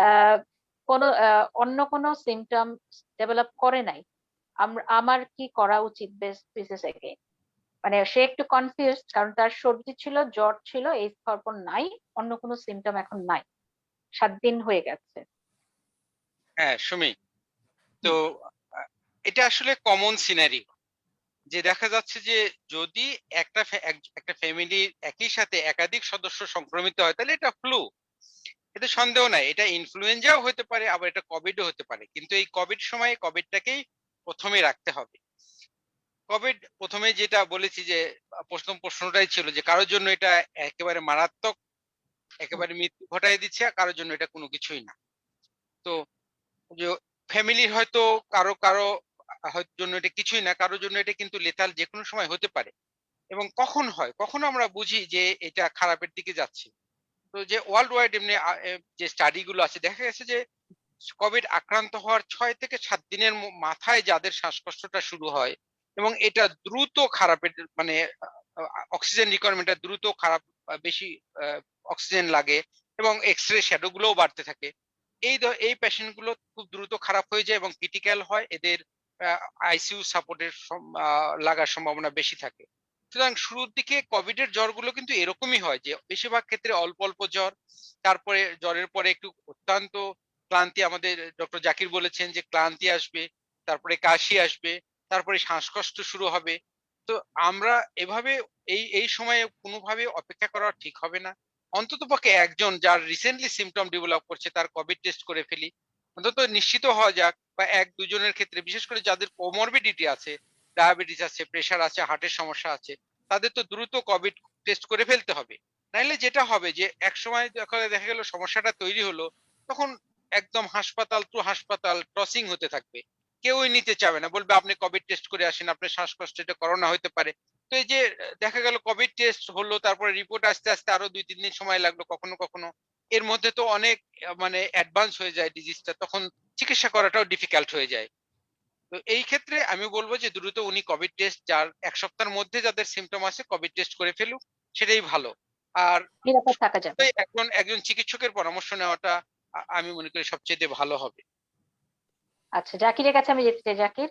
আহ অন্য কোনো সিমটম ডেভেলপ করে নাই। আমার কি করা উচিত বিশেষজ্ঞ? মানে সে একটু কনফিউজ, কারণ তার সর্দি ছিল, জ্বর ছিল, এই খাওয়ার পর নাই, অন্য কোনো সিমটম এখন নাই, 7 দিন হয়ে গেছে। হ্যাঁ সুমি, তো আহ, এটা আসলে কমন সিনারি, যে দেখা যাচ্ছে যে যদি একটা ফ্যামিলির একই সাথে একাধিক সদস্য সংক্রমিত হয় তাহলে এটা ফ্লু, এতে সন্দেহ নাই। এটা ইনফ্লুয়েঞ্জাও হতে পারে, আবার এটা কোভিডও হতে পারে, কিন্তু এই কোভিড সময়ে কোভিডটাকেই প্রথমে রাখতে হবে। কোভিড প্রথমে যেটা বলেছি যে প্রশ্নটাই ছিল যে কারোর জন্য এটা একেবারে মারাত্মক, একেবারে মৃত্যু ঘটাই দিচ্ছে, আর কারোর জন্য এটা কোনো কিছুই না। তো যে ফ্যামিলির হয়তো কারো কারো হয়তো জন্য এটা কিছুই না, কারোর জন্য এটা কিন্তু লেথাল যে কোনো সময় হতে পারে। এবং কখন হয়, কখনো আমরা বুঝি যে এটা খারাপের দিকে যাচ্ছে। তো যে ওয়ার্ল্ড ওয়াইড এমনি যে স্টাডি গুলো আছে, দেখা গেছে যে কোভিড আক্রান্ত হওয়ার 6 থেকে 7 দিনের মাথায় যাদের শ্বাসকষ্টটা শুরু হয় এবং এটা দ্রুত খারাপের মানে অক্সিজেন রিকোয়ারমেন্টটা দ্রুত খারাপ, বেশি অক্সিজেন লাগে এবং এক্সরে শ্যাডো গুলোও বাড়তে থাকে। এই পেশেন্ট গুলো খুব দ্রুত খারাপ হয়ে যায় এবং ক্রিটিক্যাল হয়, এদের আইসিইউ সাপোর্টের লাগার সম্ভাবনা বেশি থাকে। সুতরাং শুরুর দিকে কোভিড এর জ্বরগুলো কিন্তু এরকমই হয় যে বেশিরভাগ ক্ষেত্রে অল্প অল্প জ্বর, তারপরে জ্বরের পরে একটু অত্যন্ত ক্লান্তি, আমাদের ডক্টর জাকির বলেছেন যে ক্লান্তি আসবে, তারপরে কাশি আসবে, তারপরে শ্বাসকষ্ট শুরু হবে। তো আমরা এভাবে এই সময়ে কোনোভাবে অপেক্ষা করা ঠিক হবে না। অন্ততপক্ষে একজন যার রিসেন্টলি সিম্পটম ডেভেলপ করছে তার কোভিড টেস্ট করে ফেলি। অন্তত নিশ্চিত হওয়া যাক, বা ১-২ জনের ক্ষেত্রে, বিশেষ করে যাদের কোমরবিডিটি আছে, ডায়াবেটিস আছে, প্রেশার আছে, হার্টের সমস্যা আছে, তাদের তো দ্রুত কোভিড টেস্ট করে ফেলতে হবে। নাইলে যেটা হবে যে একসময় দেখা গেল সমস্যাটা তৈরি হলো, তখন একদম হাসপাতাল টু হাসপাতাল ক্রসিং হতে থাকবে। কেউই নিতে চাবে না, বলবে আপনি কোভিড টেস্ট করে আসেন, আপনার শ্বাসকষ্ট, এটা করোনা হতে পারে। তো এই যে দেখা গেল কোভিড টেস্ট হলো, তারপরে রিপোর্ট আসতে আসতে আরো ২-৩ দিন সময় লাগলো কখনো কখনো। এর মধ্যে তো অনেক মানে অ্যাডভান্স হয়ে যায় ডিজিজটা, তখন চিকিৎসা করাটাও ডিফিকাল্ট হয়ে যায়। তো এই ক্ষেত্রে আমি বলবো যে দ্রুত উনি কোভিড টেস্ট, যার ১ সপ্তাহের মধ্যে যাদের সিম্পটম আছে কোভিড টেস্ট করে ফেলুক, সেটাই ভালো। আর নিরাপদ থাকা যাবে। একজন চিকিৎসকের পরামর্শ নেওয়াটা আমি মনে করি সবচেয়ে ভালো হবে। আচ্ছা, জাকিরের কাছে আমি যেতে চাই। জাকির,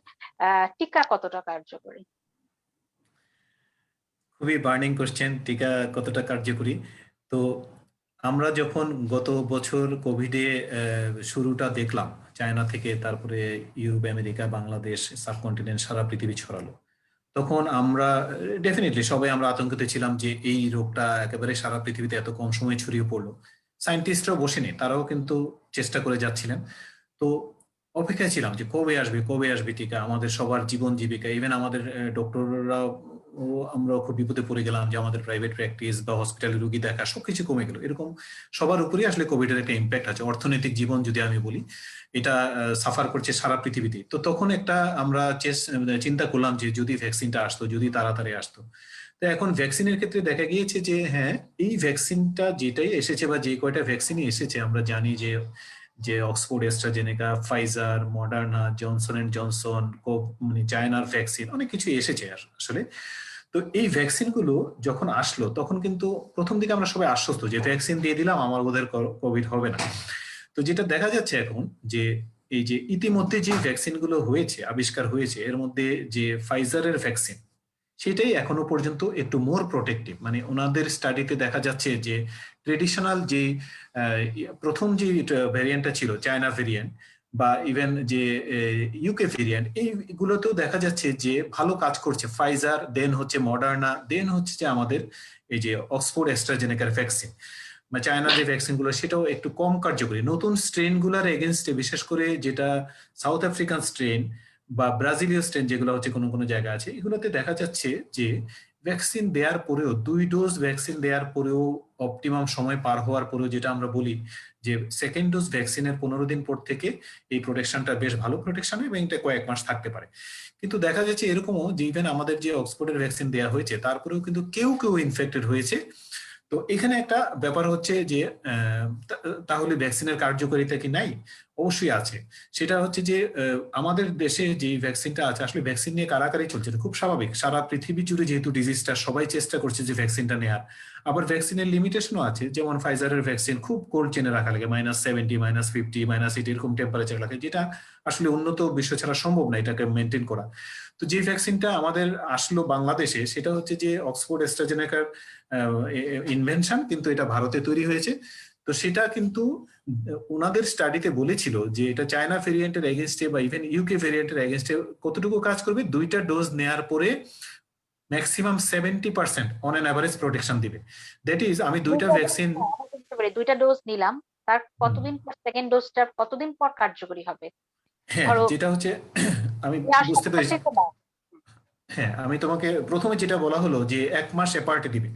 টিকা কতটা কার্যকরী? খুবই বার্নিং কোশ্চেন, টিকা কতটা কার্যকরী। তো আমরা যখন গত বছর কোভিডে শুরুটা দেখলাম চায়না থেকে, তারপরে ইউরোপ, আমেরিকা, বাংলাদেশ, সাবকন্টিনেন্ট, সারা পৃথিবী ছড়ালো, তখন আমরা ডেফিনেটলি সবাই আমরা আতঙ্কিত ছিলাম যে এই রোগটা একেবারে সারা পৃথিবীতে এত কম সময়ে ছড়িয়ে পড়লো। সায়েন্টিস্টরাও বসেনি, তারাও কিন্তু চেষ্টা করে যাচ্ছিলেন। তো অপেক্ষায় ছিলাম যে কবে আসবে টিকা। আমাদের সবার জীবন জীবিকা, ইভেন আমাদের ডক্টররা ও আমরাও খুব বিপদে পড়ে গেলাম যে আমাদের প্রাইভেট প্র্যাকটিস বা হসপিটালে রুগী দেখা সবকিছু কমে গেল। এরকম সবার উপরেই আসলে কোভিড এর একটা ইম্প্যাক্ট আছে। অর্থনৈতিক জীবন যদি আমি বলি, এটা সাফার করছে সারা পৃথিবীতে। তো তখন একটা আমরা চিন্তা করলাম যে যদি ভ্যাকসিনটা আসতো, যদি তাড়াতাড়ি আসতো। তো এখন ভ্যাকসিনের ক্ষেত্রে দেখা গিয়েছে যে হ্যাঁ, এই ভ্যাকসিনটা যেটাই এসেছে বা যে কয়টা ভ্যাকসিনই এসেছে, আমরা জানি যে Oxford, AstraZeneca, Pfizer, Moderna, Johnson and Johnson, মানে চায়নার ভ্যাকসিন, অনেক কিছু এসেছে আসলে। তো এই ভ্যাকসিন গুলো যখন আসলো, তখন কিন্তু প্রথম দিকে আমরা সবাই আশ্বস্ত যে ভ্যাকসিন দিয়ে দিলাম, আমার ওদের কোভিড হবে না। তো যেটা দেখা যাচ্ছে এখন যে এই যে ইতিমধ্যে যে ভ্যাকসিন গুলো হয়েছে, আবিষ্কার হয়েছে, এর মধ্যে যে ফাইজারের ভ্যাকসিন, সেটাই এখনো পর্যন্ত একটু মোর প্রোটেক্টিভ। মানে ওনাদের স্টাডিতে দেখা যাচ্ছে যে ট্রেডিশনাল যে প্রথম যে ভ্যারিয়েন্টটা ছিল, চায়না ভ্যারিয়েন্ট বা ইভেন যে ইউকে ভেরিয়েন্ট, এইগুলোতেও দেখা যাচ্ছে যে ভালো কাজ করছে। ফাইজার, দেন হচ্ছে মডার্না, দেন হচ্ছে যে আমাদের এই যে অক্সফোর্ড অ্যাস্ট্রাজেনেকার ভ্যাকসিন বা চায়নার যে ভ্যাকসিন গুলো, সেটাও একটু কম কার্যকরী। নতুন স্ট্রেন গুলার এগেনস্টে, বিশেষ করে যেটা সাউথ আফ্রিকান স্ট্রেন বা ব্রাজিলীয় স্ট্রেন যেগুলো হচ্ছে কোনো কোনো জায়গা আছে, এগুলোতে দেখা যাচ্ছে যে ভ্যাকসিন দেওয়ার পরেও, 2 ডোজ ভ্যাকসিন দেওয়ার পরেও, অপটিমাম সময় পার হওয়ার পরেও, যেটা আমরা বলি যে সেকেন্ড ডোজ ভ্যাকসিনের 15 দিন পর থেকে এই প্রোটেকশনটা বেশ ভালো প্রোটেকশন এবং এটা কয়েক মাস থাকতে পারে। কিন্তু দেখা যাচ্ছে এরকমও যে ইভেন আমাদের যে অক্সফোর্ডের ভ্যাকসিন দেওয়া হয়েছে, তারপরেও কিন্তু কেউ ইনফেক্টেড হয়েছে। তো এখানে একটা ব্যাপার হচ্ছে যে তাহলে ভ্যাকসিনের কার্যকারিতা কি নাই? অবশ্যই আছে। সেটা হচ্ছে যে আমাদের দেশে যে ভ্যাকসিনটা আছে, আসলে ভ্যাকসিন নিয়ে কারাকারি চলছে, খুব স্বাভাবিক। সারা পৃথিবী জুড়ে যেহেতু ডিজিজটা, সবাই চেষ্টা করছে যে ভ্যাকসিনটা নেওয়ার। আবার ভ্যাকসিনের লিমিটেশনও আছে, যেমন ফাইজারের ভ্যাকসিন খুব কোল্ড চেনে রাখা লাগে, -70, -50, -80 এরকম টেম্পারেচার লাগে, যেটা আসলে উন্নত বিশ্ব ছাড়া সম্ভব না এটাকে মেনটেন করা। তো যে ভ্যাকসিনটা আমাদের আসলো বাংলাদেশে, সেটা হচ্ছে যে অক্সফোর্ড অ্যাস্ট্রাজেনেকার ইনভেনশন, কিন্তু এটা ভারতে তৈরি হয়েছে। তো সেটা কিন্তু ওনাদের স্টাডিতে বলেছিল যে এটা চায়না ভেরিয়েন্টের এগেনস্টে বা ইভেন ইউকে ভেরিয়েন্টের এগেনস্টে কতটুকু কাজ করবে, 2টা ডোজ নেয়ার পরে maximum 70% on an average protection দিবে। দ্যাট ইজ, আমি 2টা ভ্যাকসিন 2টা ডোজ নিলাম, তার কতদিন পর সেকেন্ড ডোজটা কতদিন পর কার্যকরী হবে? হ্যাঁ, ধরো যেটা হচ্ছে আমি আসলে বুঝতে পেরেছি। থেকে দাও। হ্যাঁ, আমি তোমাকে প্রথমে যেটা বলা হলো যে 1 মাস অ্যাপার্টে দিবে।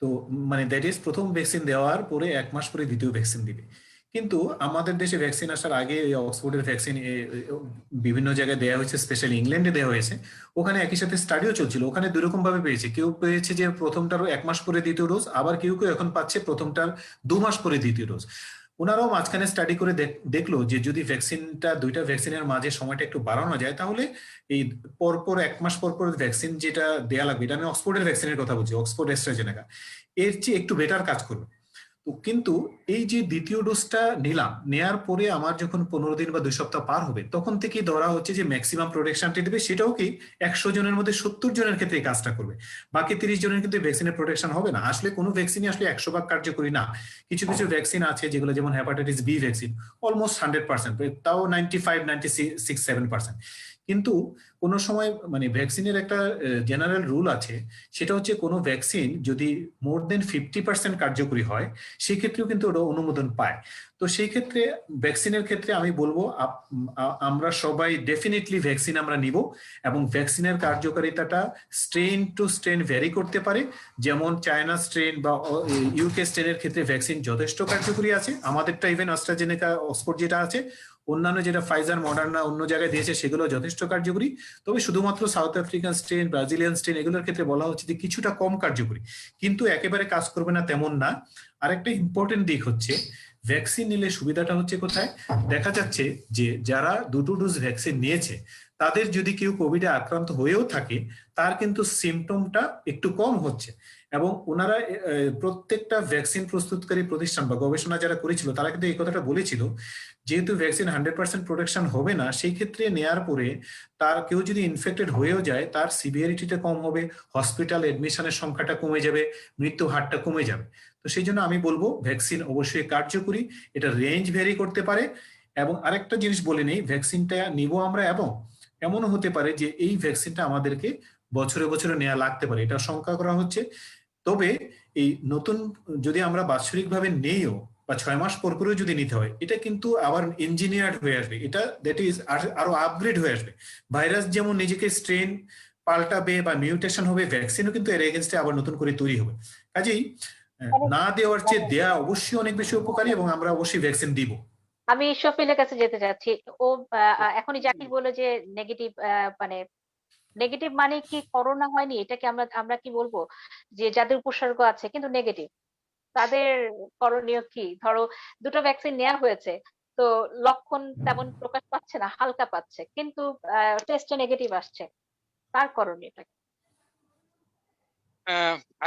তো মানে দ্যাট ইজ, প্রথম ভ্যাকসিন দেওয়ার পরে 1 মাস পরে দ্বিতীয় ভ্যাকসিন দিবে। কিন্তু আমাদের দেশে ভ্যাকসিন আসার আগে অক্সফোর্ডের ভ্যাকসিন বিভিন্ন জায়গায় দেওয়া হয়েছে, স্পেশালি ইংল্যান্ডে দেওয়া হয়েছে। ওখানে একই সাথে স্টাডিও চলছিল। ওখানে দুই রকম ভাবে পেয়েছে, কেউ পেয়েছে যে প্রথমটারও 1 মাস পরে দ্বিতীয় ডোজ, আবার কেউ এখন পাচ্ছে প্রথমটার 2 মাস পরে দ্বিতীয় ডোজ। ওনারাও মাঝখানে স্টাডি করে দেখলো যে যদি দুইটা ভ্যাকসিনের মাঝে সময়টা একটু বাড়ানো যায়, তাহলে এই পরপর 1 মাস পর পর ভ্যাকসিন যেটা দেয়া লাগবে, এটা আমি অক্সফোর্ডের ভ্যাকসিনের কথা বলছি, অক্সফোর্ড অ্যাস্ট্রাজেনেকা, এর চেয়ে একটু বেটার কাজ করবে। তো কিন্তু এই যে দ্বিতীয় ডোজটা নিলাম, নেয়ার পরে আমার যখন 15 দিন বা 2 সপ্তাহ পার হবে, তখন থেকেই ধরা হচ্ছে যে ম্যাক্সিমাম প্রোটেকশনটা দেবে, সেটাও কি 100 জনের মধ্যে 70 জনের ক্ষেত্রে এই কাজটা করবে, বাকি 30 জনের কিন্তু ভ্যাকসিনের প্রোটেকশন হবে না। আসলে কোনো ভ্যাকসিনই আসলে 100 ভাগ কার্যকরী না। কিছু কিছু ভ্যাকসিন আছে যেগুলো, যেমন হেপাটাইটিস বি ভ্যাকসিন, অলমোস্ট 100%, তাও 95, 96, 7%। কিন্তু কোনো সময় মানে ভ্যাকসিনের একটা জেনারেল রুল আছে, সেটা হচ্ছে কোনো ভ্যাকসিন যদি মোর দেন 50% কার্যকরী হয়, সেক্ষেত্রেও কিন্তু ওটা অনুমোদন পায়। তো সেই ক্ষেত্রে ভ্যাকসিনের ক্ষেত্রে আমি বলবো আমরা সবাই ডেফিনেটলি ভ্যাকসিন আমরা নিব, এবং ভ্যাকসিনের কার্যকারিতাটা স্ট্রেন টু স্ট্রেন ভ্যারি করতে পারে। যেমন চায়না স্ট্রেন বা ইউকে স্ট্রেনের ক্ষেত্রে ভ্যাকসিন যথেষ্ট কার্যকরী আছে, আমাদেরটা ইভেন অ্যাস্ট্রাজেনেকা অক্সফোর্ড যেটা আছে, অন্যান্য যেটা ফাইজার মডার্না অন্য জায়গায় দিয়েছে, সেগুলো যথেষ্ট কার্যকরী। তবে শুধুমাত্র south African strain, Brazilian strain, এগুলোর ক্ষেত্রে বলা হচ্ছে যে কিছুটা কম কার্যকরী, কিন্তু একেবারে কাজ করবে না তেমন না। আরেকটা ইম্পর্টেন্ট দিক হচ্ছে, ভ্যাকসিন নিলে সুবিধাটা হচ্ছে কোথায়, দেখা যাচ্ছে যে যারা 2টো ডোজ ভ্যাকসিন নিয়েছে, তাদের যদি কেউ কোভিডে আক্রান্ত হয়েও থাকে, তার কিন্তু সিমটমটা একটু কম হচ্ছে। এবং ওনারা প্রত্যেকটা ভ্যাকসিন প্রস্তুতকারী প্রতিষ্ঠান বা গবেষণা যারা করেছিল, তারা কিন্তু এই কথাটা বলেছিল, যেহেতু ভ্যাকসিন 100% প্রোটেকশন হবে না, সেই ক্ষেত্রে নেয়ার পরে তার কেউ যদি ইনফেক্টেড হয়েও যায়, তার সিভিয়ারিটিটা কম হবে, হসপিটাল এডমিশনের সংখ্যাটা কমে যাবে, মৃত্যু হারটা কমে যাবে। তো সেই জন্য আমি বলবো ভ্যাকসিন অবশ্যই কার্যকরী, এটা রেঞ্জ ভ্যারি করতে পারে। এবং আরেকটা জিনিস বলে নেই, ভ্যাকসিনটা নিব আমরা, এবং এমনও হতে পারে যে এই ভ্যাকসিনটা আমাদেরকে বছরে বছরে নেওয়া লাগতে পারে, এটা শঙ্কা করা হচ্ছে। তবে এই নতুন যদি আমরা বাৎসরিকভাবে নেইও, বা 6 মাস পর পরেও যদি নিতে হয়, এটা কিন্তু আবার ইঞ্জিনিয়ার্ড হয়ে আসবে, এটা দ্যাট ইজ আরো আপগ্রেড হয়ে আসবে। ভাইরাস যেমন নিজেকে স্ট্রেন পাল্টাবে বা মিউটেশন হবে, ভ্যাকসিনও কিন্তু এর এগেনস্টে আবার নতুন করে তৈরি হবে। কাজেই না দেওয়ার চেয়ে দেয়া অবশ্যই অনেক বেশি উপকারী, এবং আমরা অবশ্যই ভ্যাকসিন দিব। আমি শফিলের কাছে যেতে চাচ্ছি। ও এখনই জাকির বলে যে নেগেটিভ, মানে নেগেটিভ মানে কি করোনা হয়নি, এটাকে আমরা আমরা কি বলবো, যে যাদের উপসর্গ আছে কিন্তু নেগেটিভ, তাদের করণীয় কি? ধরো দুটো ভ্যাকসিন নেওয়া হয়েছে, তো লক্ষণ তেমন প্রকাশ পাচ্ছে না, হালকা পাচ্ছে, কিন্তু টেস্টে নেগেটিভ আসছে, তার করণীয়টা কি?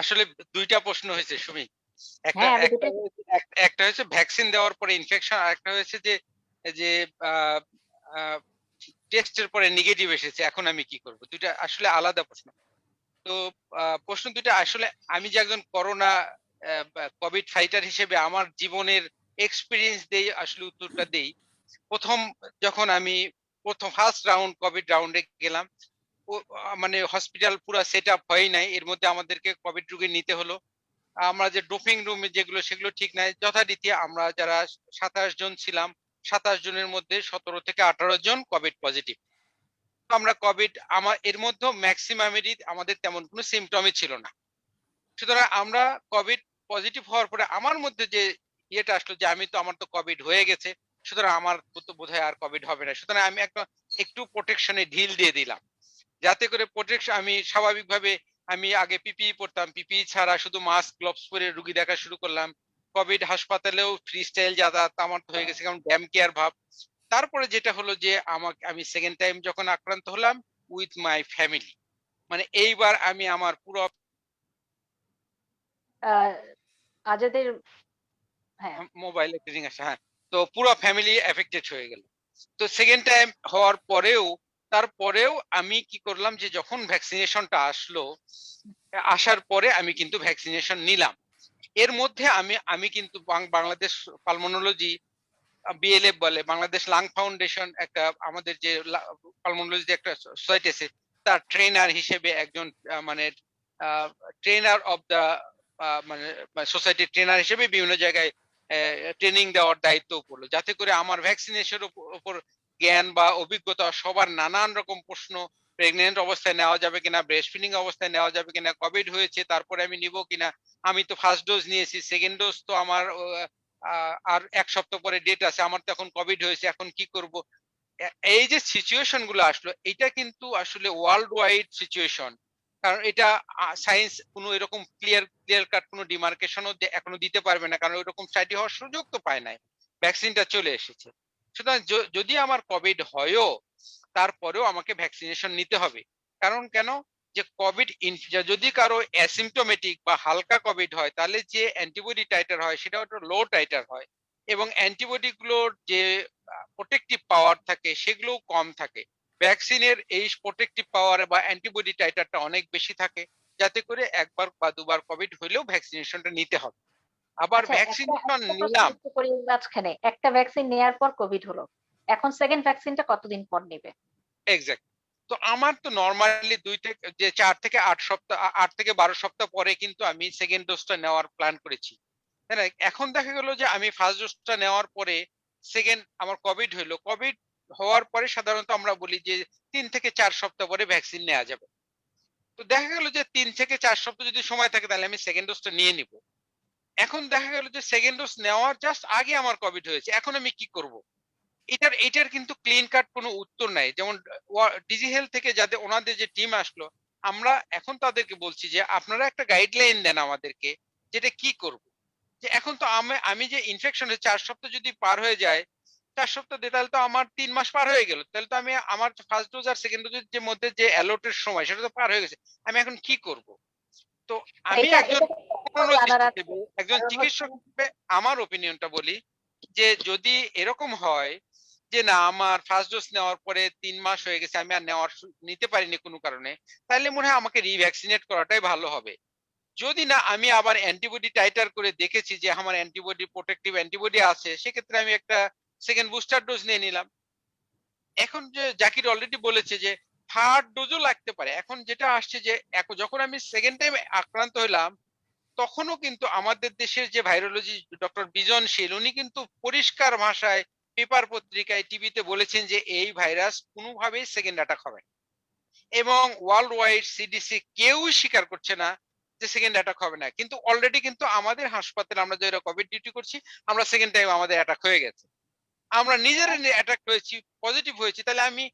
আসলে দুইটা প্রশ্ন হয়েছে সুমি। একটা হ্যাঁ, আমি একটা দুটো। একটা হচ্ছে ভ্যাকসিন দেওয়ার পরে ইনফেকশন, আর একটা হচ্ছে যে যে টেস্টের পরে নেগেটিভ এসেছে, এখন আমি কি করব। দুইটা আসলে আলাদা প্রশ্ন। তো প্রশ্ন দুইটা আসলে, আমি যে একজন করোনা কোভিড ফাইটার হিসেবে আমার জীবনের এক্সপিরিয়েন্স দেই, আসলে উত্তরটা দেই। প্রথম যখন আমি ফার্স্ট রাউন্ড কোভিড রাউন্ডে গেলাম, মানে হসপিটাল পুরা সেট আপ হয় নাই, এর মধ্যে আমাদেরকে কোভিড রোগী নিতে হলো। আমরা যে ডোপিং রুমে যেগুলো, সেগুলো ঠিক নাই। যথারীতি আমরা যারা 27 জন ছিলাম, 27 জনের মধ্যে 17 থেকে 18 জন কোভিড পজিটিভ। আমরা কোভিড, এর মধ্যে ম্যাক্সিমামেরই আমাদের তেমন কোনো সিমটমই ছিল না। সুতরাং আমরা কোভিড পজিটিভ হওয়ার পরে আমার মধ্যে যে ইয়েটা আসলো যে আমার তো কোভিড হয়ে গেছে, সুতরাং আমার তো বোধহয় আর কোভিড হবে না। সুতরাং আমি একটু প্রোটেকশনে ঢিল দিয়ে দিলাম, যাতে করে প্রোটেকশন আমি স্বাভাবিকভাবে, আমি আগে পিপিই পরতাম, পিপিই ছাড়া শুধু মাস্ক গ্লোভস পরে রুগী দেখা শুরু করলাম। কোভিড হাসপাতালেও ফ্রি স্টাইল যাতায়াত আমার তো হয়ে গেছে, কারণ ড্যাম কেয়ার ভাব। তারপরে যেটা হলো যে আমি সেকেন্ড টাইম যখন আক্রান্ত হলাম উইথ মাই ফ্যামিলি, মানে এইবার আমি আমার পুরো আহ আজাদের। হ্যাঁ। মোবাইলে রিং আসে, হ্যাঁ। তো পুরো ফ্যামিলি এফেক্টেড হয়ে গেল। তো সেকেন্ড টাইম হওয়ার পরেও, তারপরেও আমি কি করলাম, যে যখন ভ্যাকসিনেশনটা আসলো, আসার পরে আমি কিন্তু ভ্যাকসিনেশন নিলাম। এর মধ্যে আমি আমি কিন্তু বাংলাদেশ পালমোনোলজি, বিএলএফ বলে, বাংলাদেশ লাং ফাউন্ডেশন, একটা আমাদের যে পালমোনোলজি একটা সোসাইটি আছে, তার ট্রেনার হিসেবে একজন, মানে ট্রেনার অফ দা, মানে সোসাইটির ট্রেনার হিসেবে বিভিন্ন জায়গায় ট্রেনিং দেওয়ার দায়িত্ব পড়লো, যাতে করে আমার ভ্যাকসিনেশনের উপর জ্ঞান বা অভিজ্ঞতা সবার নানান রকম প্রশ্ন, প্রেগনেন্ট অবস্থায় নেওয়া যাবে কিনা, ব্রেস্ট ফিডিং অবস্থায় নেওয়া যাবে কিনা, কোভিড হয়েছে তারপরে আমি নিব কিনা, আমি তো ফার্স্ট ডোজ নিয়েছি, সেকেন্ড ডোজ তো আমার আর 1 সপ্তাহ পরে ডেট আছে, আমার তো এখন কোভিড হয়েছে, এখন কি করব। এই যে সিচুয়েশন গুলো আসলো, এটা কিন্তু আসলে ওয়ার্ল্ড ওয়াইড সিচুয়েশন। কারণ এটা সায়েন্স কোনো এরকম ক্লিয়ার কাট কোনো ডিমার্কেশনও এখনো দিতে পারবে না, কারণ ওইরকম স্টাডি হওয়ার সুযোগ তো পায় নাই। ভ্যাকসিনটা চলে এসেছে। সুতরাং যদি আমার কোভিড হয়ও তারপরেও আমাকে ভ্যাকসিনেশন নিতে হবে। কারণ কেন, যে কোভিড যদি কারো অ্যাসিম্পটোমেটিক বা হালকা কোভিড হয় তাহলে যে অ্যান্টিবডি টাইটার হয় সেটা একটু লো টাইটার হয়, এবং অ্যান্টিবডি গুলোর যে প্রোটেক্টিভ পাওয়ার থাকে সেগুলোও কম থাকে। ভ্যাকসিনের এই প্রোটেক্টিভ পাওয়ার বা অ্যান্টিবডি টাইটারটা অনেক বেশি থাকে, যাতে করে একবার বা দুবার কোভিড হইলেও ভ্যাকসিনেশনটা নিতে হবে। আবার আচ্ছা, একটা ভ্যাকসিনেশন একটা প্রশ্ন নিলাম। যুক্ত করি মাঝখানে। একটা ভ্যাকসিন নেয়ার পর কোভিড হলো, এখন সেকেন্ড ভ্যাকসিনটা কতদিন পর নেবে? এক্সাক্ট। তো আমার তো নরমালি 2 থেকে যে 4 থেকে 8 সপ্তাহ 8 থেকে 12 সপ্তাহ পরে কিন্তু আমি সেকেন্ড ডোজটা নেওয়ার প্ল্যান করেছি। তাই না? এখন দেখা গেল যে আমি ফার্স্ট ডোজটা নেওয়ার পরে সেকেন্ড আমার কোভিড হইলো। কোভিড হওয়ার পরে সাধারণত আমরা বলি যে 3 থেকে 4 সপ্তাহ পরে ভ্যাকসিন নেওয়া যাবে। তো দেখা গেল যে 3 থেকে 4 সপ্তাহ যদি সময় থাকে তাহলে আমি সেকেন্ড ডোজটা নিয়ে নিব। এখন দেখা গেল যে সেকেন্ড ডোজ নেওয়ার জাস্ট আগে আমার কোভিড হয়েছে। এখন আমি কি করব? এটার কিন্তু ক্লিন কাট কোনো উত্তর নাই। যেমন ডিজি হেলথ থেকে যাদের ওনাদের যে টিম আসলো, আমরা এখন তাদেরকে বলছি যে আপনারা একটা গাইডলাইন দেন আমাদেরকে, যেটা কি করব। যে এখন তো আমি যে ইনফেকশনের 4 সপ্তাহ যদি পার হয়ে যায়, 4 সপ্তাহ দিয়ে তাহলে তো আমার 3 মাস পার হয়ে গেল। তাহলে তো আমি আমার ফার্স্ট ডোজ আর সেকেন্ড ডোজের যে মধ্যে যে অ্যালটের সময় সেটা তো পার হয়ে গেছে। আমি এখন কি করব? তো আমি এটা একজন এটা পুরনো জানার আছে। দৃষ্টিতে একজন কারণ হচ্ছে চিকিৎসক হিসেবে আমার ওপিনিয়নটা বলি, যে যদি এরকম হয় যে না আমার ফার্স্ট ডোজ নেওয়ার পরে 3 মাস হয়ে গেছে আমি আর নিতে পারিনি কোনো কারণে, তাহলে মনে হয় আমাকে রিভ্যাকসিনেট করাটাই ভালো হবে। যদি না আমি আবার অ্যান্টিবডি টাইটার করে দেখেছি যে আমার অ্যান্টিবডি প্রোটেক্টিভ অ্যান্টিবডি আছে, সেক্ষেত্রে আমি একটা সেকেন্ড বুস্টার ডোজ নিয়ে নিলাম। এখন যে জাকির অলরেডি বলেছে যে থার্ড ডোজও লাগতে পারে। এখন যেটা আসছে যে যখন আমি সেকেন্ড টাইম আক্রান্ত হইলাম, তখনও কিন্তু আমাদের দেশের যে ভাইরোলজি ডক্টর বিজনশীল উনি কিন্তু পরিষ্কার ভাষায় পেপার পত্রিকায় টিভিতে বলেছেন যে এই ভাইরাস কোনোভাবেই সেকেন্ড অ্যাটাক হবে না। এবং ওয়ার্ল্ড ওয়াইড সিডিসি কেউই স্বীকার করছে না যে সেকেন্ড অ্যাটাক হবে না। কিন্তু অলরেডি কিন্তু আমাদের হাসপাতালে আমরা যারা কোভিড ডিউটি করছি, আমরা সেকেন্ড টাইম আমাদের অ্যাটাক হয়ে গেছে। আমরা নিজেরা অ্যাটাক হয়েছি, পজিটিভ হয়েছি, তাহলে আমি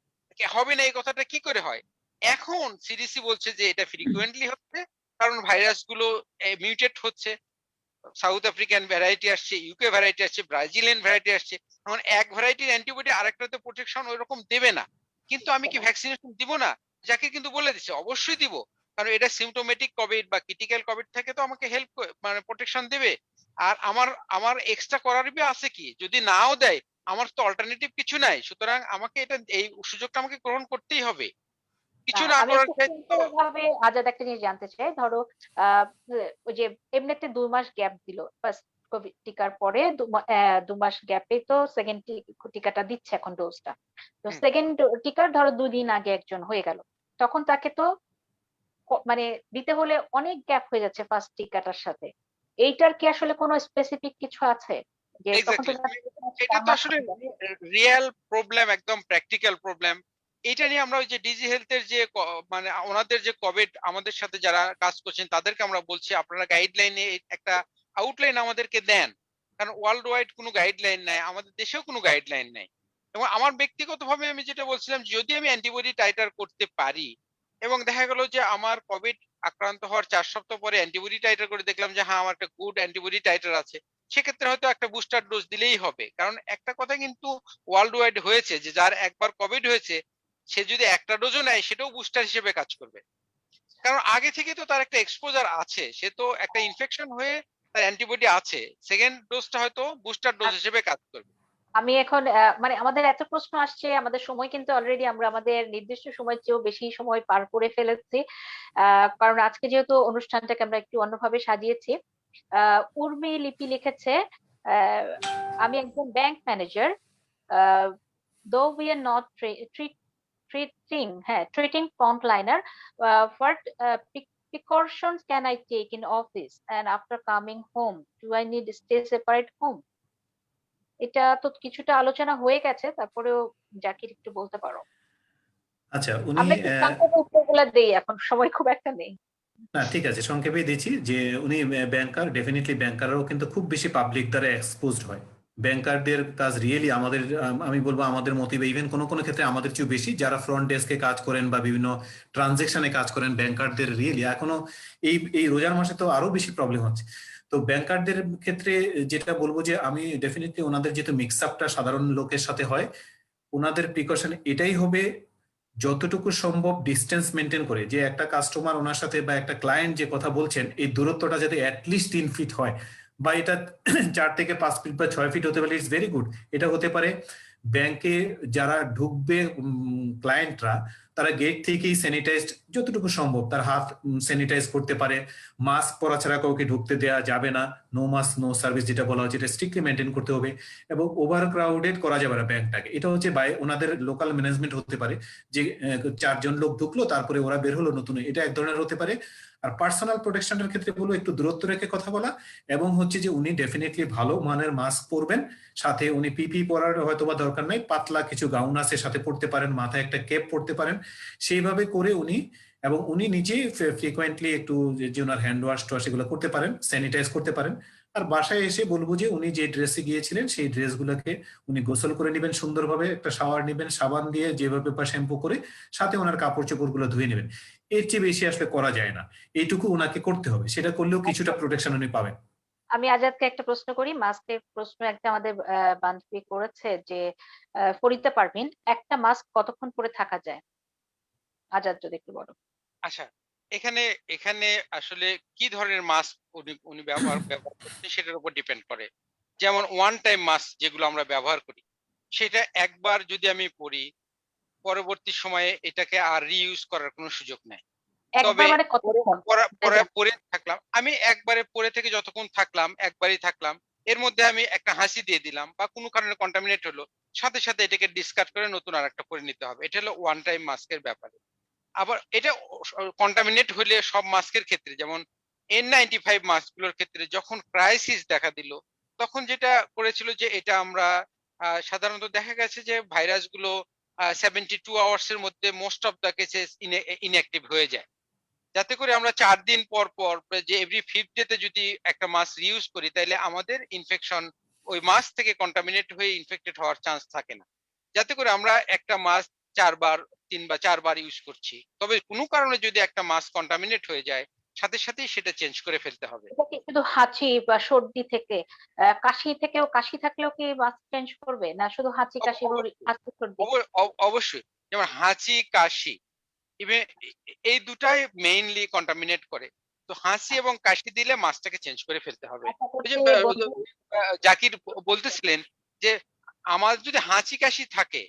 হবে না এই কথাটা কি করে হয়? এখন সিডিসি বলছে যে এটা ফ্রিকুয়েন্টলি হচ্ছে, কারণ ভাইরাস গুলো মিউটেট হচ্ছে। সাউথ আফ্রিকান ভ্যারাইটি আসছে, ইউকে ভ্যারাইটি আসছে, ব্রাজিলিয়ান ভ্যারাইটি আসছে। এখন এক ভ্যারাইটির অ্যান্টিবডি আরেকটাতে প্রোটেকশন ওইরকম দেবে না। কিন্তু আমি কি ভ্যাকসিনেশন দিব না? যাকে কিন্তু বলে দিচ্ছে অবশ্যই দিব। কারণ এটা সিম্পটোমেটিক কোভিড বা ক্রিটিক্যাল কোভিড থেকে তো আমাকে হেল্প মানে প্রোটেকশন দেবে। আর আমার আমার এক্সট্রা করার আছে কি? যদি নাও দেয় আমার তো অল্টারনেটিভ কিছু নাই। সুতরাং আমাকে এটা এই সুযোগটা আমাকে গ্রহণ করতেই হবে। কিছু না আমি করার একটু ক্ষেত্রে তো সিম্পল ভাবে আজাদ একটা জিনিস জানতে চাই। ধরো আহ ওই যে এমনিতে 2 মাস গ্যাপ দিল ফার্স্ট কোভিড টিকার পরে, 2 মাস গ্যাপে তো সেকেন্ড টিকাটা দিচ্ছে এখন ডোজটা। তো হুম, সেকেন্ড টিকার ধরো 2 দিন আগে একজন হয়ে গেল, তখন তাকে তো মানে দিতে হলে অনেক গ্যাপ হয়ে যাচ্ছে ফার্স্ট টিকাটার সাথে। এইটার কি আসলে কোনো স্পেসিফিক কিছু আছে যে তখন তো এক্স্যাক্টলি। এটা 4 তো মাস আসলে হয়ে যাবে? রিয়েল প্রবলেম, একদম প্র্যাকটিক্যাল প্রবলেম। এটা নিয়ে আমরা ওই যে ডিজি হেলথের যে মানে ওনাদের যে কোভিড আমাদের সাথে যারা কাজ করছেন তাদেরকে আমরা বলছি আপনারা গাইডলাইনে একটা আউটলাইন আমাদেরকে দেন। কারণ ওয়ার্ল্ড ওয়াইড কোনো গাইডলাইন নাই, আমাদের দেশেও কোনো গাইডলাইন নাই। এবং আমার ব্যক্তিগতভাবে আমি যেটা বলছিলাম, যদি আমি অ্যান্টিবডি টাইটার করতে পারি এবং দেখা গেল যে আমার কোভিড আক্রান্ত হওয়ার 4 সপ্তাহ পরে অ্যান্টিবডি টাইটার করে দেখলাম যে হ্যাঁ আমার একটা গুড অ্যান্টিবডি টাইটার আছে, সেক্ষেত্রে হয়তো একটা বুস্টার ডোজ দিলেই হবে। কারণ একটা কথা কিন্তু ওয়ার্ল্ড ওয়াইড হয়েছে যে যার একবার কোভিড হয়েছে সে যদি একটা ডোজও নেয় সেটাও বুস্টার হিসেবে কাজ করবে। কারণ আগে থেকে তো তার একটা এক্সপোজার আছে, সে তো একটা ইনফেকশন হয়ে তার অ্যান্টিবডি আছে, সেকেন্ড ডোজটা হয়তো বুস্টার ডোজ হিসেবে কাজ করবে। আমি এখন মানে আমাদের এত প্রশ্ন আসছে, আমাদের সময় কিন্তু অলরেডি আমরা আমাদের নির্দিষ্ট সময়ের চেয়েও বেশি সময় পার করে ফেলেছি। কারণ আজকে যেহেতু অনুষ্ঠানটাকে আমরা একটু অন্যভাবে সাজিয়েছি। উর্মি লিপি লিখেছে, আহ, আমি একজন bank manager, though we are not treating frontliner, what precautions can I take in office and after coming home? Do I need to stay separate home? এটা তো কিছুটা আলোচনা হয়ে গেছে, তারপরেও জাকির একটু বলতে পারো। আচ্ছা, উনি আমরা একটু সংক্ষেপে উত্তরগুলো দেই, এখন সময় খুব একটা নেই। না, ঠিক আছে, সংক্ষেপে দিচ্ছি যে উনি ব্যাংকার, ডেফিনেটলি ব্যাংকাররাও কিন্তু খুব বেশি পাবলিক দ্বারা এক্সপোজড হয়। ব্যাংকারদের কাজ রিয়েলি আমাদের, আমি বলবো আমাদের মতো, ইভেন কোনো কোনো ক্ষেত্রে আমাদের চেয়েও বেশি যারা ফ্রন্ট ডেস্কে কাজ করেন বা বিভিন্ন ট্রানজেকশনে কাজ করেন, ব্যাংকারদের রিয়েলি এখনো এই এই রোজার মাসে তো আরো বেশি প্রবলেম হচ্ছে। তো ব্যাংকারদের ক্ষেত্রে যেটা বলবো যে আমি ডেফিনেটলি ওনাদের যেহেতু মিক্স আপটা সাধারণ লোকের সাথে হয়, ওনাদের প্রিকশন এটাই হবে যতটুকু সম্ভব ডিস্টেন্স মেনটেন করে, যে একটা কাস্টমার ওনার সাথে বা একটা ক্লায়েন্ট যে কথা বলছেন এই দূরত্বটা যাতে অ্যাটলিস্ট 3 ফিট হয়, বা এটা 4 থেকে 5 ফিট বা 6 ফিট হতে পারে, ইটস ভেরি গুড। এটা হতে পারে ব্যাংকে যারা ঢুকবে ক্লায়েন্টরা, তারা গেট থেকেই স্যানিটাইজড যতটুকু সম্ভব তার হাত স্যানিটাইজ করতে পারে। মাস্ক পরা ছাড়া কাউকে ঢুকতে দেওয়া যাবে না, নো মাস্ক নো সার্ভিস যেটা বলা হচ্ছে, এটা স্ট্রিক্টলি মেনটেন করতে হবে। এবং ওভার ক্রাউডেড করা যাবে না ব্যাংকটাকে। এটা হচ্ছে ওনাদের লোকাল ম্যানেজমেন্ট হতে পারে, যে 4 জন লোক ঢুকলো তারপরে ওরা বের হলো নতুন, এটা এক ধরনের হতে পারে। আর পার্সোনাল প্রোটেকশনের ক্ষেত্রে বলবো একটু দূরত্ব রেখে কথা বলা, এবং হচ্ছে যে উনি ডেফিনেটলি ভালো মানের মাস্ক পরবেন, সাথে উনি পিপি পরার হয়তো বা দরকার নাই, পাতলা কিছু গাউন আছে সাথে পড়তে পারেন, মাথায় একটা ক্যাপ পরতে পারেন, সেইভাবে করে উনি, এবং উনি নিজেই ফ্রিকোয়েন্টলি একটু যে ওনার হ্যান্ড ওয়াশ টোয়াশ এগুলো করতে পারেন, স্যানিটাইজ করতে পারেন। আর বাসায় এসে বলবো যে উনি যে ড্রেসে গিয়েছিলেন সেই ড্রেসগুলোকে উনি গোসল করে নেবেন সুন্দরভাবে, একটা শাওয়ার নেবেন সাবান দিয়ে যেভাবে বা শ্যাম্পু করে, সাথে ওনার কাপড় চোপড় গুলো ধুয়ে নেবেন। এর চেয়ে বেশি আসলে করা যায় না, এইটুকু ওনাকে করতে হবে, সেটা করলেও কিছুটা প্রোটেকশন উনি পাবেন। আমি আজাদকে একটা প্রশ্ন করি, মাস্কের প্রশ্ন একটা আমাদের বান্ধবী করেছে যে ফরিদা পারভিন, একটা মাস্ক কতক্ষণ পরে থাকা যায়? আজাদ যদি একটু বলো। আচ্ছা, এখানে এখানে আসলে কি ধরনের মাস্ক উনি উনি ব্যবহার ব্যবহার করছেন সেটার উপর ডিপেন্ড করে। যেমন ওয়ান টাইম মাস্ক যেগুলো আমরা ব্যবহার করি, সেটা একবার যদি আমি পরি, পরবর্তী সময়ে এটাকে আর রিইউজ করার কোনো সুযোগ নাই। তবে একবার মানে কতক্ষণ? পরে থাকলাম, আমি একবারে পরে থেকে যতক্ষণ থাকলাম একবারই থাকলাম, এর মধ্যে আমি একটা হাসি দিয়ে দিলাম বা কোনো কারণে কন্টামিনেট হলো, সাথে সাথে এটাকে ডিসকার্ড করে নতুন আর একটা করে নিতে হবে। এটা হলো ওয়ান টাইম মাস্কের ব্যাপারে। আবার এটা কন্টামিনেট হলে সব মাস্কের ক্ষেত্রে, যেমন N95 মাস্ক গুলোর ক্ষেত্রে যখন ক্রাইসিস দেখা দিল, তখন যেটা করেছিল যে এটা আমরা সাধারণত দেখা গেছে যে ভাইরাস গুলো 72 আওয়ার্স এর মধ্যে most of the cases inactive হয়ে যায়। যাতে করে আমরা 4 দিন পর পর যে এভরি 5th ডে তে যদি একটা মাস্ক রিউজ করি, তাহলে আমাদের ইনফেকশন ওই মাস্ক থেকে কন্টামিনেট হয়ে ইনফেক্টেড হওয়ার চান্স থাকে না। যাতে করে আমরা একটা মাস্ক 4 বার 3 বা 4 বার ইউজ করছি। তবে কোনো কারণে যদি একটা মাস্ক কন্টামিনেট হয়ে যায়, সাথে সাথেই সেটা চেঞ্জ করে ফেলতে হবে। এটা কি শুধু হাঁচি বা সর্দি থেকে, কাশি থেকেও, কাশি থাকলেও কি মাস্ক চেঞ্জ করবে, না শুধু হাঁচি কাশি হাঁচি সর্দি? অবশ্যই, যেমন হাঁচি কাশি, ইভেন এই দুটাই মেইনলি কন্টামিনেট করে। তো হাঁচি এবং কাশি দিলে মাছটাকে চেঞ্জ করে ফেলতে হবে। আশা ওই যে করছি বন্ধু, জাকির বলতেছিলেন যে আমার যদি হাঁচি কাশি থাকে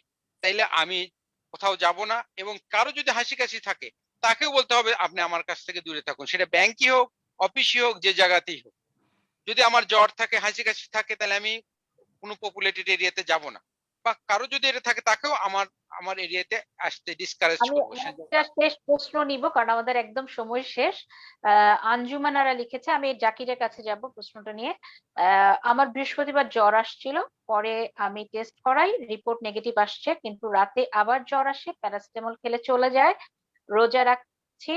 তাইলে আমি কোথাও যাব না, এবং কারো যদি হাসি কাশি থাকে তাকেও বলতে হবে আপনি আমার কাছ থেকে দূরে থাকুন, সেটা ব্যাংকই হোক অফিসই হোক যে জায়গাতেই হোক। যদি আমার জ্বর থাকে হাসি কাশি থাকে তাহলে আমি কোনো পপুলেটেড এরিয়াতে যাব না, বা কারো যদি এটা থাকে তাকেও আমার আমার এরিয়াতে আসতে ডিসকারেজ আমি করবো। একটা শেষ প্রশ্ন নিব কারণ আমাদের একদম সময় শেষ। আঞ্জুমানারা লিখেছে, আমি জাকিরের কাছে যাব প্রশ্নটা নিয়ে। আমার বৃহস্পতিবার জ্বর আসছিল, পরে আমি টেস্ট করাই, রিপোর্ট নেগেটিভ আসছে, কিন্তু রাতে আবার জ্বর আসে, প্যারাসিটামল খেলে চলে যায়, রোজা রাখছি,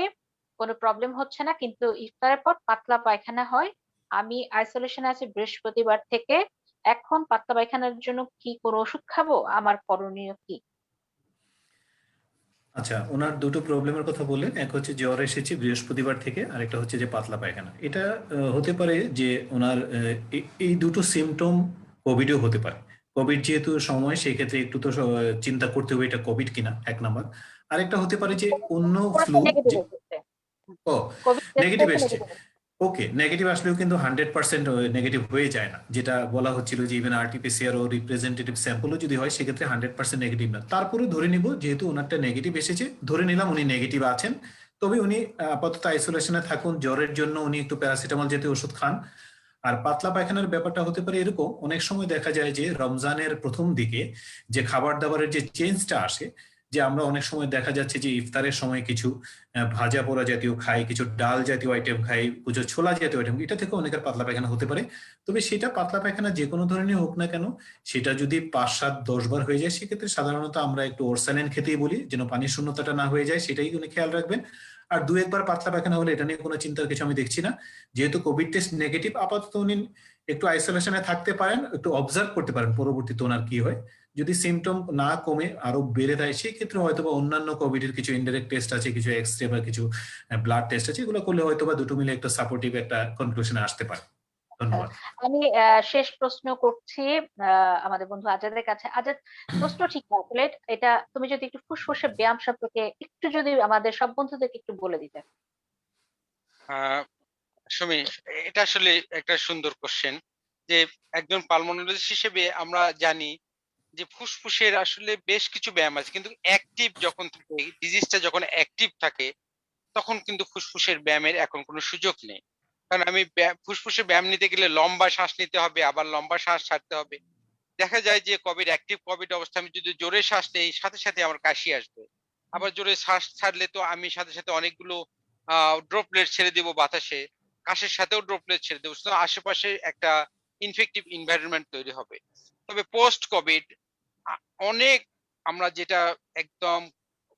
কোনো প্রবলেম হচ্ছে না, কিন্তু ইফতারের পর পাতলা পায়খানা হয়। আমি আইসোলেশনে আছি বৃহস্পতিবার থেকে, এখন পাতলা পায়খানার জন্য কি কোনো ওষুধ খাবো? আমার করণীয় কি? আচ্ছা, ওনার দুটো প্রবলেমের কথা বললেন, এক হচ্ছে জ্বর এসেছে বৃহস্পতিবার থেকে, আর একটা হচ্ছে যে পাতলা পায়খানা। এটা হতে পারে যে ওনার এই দুটো সিমটম কোভিডও হতে পারে। কোভিড যেহেতু সময়, সেই ক্ষেত্রে একটু তো চিন্তা করতে হবে এটা কোভিড কিনা, 1 নাম্বার। আরেকটা হতে পারে যে অন্য ফ্লু, নেগেটিভ যে এসেছে, ও কোভিড টেস্ট নেগেটিভ করেছে এসছে। নেগেটিভ। ওকে, নেগেটিভ আসলেও কিন্তু 100% নেগেটিভ হয়ে যায় না, যেটা বলা হচ্ছিল যে ইভেন আরটিপিসিআর ও রিপ্রেজেন্টেটিভ স্যাম্পলও যদি হয় সেক্ষেত্রে 100% নেগেটিভ না। তারপরে ধরে নিব যেহেতু ওনারটা নেগেটিভ এসেছে, ধরে নিলাম উনি নেগেটিভ আছেন, তবে উনি আপাতত আইসোলেশনে থাকুন, জ্বরের জন্য উনি একটু প্যারাসিটামল জাতীয় ওষুধ খান। আর পাতলা পায়খানার ব্যাপারটা হতে পারে এরকম, অনেক সময় দেখা যায় যে রমজানের প্রথম দিকে যে খাবার দাবারের যে চেঞ্জটা আসে, যে আমরা অনেক সময় দেখা যাচ্ছে যে ইফতারের সময় কিছু ভাজা পোড়া জাতীয় খাই, কিছু ডাল জাতীয় আইটেম খাই, কিছু ছোলা জাতীয় আইটেম, এটা থেকে অনেকের পাতলা পায়খানা হতে পারে। তবে সেটা পাতলা পায়খানা যে কোনো ধরনের হোক না কেন, সেটা যদি 5, 7, 10 বার হয়ে যায়, সেক্ষেত্রে সাধারণত আমরা একটু ওরসালাইন খেতেই বলি, যেন পানির শূন্যতাটা না হয়ে যায়, সেটাই উনি খেয়াল রাখবেন। আর 2-1 বার পাতলা পায়খানা হলে এটা নিয়ে কোনো চিন্তার কিছু আমি দেখছি না। যেহেতু কোভিড টেস্ট নেগেটিভ, আপাতত উনি একটু আইসোলেশনে থাকতে পারেন, একটু অবজার্ভ করতে পারেন পরবর্তীতে ওনার কি হয়। যদি সিমটম না কমে আরো বেড়ে যায়, সেই ক্ষেত্রে হয়তো বা অন্যান্য কোভিড এর কিছু ইনডাইরেক্ট টেস্ট আছে, কিছু এক্সরে বা কিছু ব্লাড টেস্ট আছে, এগুলো করলে হয়তো বা দুটো মিলে একটা সাপোর্টিভ একটা কনক্লুশনে আসতে পারে। ধন্যবাদ। আমি শেষ প্রশ্ন করছি আমাদের বন্ধু আজাদের কাছে। আজাদ, প্রশ্ন ঠিক না আসলে, এটা তুমি যদি একটু ফুসফুসে ব্যায়াম সম্পর্কে একটু যদি আমাদের সব বন্ধুদেরকে একটু বলে দিতে। আহ সুমি, এটা আসলে একটা সুন্দর কোশ্চেন। যে একজন পালমোনোলজিস্ট হিসেবে আমরা জানি যে ফুসফুসের আসলে বেশ কিছু ব্যায়াম আছে, কিন্তু অ্যাক্টিভ যখন থাকে, ডিজিজটা যখন অ্যাক্টিভ থাকে, তখন কিন্তু ফুসফুসের ব্যায়ামের এখন কোনো সুযোগ নেই। কারণ আমি ফুসফুসে ব্যায়াম নিতে গেলে লম্বা শ্বাস নিতে হবে, আবার লম্বা শ্বাস ছাড়তে হবে। দেখা যায় যে অ্যাক্টিভ কোভিড অবস্থা আমি যদি জোরে শ্বাস নেই, সাথে সাথে আমার কাশি আসবে। আবার জোরে শ্বাস ছাড়লে তো আমি সাথে সাথে অনেকগুলো ড্রপলেট ছেড়ে দিব বাতাসে, কাশের সাথেও ড্রপলেট ছেড়ে দেবো। সুতরাং আশেপাশে একটা ইনফেক্টিভ এনভায়রনমেন্ট তৈরি হবে। তবে পোস্ট কোভিড অনেক, আমরা যেটা একদম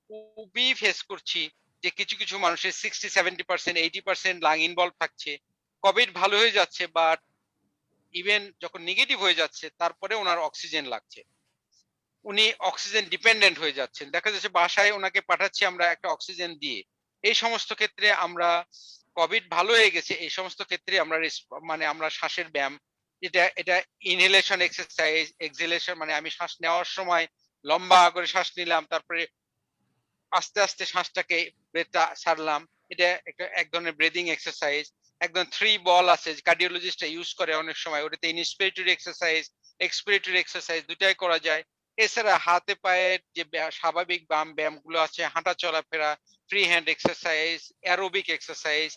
খুবই ফেস করছি, যে কিছু কিছু মানুষের 60-70%, 80% লাং ইনভলভ থাকছে। কোভিড ভালো হয়ে যাচ্ছে, বাট ইভেন যখন নেগেটিভ হয়ে যাচ্ছে তারপরে ওনার অক্সিজেন লাগছে, উনি অক্সিজেন ডিপেন্ডেন্ট হয়ে যাচ্ছেন। দেখা যাচ্ছে বাসায় ওনাকে পাঠাচ্ছি আমরা একটা অক্সিজেন দিয়ে। এই সমস্ত ক্ষেত্রে আমরা, কোভিড ভালো হয়ে গেছে, এই সমস্ত ক্ষেত্রে আমরা মানে আমরা শ্বাসের ব্যায়াম, এটা ইনহেলেশন এক্সারসাইজ, এক্সহেলেশন মানে আমি শ্বাস নেওয়ার সময় লম্বা করে শ্বাস নিলাম, তারপরে আস্তে আস্তে শ্বাসটাকে ব্রেথটা ছাড়লাম। এটা একটা এক ধরনের ব্রিদিং এক্সারসাইজ। একদম 3 বল আছে কার্ডিওলজিস্টরা ইউজ করে অনেক সময়, ওটাতে ইন্সপিরেটরি এক্সারসাইজ, এক্সপিরেটরি এক্সারসাইজ দুটাই করা যায়। এছাড়া হাতে পায়ের যে স্বাভাবিক ব্যায়ামগুলো আছে, হাঁটা চলাফেরা, free hand exercise, aerobic exercise,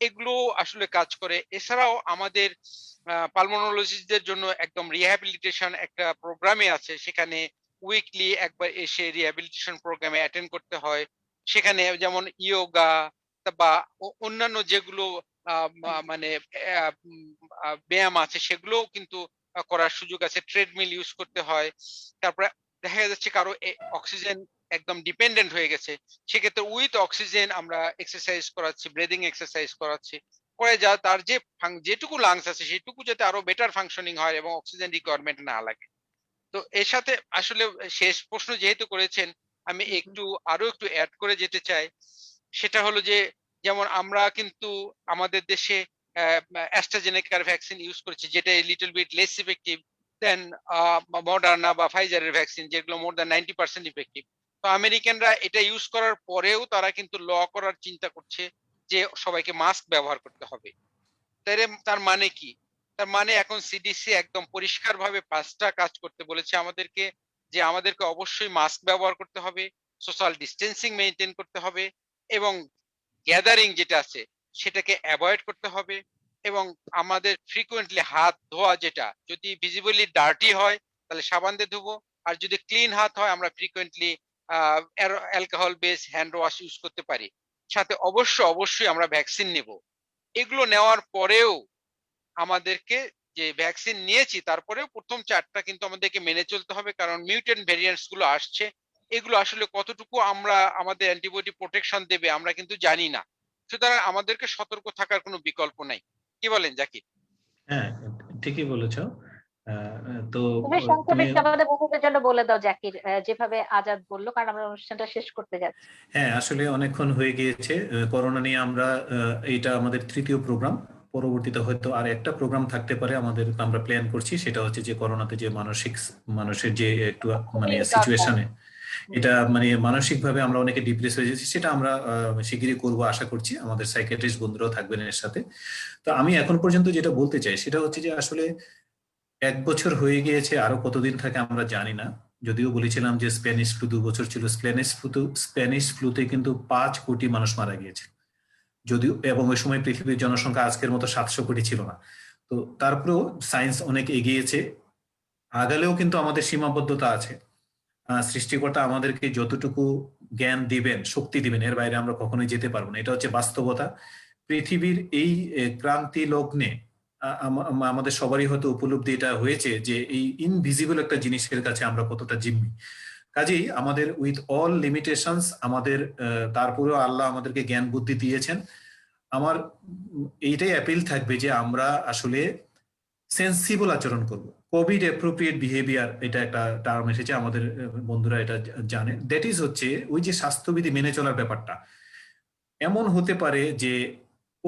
এগুলো আসলে কাজ করে। এছাড়াও আমাদের পালমোনোলজিস্টদের জন্য একদম রিহ্যাবিলিটেশন একটা প্রোগ্রামে আছে, সেখানে উইকলি একবার এসে রিহ্যাবিলিটেশন প্রোগ্রামে অ্যাটেন্ড করতে হয়। সেখানে যেমন ইয়োগা বা অন্যান্য যেগুলো মানে ব্যায়াম আছে, সেগুলোও কিন্তু করার সুযোগ আছে। ট্রেডমিল ইউজ করতে হয়। তারপরে দেখা যাচ্ছে কারো অক্সিজেন একদম ডিপেন্ডেন্ট হয়ে গেছে, সেক্ষেত্রে উইথ অক্সিজেন আমরা এক্সারসাইজ করাচ্ছি, ব্রিদিং এক্সারসাইজ করাচ্ছি, করে যা তার যে যেটুকু লাংস আছে সেটুকু যাতে আরো বেটার ফাংশনিং হয় এবং অক্সিজেন রিকোয়ারমেন্ট না লাগে। তো এর সাথে আসলে শেষ প্রশ্ন যেহেতু করেছেন, আমি আরো একটু অ্যাড করে যেতে চাই। সেটা হলো যে, যেমন আমরা কিন্তু আমাদের দেশে অ্যাস্ট্রাজেনেকার ভ্যাকসিন ইউজ করছি, যেটা লিটল বিট লেস ইফেক্টিভ দেন মডার্না বা ফাইজারের ভ্যাকসিন, যেগুলো মোর দ্যান 90% ইফেক্টিভ। তো আমেরিকানরা এটা ইউজ করার পরেও তারা কিন্তু ল করার চিন্তা করছে যে সবাইকে মাস্ক ব্যবহার করতে হবে। তার মানে কি? তার মানে এখন সিডিসি একদম পরিষ্কারভাবে 5টা কাজ করতে বলেছে আমাদেরকে, যে আমাদেরকে অবশ্যই মাস্ক ব্যবহার করতে হবে, সোশ্যাল ডিস্টেন্সিং মেইনটেইন করতে হবে, এবং গ্যাদারিং যেটা আছে সেটাকে অ্যাভয়েড করতে হবে, এবং আমাদের ফ্রিকোয়েন্টলি হাত ধোয়া, যেটা যদি ভিজিবলি ডার্টি হয় তাহলে সাবান দিয়ে ধুবো, আর যদি ক্লিন হাত হয় আমরা frequently alcohol base hand wash use করতে পারি। সাথে অবশ্যই আমরা ভ্যাকসিন নেব। এগুলো নেওয়ার পরেও আমাদেরকে, যে ভ্যাকসিন নিয়েছি তারপরেও প্রথম 4টা কিন্তু আমাদেরকে মেনে চলতে হবে, কারণ মিউটেন্ট ভেরিয়েন্টস গুলো আসছে। এগুলো আসলে কতটুকু আমাদের অ্যান্টিবডি প্রোটেকশন দেবে আমরা কিন্তু জানি না। সুতরাং আমাদেরকে সতর্ক থাকার কোনো বিকল্প নাই। কি বলেন জাকির? হ্যাঁ, ঠিকই বলেছো। তো তুমি সংক্ষেপে তুমি, একটু আমাদের বন্ধুদের জন্য বলে দাও জাকির, যেভাবে আজাদ বললো, কারণ আমরা অনুষ্ঠানটা শেষ করতে যাচ্ছি। হ্যাঁ আসলে অনেকক্ষণ হয়ে গিয়েছে। করোনা নিয়ে আমরা, এইটা আমাদের 3য় প্রোগ্রাম। পরবর্তীতে হয়তো আর একটা প্রোগ্রাম থাকতে পারে আমাদের, আমরা প্ল্যান করছি। সেটা হচ্ছে যে করোনাতে যে মানুষের যে একটু মানে খুবই দরকার। সিচুয়েশনে, এটা মানে মানসিকভাবে আমরা অনেকে ডিপ্রেস হয়ে যাচ্ছি, সেটা আমরা শিগগিরই করবো আশা করছি। আমাদের সাইকিয়াট্রিস্ট বন্ধুরাও থাকবেন এর সাথে। তো আমি এখন পর্যন্ত যেটা বলতে চাই সেটা হচ্ছে যে আসলে 1 বছর হয়ে গিয়েছে, আরো কতদিন থাকে আমরা জানি না। যদিও বলেছিলাম যে স্প্যানিশ ফ্লু 2 বছর ছিল, স্প্যানিশ ফ্লুতে কিন্তু 5 কোটি মানুষ মারা গিয়েছে। যদিও এবং ওই সময় পৃথিবীর জনসংখ্যা আজকের মতো 700 কোটি ছিল না। তো তারপরেও সায়েন্স অনেক এগিয়েছে, আগালেও কিন্তু আমাদের সীমাবদ্ধতা আছে। সৃষ্টিকর্তা আমাদেরকে যতটুকু জ্ঞান দিবেন, শক্তি দিবেন, এর বাইরে আমরা কখনোই যেতে পারবো না। এটা হচ্ছে বাস্তবতা। পৃথিবীর এই ক্রান্তি লগ্নে আমাদের সবারই হয়তো উপলব্ধি এটা হয়েছে যে এই ইনভিজিবল একটা জিনিসের কাছে আমরা কতটা জিম্মি। কাজেই আমাদের উইথ অল লিমিটেশনস, আমাদের তারপরেও আল্লাহ আমাদেরকে জ্ঞান বুদ্ধি দিয়েছেন। আমার এইটাই অ্যাপিল থাকবে যে আমরা আসলে সেন্সিবল আচরণ করব। কোভিড অ্যাপ্রোপ্রিয়েট বিহেভিয়ার, এটা একটা টার্ম এসেছে, আমাদের বন্ধুরা এটা জানে। দ্যাট ইজ হচ্ছে ওই যে স্বাস্থ্যবিধি মেনে চলার ব্যাপারটা। এমন হতে পারে যে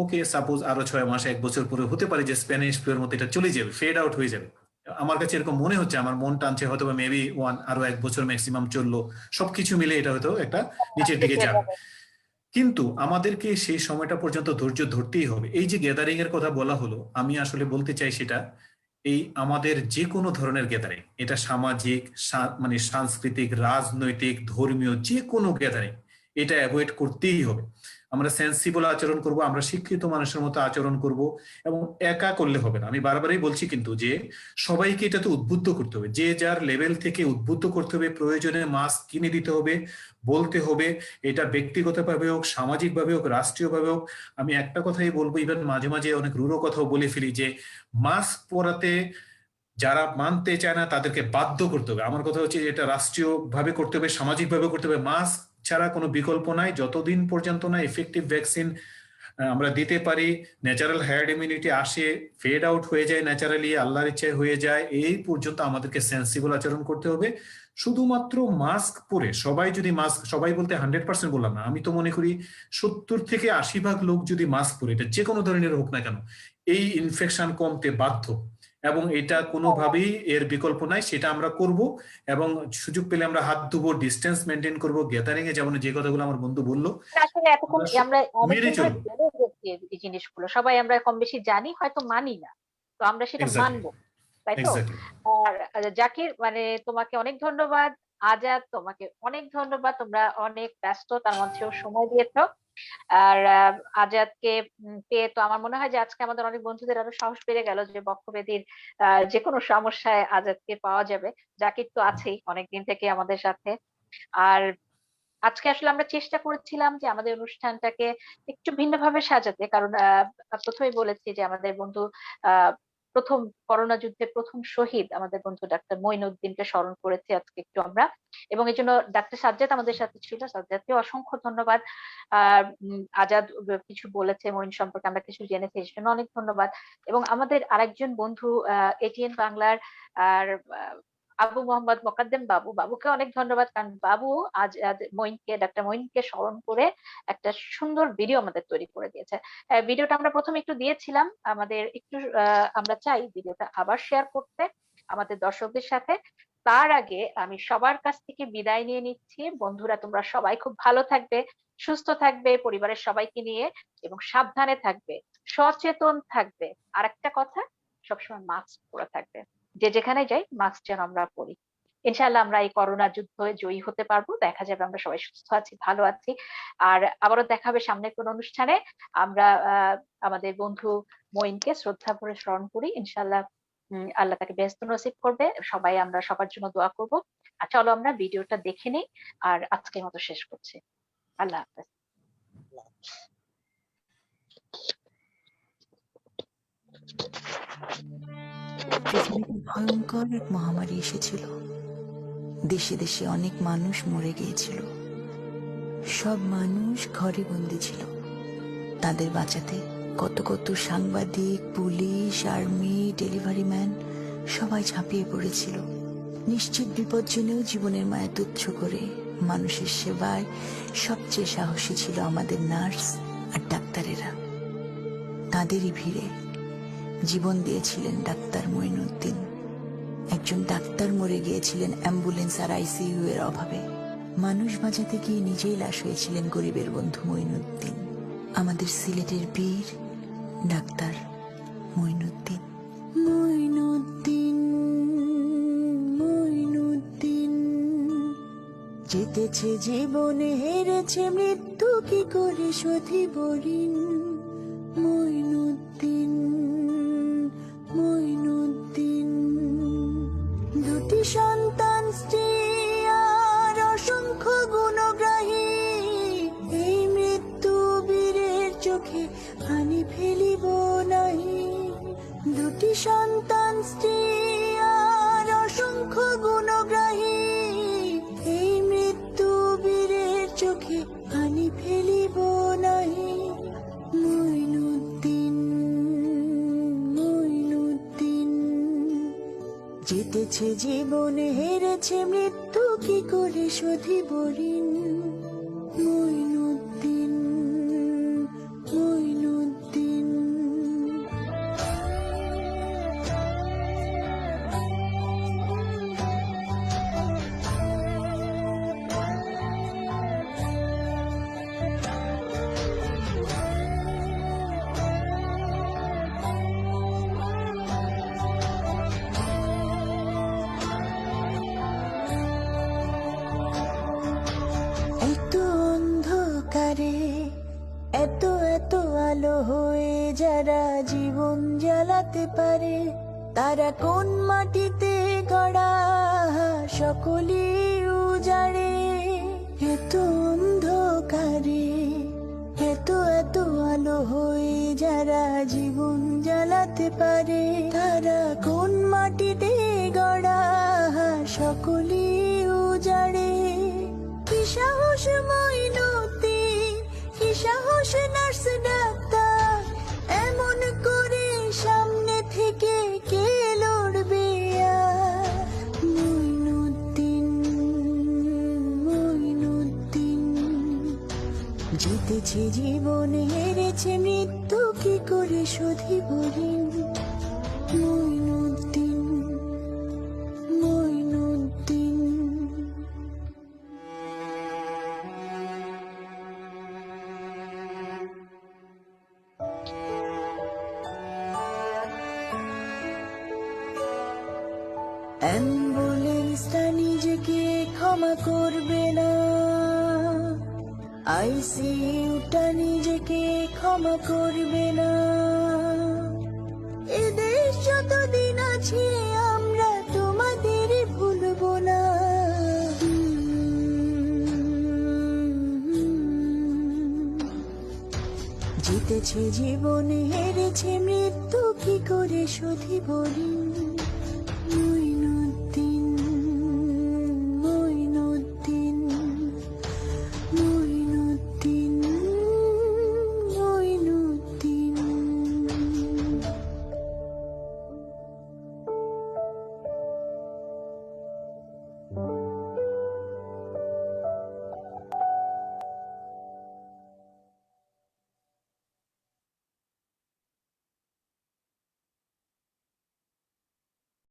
ওকে সাপোজ আরো 6 মাস 1 বছর পরে হতে পারে যে স্প্যানিশ ফ্লুর মতো এটা চলে যাবে, ফেড আউট হয়ে যাবে। আমার কাছে এরকম মনে হচ্ছে, আমার মন টানছে হয়তো বা মেবি আরো 1 বছর ম্যাক্সিমাম চললো, সবকিছু মিলে এটা হয়তো একটা নিচের দিকে পিছিয়ে যাবে। যাবে। কিন্তু আমাদেরকে সেই সময়টা পর্যন্ত ধৈর্য ধরতেই হবে। এই যে গ্যাদারিং এর কথা বলা হলো, আমি আসলে বলতে চাই সেটা, এই আমাদের যে কোনো ধরনের গ্যাদারিং, এটা সামাজিক, মানে সাংস্কৃতিক, রাজনৈতিক, ধর্মীয় যে কোনো গ্যাদারিং, এটা অ্যাভয়েড করতেই হবে। আমরা সেন্সিবল আচরণ করব, আমরা শিক্ষিত মানুষের মতো আচরণ করব, এবং একা করলে হবে না। আমি বারবারই বলছি কিন্তু যে সবাইকে এটাতে উদ্বুদ্ধ করতে হবে, যে যার লেভেল থেকে উদ্বুদ্ধ করতে হবে, প্রয়োজনে মাস্ক কিনে দিতে হবে, বলতে হবে। এটা ব্যক্তিগতভাবে হোক, সামাজিকভাবে হোক, রাষ্ট্রীয়ভাবে হোক। আমি একটা কথাই বলবো, ইভেন মাঝে মাঝে অনেক রূঢ় কথাও বলে ফেলি, যে মাস্ক পরাতে যারা মানতে চায় না তাদেরকে বাধ্য করতে হবে। আমার কথা হচ্ছে যে এটা রাষ্ট্রীয় ভাবে করতে হবে, সামাজিক ভাবে করতে হবে। মাস্ক ছাড়া কোনো বিকল্প নাই, যতদিন পর্যন্ত না এফেক্টিভ ভ্যাকসিন আমরা দিতে পারি, ন্যাচারাল হার্ড ইমিউনিটি আসে, ফেড আউট হয়ে যায় ন্যাচারালি, আল্লাহর ইচ্ছায় হয়ে যায়, এই পর্যন্ত আমাদেরকে সেন্সিবল আচরণ করতে হবে। শুধুমাত্র মাস্ক পরে সবাই যদি মাস্ক, সবাই বলতে 100% বললাম না, আমি তো মনে করি 70 থেকে 80 ভাগ লোক যদি মাস্ক পরে, এটা যে কোনো ধরনের হোক না কেন, এই ইনফেকশন কমতে বাধ্য। এবং এটা কোনোভাবেই এর বিকল্প নাই, সেটা আমরা করব। এবং সুযোগ পেলে আমরা হাত ধুবো, ডিস্টেন্স মেনটেন করবো, গ্যাদারিং এ যেমন যে কথাগুলো আমার বন্ধু বললো, না, আসলে এতক্ষণ আমরা আমরা মেনে অনেকদিন ধরে চলবো। জেনে গেছি এই জিনিসগুলো, সবাই আমরা কম বেশি জানি, হয়তো মানি না, তো আমরা সেটা এক্স্যাক্টলি, মানবো, তাই তো? এক্স্যাক্টলি। আর জাকির, মানে তোমাকে অনেক ধন্যবাদ। আজাদ, তোমাকে অনেক ধন্যবাদ, তোমরা অনেক ব্যস্ত, তার মধ্যেও সময় দিয়েছো। আর আজাদকে পেয়ে তো আমার মনে হয় যে আজকে আমাদের অনেক বন্ধুদের আরো সাহস বেড়ে গেল যে বক্ষব্যাধির যে কোনো সমস্যায় আজাদকে পাওয়া যাবে। জাকির তো আছেই অনেকদিন থেকে আমাদের সাথে। আর আজকে আসলে আমরা চেষ্টা করেছিলাম যে আমাদের অনুষ্ঠানটাকে একটু ভিন্নভাবে সাজাতে, কারণ প্রথমেই বলেছি যে আমাদের বন্ধু আহ প্রথম করোনা যুদ্ধের প্রথম শহীদ আমাদের বন্ধু ডাক্তার মঈনুদ্দিনকে স্মরণ করেছি আজকে একটু আমরা। এবং এই জন্য ডাক্তার সাজ্জাদ আমাদের সাথে ছিল, সাজ্জাদকে অসংখ্য ধন্যবাদ। আজাদ কিছু বলেছে মঈন সম্পর্কে, আমরা কিছু জেনেছি, এই জন্য অনেক ধন্যবাদ। এবং আমাদের আরেকজন বন্ধু এটিএন বাংলার আর আবু মোহাম্মদ মোকাদ্দেম বাবু, বাবুকে অনেক ধন্যবাদ, কারণ বাবু আজ ডাক্তার মঈনকে স্মরণ করে একটা সুন্দর ভিডিও আমাদের তৈরি করে দিয়েছে। ভিডিওটা আমরা প্রথমে একটু দিয়েছিলাম, আমাদের একটু আমরা চাই ভিডিওটা আবার শেয়ার করতে আমাদের দর্শকদের সাথে। তার আগে আমি সবার কাছ থেকে বিদায় নিয়ে নিচ্ছি। বন্ধুরা, তোমরা সবাই খুব ভালো থাকবে, সুস্থ থাকবে পরিবারের সবাইকে নিয়ে, এবং সাবধানে থাকবে, সচেতন থাকবে। আর একটা কথা, সবসময় মাস্ক পরে থাকবে, যে যেখানে যাই মাস্ক যেন আমরা পরি। ইনশাআল্লাহ আমরা এই করোনা যুদ্ধে জয়ী হতে পারবো, দেখা যাবে আমরা সবাই সুস্থ আছি, ভালো আছি। আর আবারও দেখা হবে সামনের কোন অনুষ্ঠানে। আমরা আমাদের বন্ধু মঈনকে শ্রদ্ধা করে স্মরণ করি, ইনশাআল্লাহ। আল্লাহ তাকে বেহেশত নসিব করবে, সবাই আমরা সবার জন্য দোয়া করব। আর চলো আমরা ভিডিওটা দেখে নিই, আর আজকের মতো শেষ করছি। আল্লাহ হাফেজ। পৃথিবীতে ভয়ঙ্কর এক মহামারী এসেছিল। দেশে দেশে অনেক মানুষ মরে গিয়েছিল। সব মানুষ ঘরে বন্দি ছিল। তাদের বাঁচাতে কত কত সাংবাদিক, পুলিশ, আর্মি, ডেলিভারি ম্যান সবাই ঝাঁপিয়ে পড়েছিল। নিশ্চিত বিপদ জেনেও জীবনের মায়া তুচ্ছ করে মানুষের সেবায় সবচেয়ে সাহসী ছিল আমাদের নার্স আর ডাক্তারেরা। তাদেরই ভিড়ে জীবন দিয়েছিলেন ডাক্তার মঈনুদ্দিন। একজন ডাক্তার মরে গিয়েছিলেন অ্যাম্বুলেন্স আর আইসিইউ এর অভাবে। মানুষ বাঁচাতে গিয়ে নিজেই লাশ হয়েছিলেন গরিবের বন্ধু মঈনুদ্দিন, আমাদের সিলেটের বীর ডাক্তার মঈনুদ্দিন। মঈনুদ্দিন, মঈনুদ্দিন, জিতেছে জীবনে, হেরেছে মৃত্যু, কি করে শোধিব ঋণ। মঈনুদ্দিন, মঈনুদ্দিন, দুটি সন্তান, স্ত্রী আর অসংখ্য গুণগ্রাহী, এই মৃত্যু বীরের চোখে হানি ফেলিব নাহি। দুটি সন্তান, স্ত্রী আর অসংখ্য গুণগ্রাহী, এই মৃত্যু বীরের চোখে হানি ফেলিব নাহি। মঈনুদ্দিন, মঈনুদ্দিন, জিতেছে জীবনে, হেরেছে মৃত্যু, কি করে শোধিব ঋণ। মঈনুদ্দিন, মঈনুদ্দিন। যারা জীবন জ্বালাতে পারে, তারা কোন মাটিতে গড়া সকলে উজাড়ে। এত অন্ধকারে এত এত আলো হয়ে যারা জীবন জ্বালাতে পারে, তারা কোন মাটিতে গড়া সকলে উজাড়ে। কি সাহস মঈনুদ্দিন, কি সাহস নার্স ডাক্তার, এমন করে সামনে থেকে কে লড়বে আর? মঈনুদ্দিন, মঈনুদ্দিন জিতেছে জীবন, হেরেছে মৃত্যু, কি করে শোধিব ঋণ? মঈনুদ্দিন, মঈনুদ্দিন। অ্যাম্বুলেন্সটা নিজেকে ক্ষমা করবে না, আইসিইউটা নিজেকে ক্ষমা করবে না। এদেশ যতদিন আছে আমরা তোমাদের ভুলবো না। জিতেছে জীবন, হেরেছে মৃত্যু, কি করে শোধিব ঋণ?